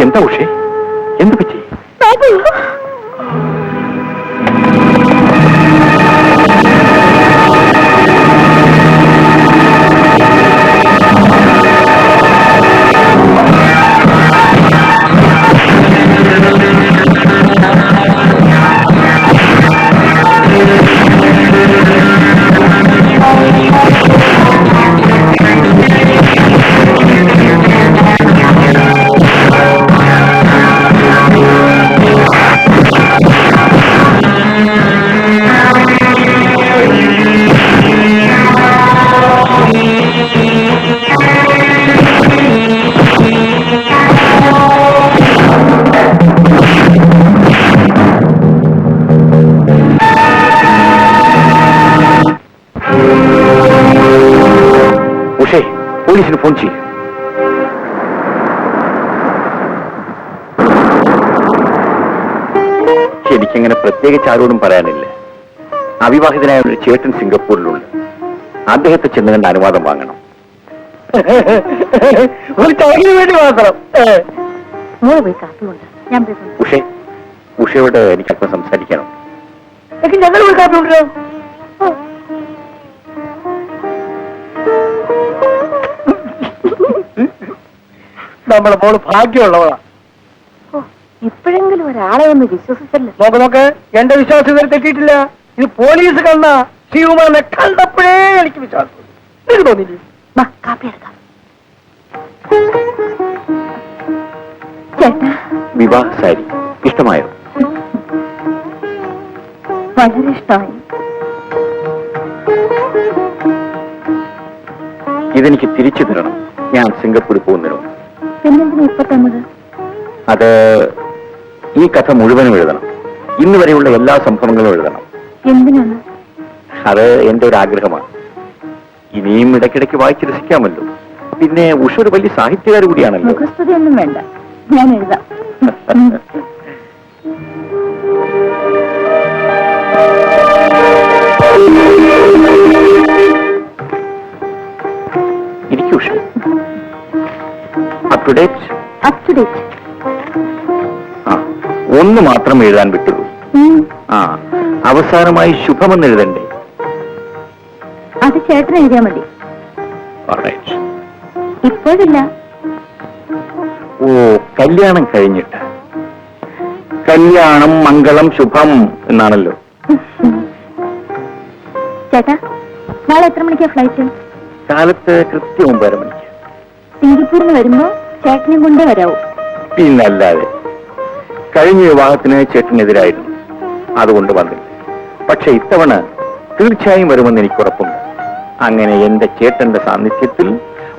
എന്താ ഉഷേ? എന്ത് പറ്റി? ഉഷേ, പോലീസിന് ഫോൺ ചെയ്യും. എനിക്കങ്ങനെ പ്രത്യേകിച്ച് ആരോടും പറയാനില്ല. അവിവാഹിതനായ ഒരു ചേട്ടൻ സിംഗപ്പൂരിലുണ്ട്. അദ്ദേഹത്തെ ചെന്ന് കണ്ട് അനുവാദം വാങ്ങണം. ഒരു ചടങ്ങിന് വേണ്ടി മാത്രം. മോള് പോയി കാപ്പി കൊണ്ട് ഞാൻ പോയി കൊണ്ട്. ഉഷേ, ഉഷയോട് എനിക്കല്പം സംസാരിക്കണം. ഞങ്ങൾ പോയി കാപ്പി കൊണ്ടുവരാം. നമ്മളെ മോള് ഭാഗ്യമുള്ളവളാ. ഇപ്പോഴെങ്കിലും ഒരാളെ ഒന്ന് വിശ്വസിച്ചല്ലോ. നോക്ക്, എന്റെ വിശ്വാസം ഇതുവരെ തെറ്റിയിട്ടില്ല. ഇത് പോലീസ് കണ്ട ശിവകുമാറിനെ കണ്ടപ്പോഴേ എനിക്ക് വിശ്വാസം. നിനക്ക് തോന്നിയില്ലേ? വാ, കാപ്പി എടുക്കാം. ചേട്ടാ, വിവാഹ സാരി ഇഷ്ടമായോ? വളരെ ഇഷ്ടമായി. ഇതെനിക്ക് തിരിച്ചു തരണം. ഞാൻ സിംഗപ്പൂരിൽ പോകുന്നതിനോ. പിന്നെന്തിനാ ഇപ്പൊ തന്നത്? അത് ഈ കഥ മുഴുവനും എഴുതണം. ഇന്ന് വരെയുള്ള എല്ലാ സംഭവങ്ങളും എഴുതണം. എന്തിനാണ്? അത് എന്റെ ഒരു ആഗ്രഹമാണ്. ഇനിയും ഇടയ്ക്കിടയ്ക്ക് വായിച്ച് രസിക്കാമല്ലോ. പിന്നെ ഉഷ ഒരു വലിയ സാഹിത്യകാരി കൂടിയാണല്ലോ. മുഖസ്തുതി ഒന്നും വേണ്ട, ഞാൻ എഴുതാം. ഇരിക്കൂ Usha. Up to date? Up to date. ആ, ഒന്ന് മാത്രം എഴുതാൻ വിട്ടുള്ളൂ. ആ, അവസാനമായി ശുഭമെന്ന് എഴുതണ്ടേ? അത് ചേട്ടൻ എഴുതിയാ മതി. Alright. ഇപ്പോഴില്ല. ഓ, കല്യാണം കഴിഞ്ഞിട്ട്. കല്യാണം മംഗളം ശുഭം എന്നാണല്ലോ. ചേട്ടാ, നാളെ എത്ര മണിക്കാ ഫ്ലൈറ്റ്? കാലത്ത് കൃത്യം 9:30 മണിക്ക്. സിംഗപ്പൂരിന് വരുമ്പോ ചേട്ടനെ കൊണ്ടേ വരാവൂ. പിന്നല്ലാതെ. കഴിഞ്ഞ വിവാഹത്തിന് ചേട്ടനെതിരായിരുന്നു, അതുകൊണ്ട് വന്നില്ല. പക്ഷെ ഇത്തവണ തീർച്ചയായും വരുമെന്ന് എനിക്ക് ഉറപ്പുണ്ട്. അങ്ങനെ എന്റെ ചേട്ടന്റെ സാന്നിധ്യത്തിൽ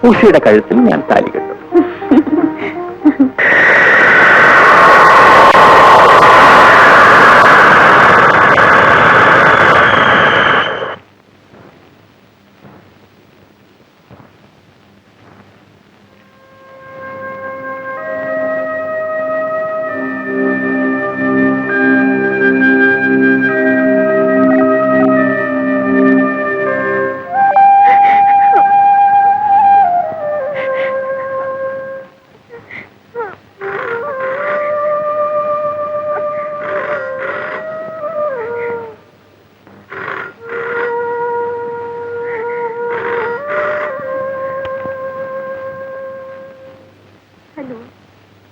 ഉഷയുടെ കഴുത്തിൽ ഞാൻ താലി കെട്ടും.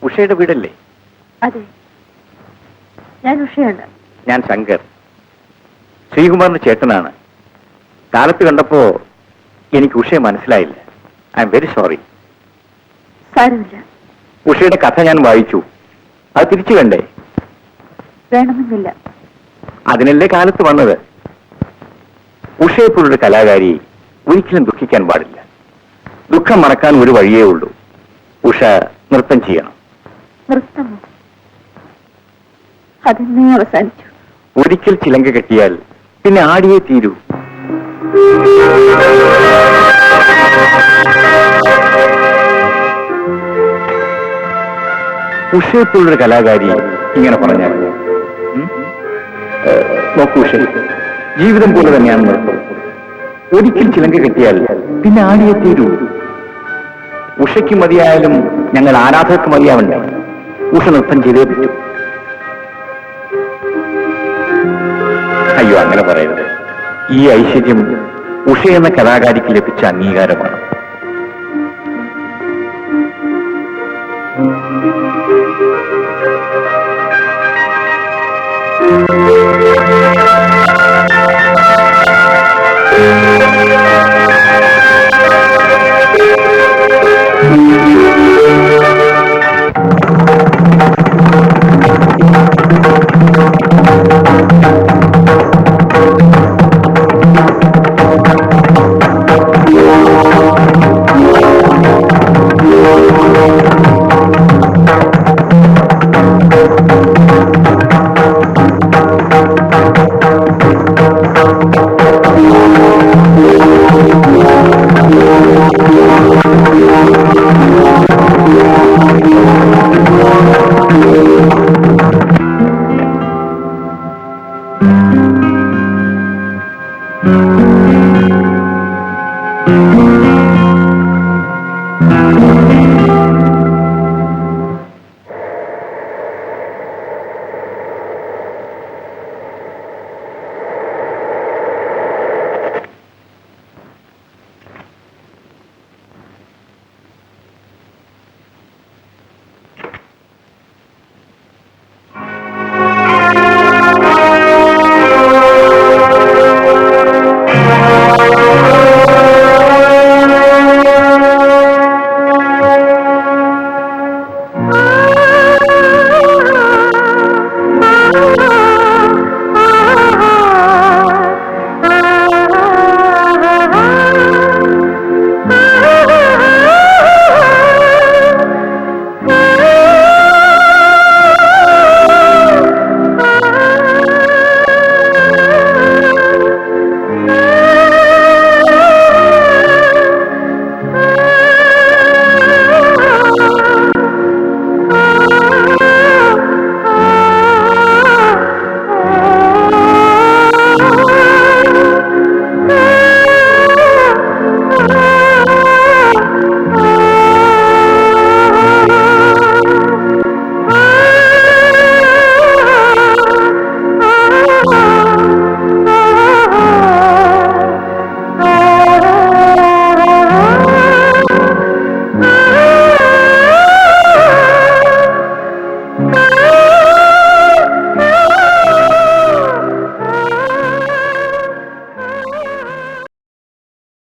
ഉഷയുടെ വീടല്ലേ? അതെ, ഞാൻ ഉഷയാണ്. ഞാൻ ശങ്കർ, ശ്രീകുമാറിന്റെ ചേട്ടനാണ്. കാലത്ത് കണ്ടപ്പോ എനിക്ക് ഉഷയെ മനസ്സിലായില്ല. I am very sorry. സാരമില്ല. ഉഷയുടെ കഥ ഞാൻ വായിച്ചു. അത് തിരിച്ചു കണ്ടേ? വേണമെന്നില്ല. അതിനല്ലേ കാലത്ത് വന്നത്. ഉഷയെപ്പോലൊരു കലാകാരി ഒരിക്കലും ദുഃഖിക്കാൻ പാടില്ല. ദുഃഖം മറക്കാൻ ഒരു വഴിയേ ഉള്ളൂ. ഉഷ നൃത്തം ചെയ്യണം. നൃത്തമോ? അതെന്നേ അവസാനിച്ചു. ഒരിക്കൽ ചിലങ്ക കെട്ടിയാൽ പിന്നെ ആടിയേ തീരൂ. ഉഷയെപ്പോലൊരു കലാകാരി ഇങ്ങനെ പറഞ്ഞാൽ നോക്കൂ ഉഷ, ജീവിതം പോലെ തന്നെയാണ് നൃത്തം. ഒരിക്കൽ ചിലങ്ക കെട്ടിയാൽ പിന്നെ ആടിയേ തീരൂ. ഉഷയ്ക്ക് മതിയായാലും ഞങ്ങൾ ആരാധകർക്ക് മതിയാവണ്ടേ? ഉഷ നൃത്തം ചെയ്തേ പറ്റൂ. അയ്യോ, അങ്ങനെ പറയരുത്. ഈ ഐശ്വര്യം ഉഷ എന്ന കലാകാരിക്ക് ലഭിച്ച അംഗീകാരമാണ്.